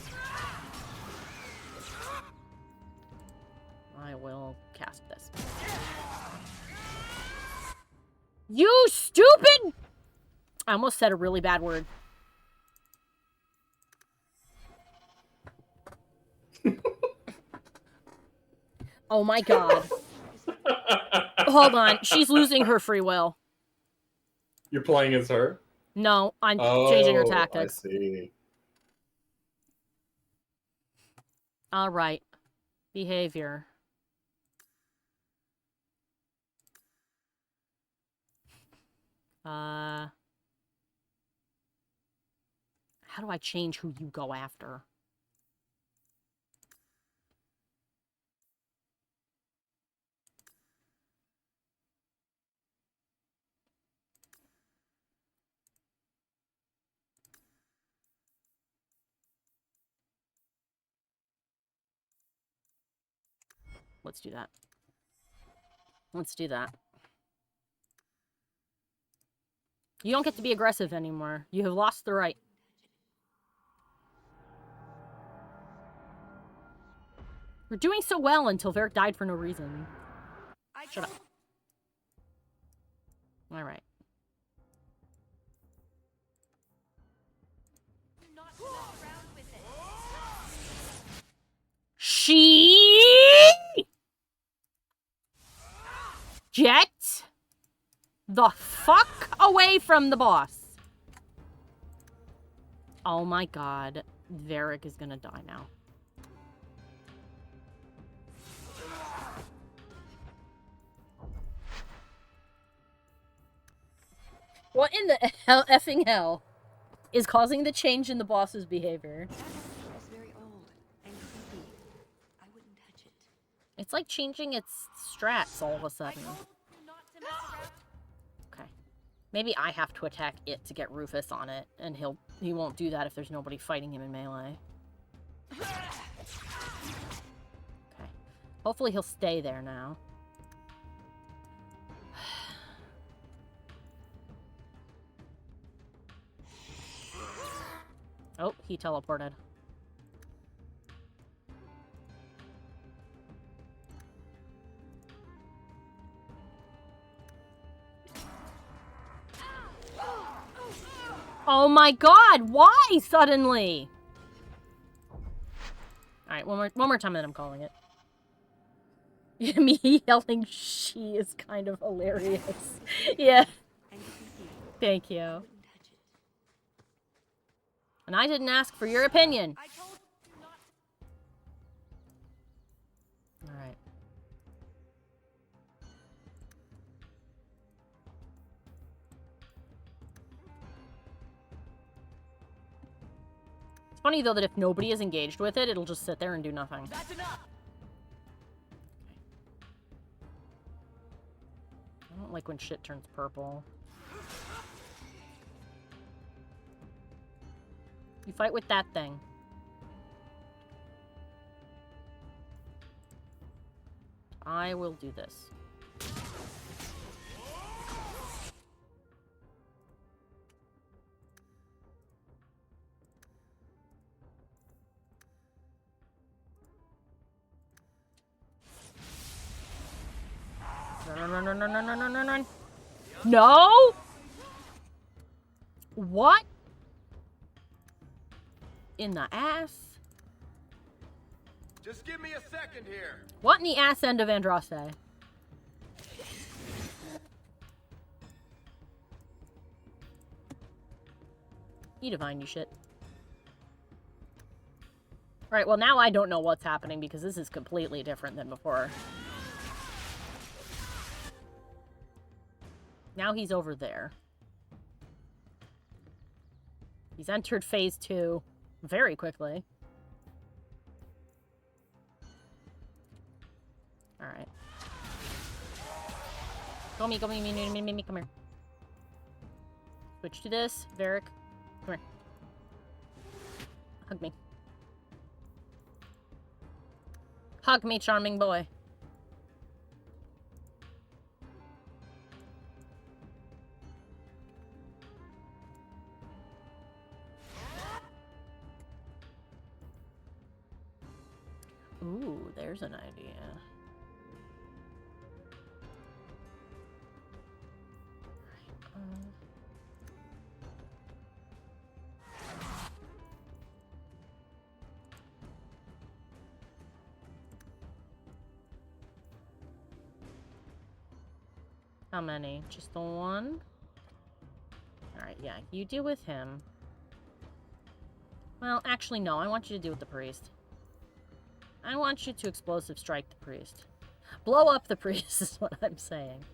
I will cast this. You stupid! I almost said a really bad word. Oh my god. Hold on. She's losing her free will. You're playing as her? No, I'm changing her tactics. I see. Alright. Behavior. How do I change who you go after? Let's do that. Let's do that. You don't get to be aggressive anymore. You have lost the right. We're doing so well until Varric died for no reason. Shut up. Alright. Get the fuck away from the boss. Oh my god. Varric is gonna die now. What in the effing hell is causing the change in the boss's behavior? It's very old and creepy. I wouldn't touch it. It's like changing its strats all of a sudden. Okay. Maybe I have to attack it to get Rufus on it, and he won't do that if there's nobody fighting him in melee. Okay. Hopefully he'll stay there now. Oh, he teleported. Oh my god, why suddenly? Alright, one more time and then I'm calling it. Me yelling she is kind of hilarious. Yeah. Thank you. And I didn't ask for your opinion. Alright. It's funny though that if nobody is engaged with it, it'll just sit there and do nothing. That's enough. I don't like when shit turns purple. You fight with that thing. I will do this. Run. No! What? In the ass? Just give me a second here. What in the ass end of Andraste? You divine, you shit. Alright, well now I don't know what's happening because this is completely different than before. Now he's over there. He's entered phase 2 very quickly. Alright. Go me, come here. Switch to this. Varric, come here. Hug me. Hug me, charming boy. Ooh, there's an idea. How many? Just the one? Alright, yeah, you deal with him. Well, actually, no, I want you to deal with the priest. I want you to explosive strike the priest. Blow up the priest is what I'm saying.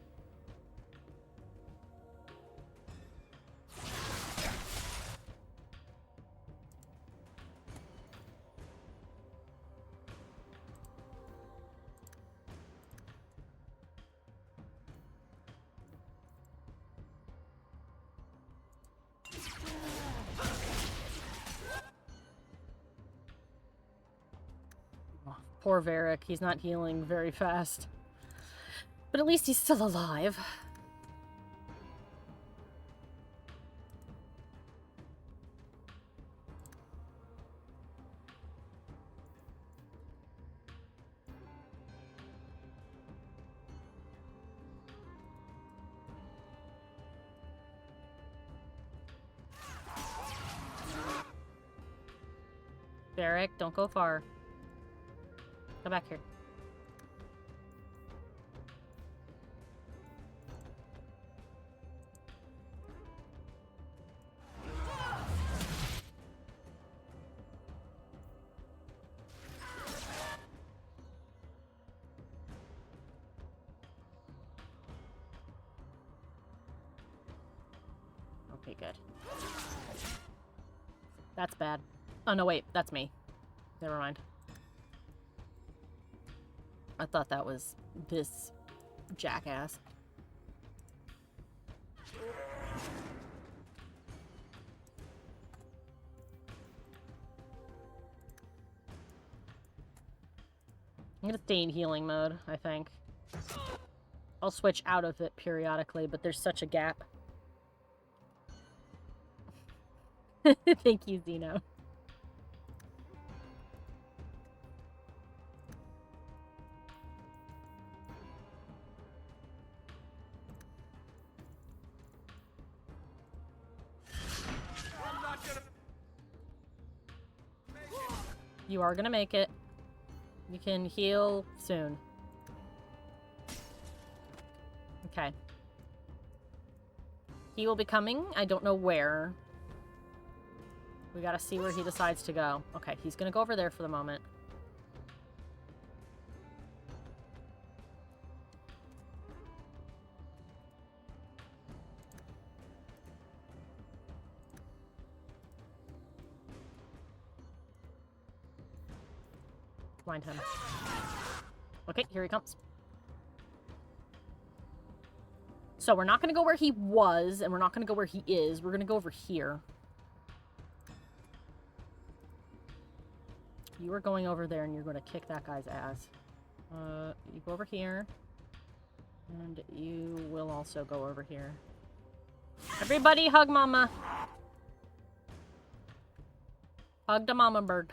Poor Varric, he's not healing very fast. But at least he's still alive. Varric, don't go far. Come back here. Okay, good. That's bad. Oh, no, wait. That's me. Never mind. I thought that was this jackass. I'm gonna stay in healing mode, I think. I'll switch out of it periodically, but there's such a gap. Thank you, Zeno. You are gonna make it. You can heal soon. Okay. He will be coming. I don't know where. We gotta see where he decides to go. Okay, he's gonna go over there for the moment. Blind him. Okay, here he comes. So we're not going to go where he was, and we're not going to go where he is. We're going to go over here. You are going over there, and you're going to kick that guy's ass. You go over here. And you will also go over here. Everybody hug Mama. Hug the Mama bird.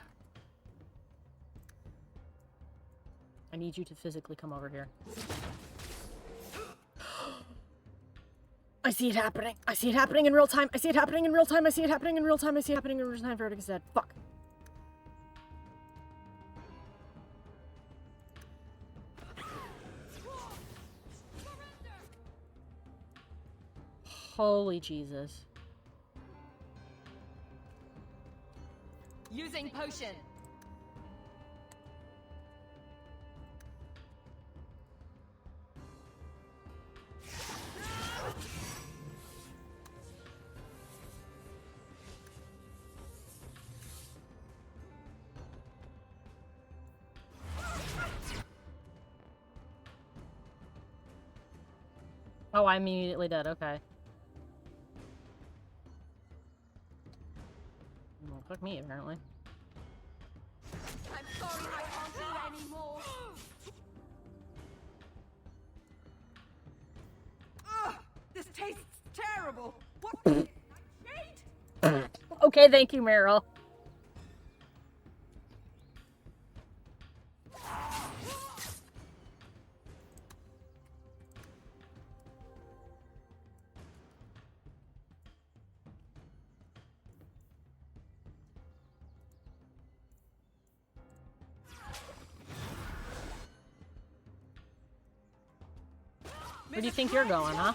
I need you to physically come over here. I see it happening. I see it happening in real time. I see it happening in real time. I see it happening in real time. I see it happening in real time. Verdict is dead. Fuck. Holy Jesus. Using potion. Oh, I immediately did. Okay. Well, fuck me, apparently. I'm sorry I can't do anymore. Ugh, this tastes terrible. What is it? Okay, thank you, Meryl. Where do you think you're going, huh?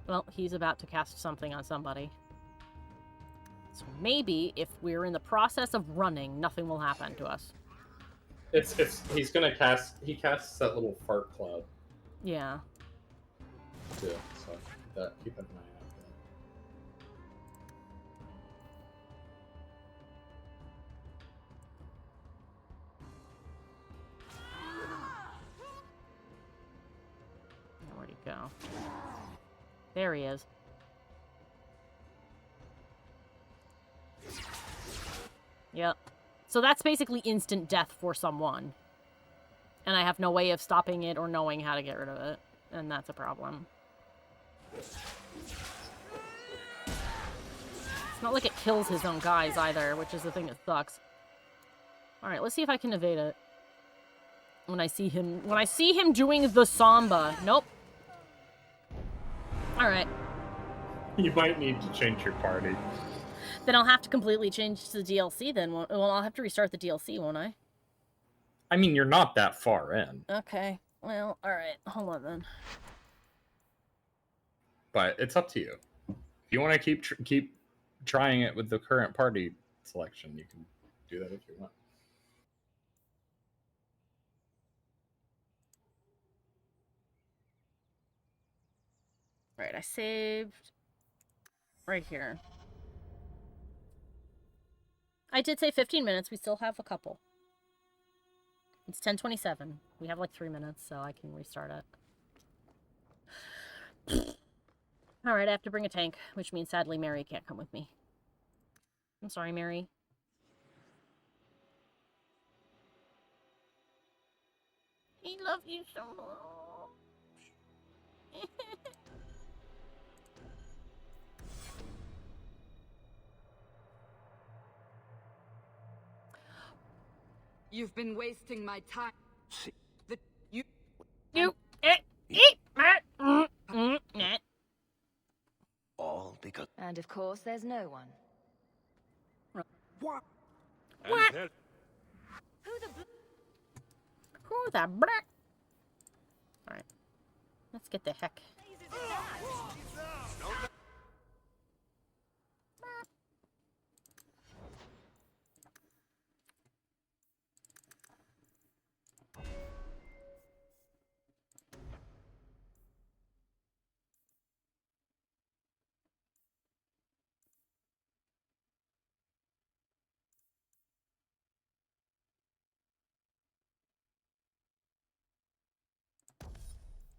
Well, he's about to cast something on somebody. So maybe if we're in the process of running, nothing will happen to us. He's gonna cast. He casts that little fart cloud. Yeah. Too. So keep an eye out for that. Where'd he go? There he is. Yep. So that's basically instant death for someone. And I have no way of stopping it or knowing how to get rid of it. And that's a problem. It's not like it kills his own guys either, which is the thing that sucks. Alright, let's see if I can evade it. When I see him doing the samba. Nope. Alright. You might need to change your party. Then I'll have to completely change the DLC then. Well, I'll have to restart the DLC, won't I? I mean, you're not that far in. Okay. Well, alright. Hold on then. But it's up to you. If you want to keep trying it with the current party selection, you can do that if you want. Right, I saved right here. I did say 15 minutes. We still have a couple. It's 10:27. We have like 3 minutes, so I can restart it. Alright, I have to bring a tank, which means sadly Mary can't come with me. I'm sorry, Mary. I love you so much. You've been wasting my time. All because... And of course, there's no one. What? What? Who the black? Alright. Let's get the heck.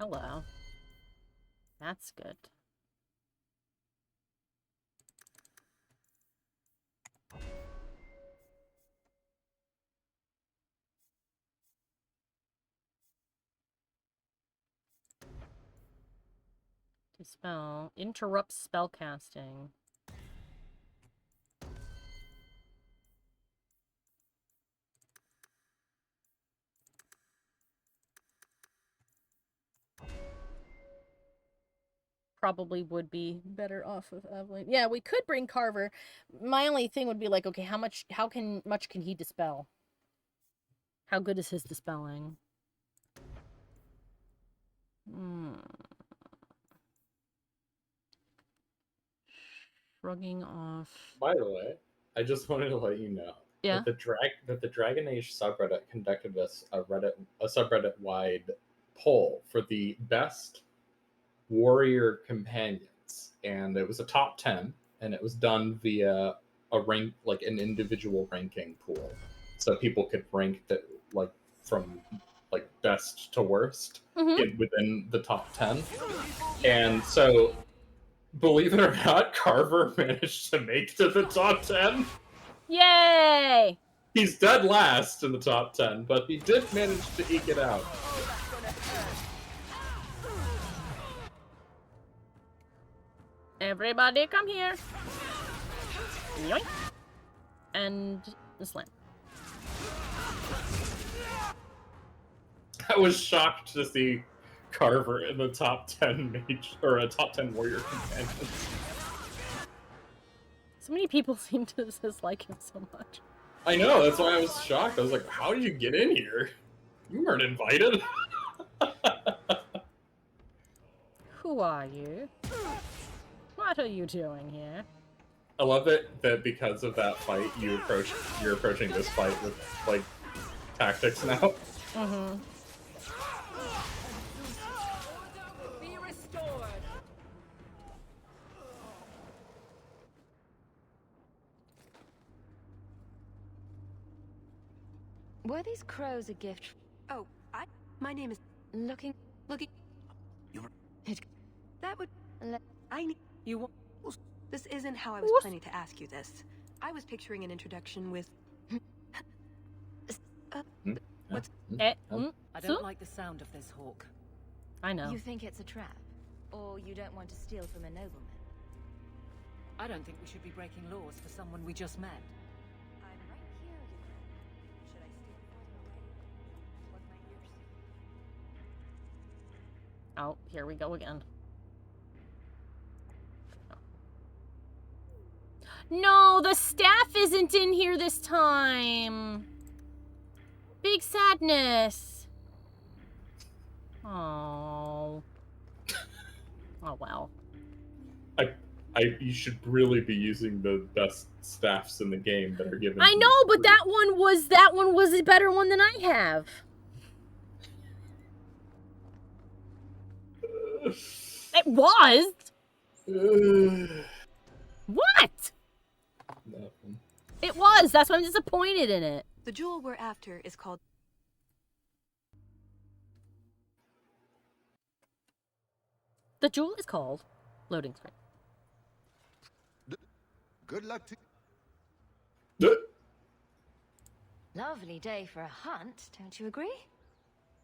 Hello. That's good. Dispel. Interrupt spell casting. Probably would be better off of Evelyn. Yeah, we could bring Carver. My only thing would be like, okay, how much can he dispel? How good is his dispelling? Shrugging off. By the way, I just wanted to let you know that the Dragon Age subreddit conducted a subreddit-wide poll for the best warrior companions, and it was a top 10, and it was done via a rank, like an individual ranking pool, so people could rank that like from like best to worst Mhm. within the top 10. And so, believe it or not, Carver managed to make to the top 10. Yay! He's dead last in the top 10, but he did manage to eke it out. Everybody come here. Yoink. And the slam. I was shocked to see Carver in the top 10 mage, or a top 10 warrior companion. So many people seem to dislike him so much. I know, that's why I was shocked. I was like, how did you get in here? You weren't invited. Who are you? What are you doing here? I love it that because of that fight, you're approaching this fight with, like, tactics now. Mm-hmm. Be restored. Were these crows a gift? Oh, my name is... Looking... That would... I need... You want... This isn't how I was planning to ask you this. I was picturing an introduction with... What's... I don't like the sound of this, Hawke. I know. You think it's a trap? Or you don't want to steal from a nobleman? I don't think we should be breaking laws for someone we just met. Oh, here we go again. No, the staff isn't in here this time. Big sadness. Oh. Oh, well. You should really be using the best staffs in the game that are given. I know, but that one was a better one than I have. It was. What? Nothing. It was. That's why I'm disappointed in it. The jewel we're after is called... The jewel is called loading screen. Good luck to... Lovely day for a hunt, don't you agree?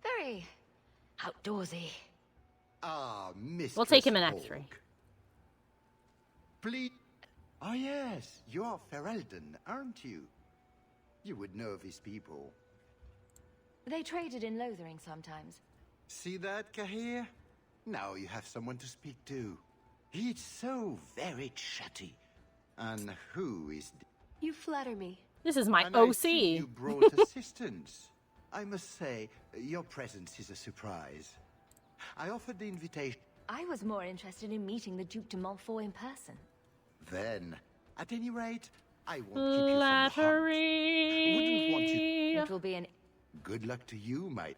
Very outdoorsy. Ah, Mistress We'll take him in Act Hawke. 3. Please. Oh yes, you are Ferelden, aren't you? You would know of his people. They traded in Lothering sometimes. See that, Kahir? Now you have someone to speak to. He's so very chatty. And who is... You flatter me. This is my And I OC. see you brought assistance. I must say, your presence is a surprise. I offered the invitation. I was more interested in meeting the Duke de Montfort in person. Then, at any rate, I won't keep you from the hunt. Flattery. Wouldn't want you... It will be an... Good luck to you, my...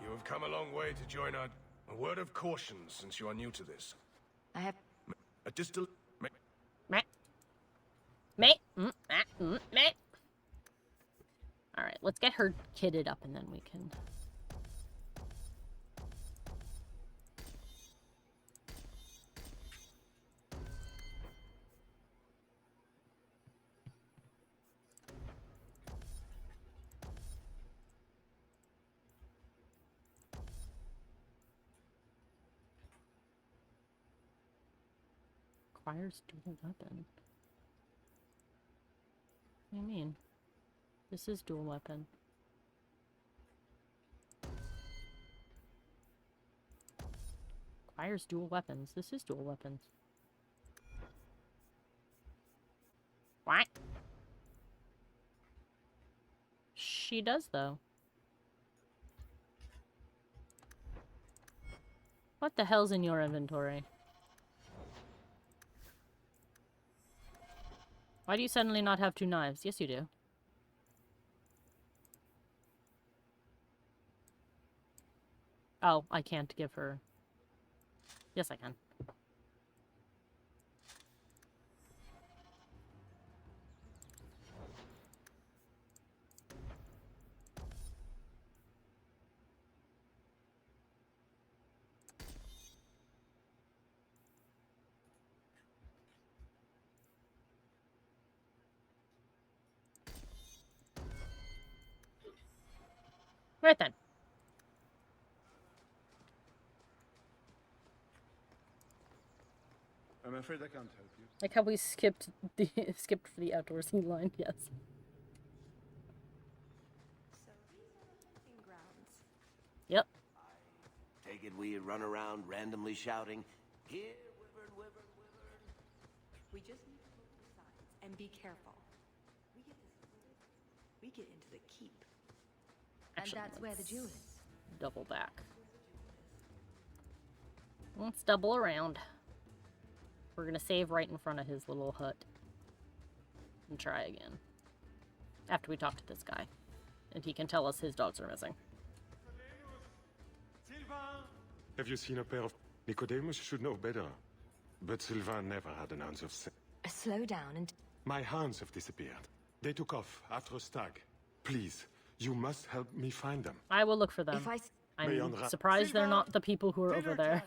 You have come a long way to join our... A word of caution, since you are new to this. I have... A distal... Alright, let's get her kitted up and then we can... Requires dual weapon. What do you mean? This is dual weapon. Requires dual weapons. This is dual weapons. What? She does, though. What the hell's in your inventory? Why do you suddenly not have two knives? Yes, you do. Oh, I can't give her... Yes, I can. Right then. I'm afraid I can't help you. Like how we skipped for the outdoorsy line, yes. Yep. Take it we run around randomly shouting, "Here, Wyvern, Wyvern, Wyvern." We just need to look for signs and be careful. We get into the keep. Actually, and that's where the jewel is. Double back. Let's double around. We're gonna save right in front of his little hut. And try again. After we talk to this guy. And he can tell us his dogs are missing. Have you seen a pair of... Nicodemus should know better. But Sylvain never had an ounce of sense. Slow down and... My hounds have disappeared. They took off after a stag. Please, you must help me find them. I will look for them. I'm surprised they're not the people who are over there.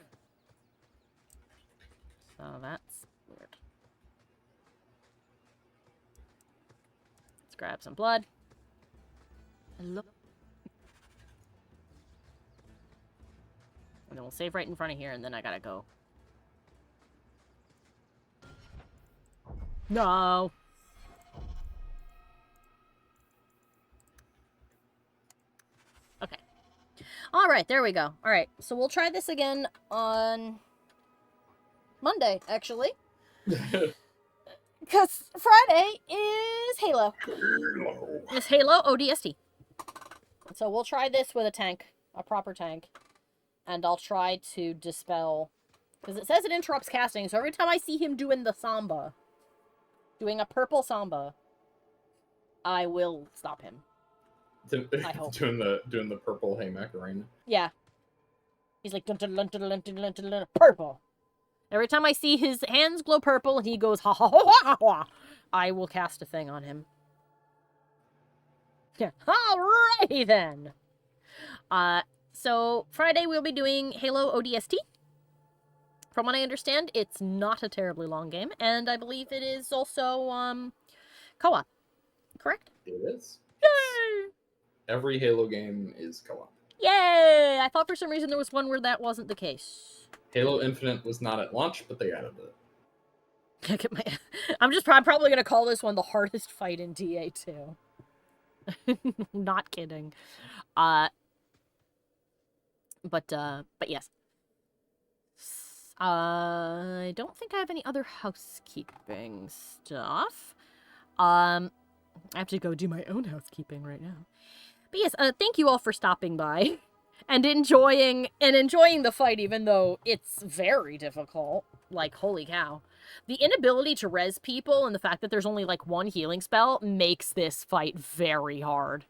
So that's weird. Let's grab some blood. Look. And then we'll save right in front of here, and then I gotta go. No! Okay. Alright, there we go. Alright, so we'll try this again on Monday, actually. Because Friday is Halo. It's Halo ODST. So we'll try this with a tank, a proper tank. And I'll try to dispel... Because it says it interrupts casting, so every time I see him doing the samba, doing a purple samba, I will stop him. I hope. doing the purple Hey Macarena. Yeah. He's like, dun, dun, dun, dun, dun, dun, dun, dun, purple. Every time I see his hands glow purple and he goes, ha ha ha ha ha, I will cast a thing on him. Yeah. Alrighty then. So Friday we'll be doing Halo ODST. From what I understand, it's not a terribly long game, and I believe it is also co-op. Correct? It is. Yay! Every Halo game is co-op. Yay! I thought for some reason there was one where that wasn't the case. Halo Infinite was not at launch, but they added it. I'm probably gonna call this one the hardest fight in DA2. Not kidding. But yes. I don't think I have any other housekeeping stuff. I have to go do my own housekeeping right now. But yes, thank you all for stopping by and enjoying the fight, even though it's very difficult. Like, holy cow. The inability to res people and the fact that there's only like one healing spell makes this fight very hard.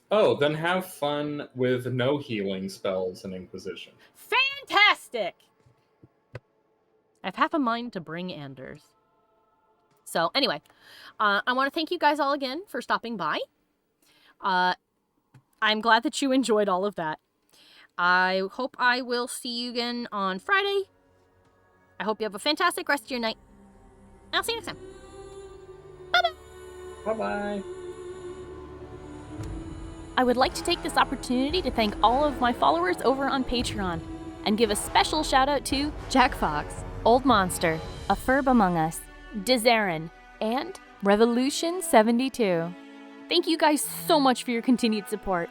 Oh, then have fun with no healing spells in Inquisition. Fantastic! I have half a mind to bring Anders. So, anyway, I want to thank you guys all again for stopping by. I'm glad that you enjoyed all of that. I hope I will see you again on Friday. I hope you have a fantastic rest of your night. I'll see you next time. Bye-bye! Bye-bye! I would like to take this opportunity to thank all of my followers over on Patreon, and give a special shout out to Jack Fox, Old Monster, A Ferb Among Us, Dizarin, and Revolution 72. Thank you guys so much for your continued support.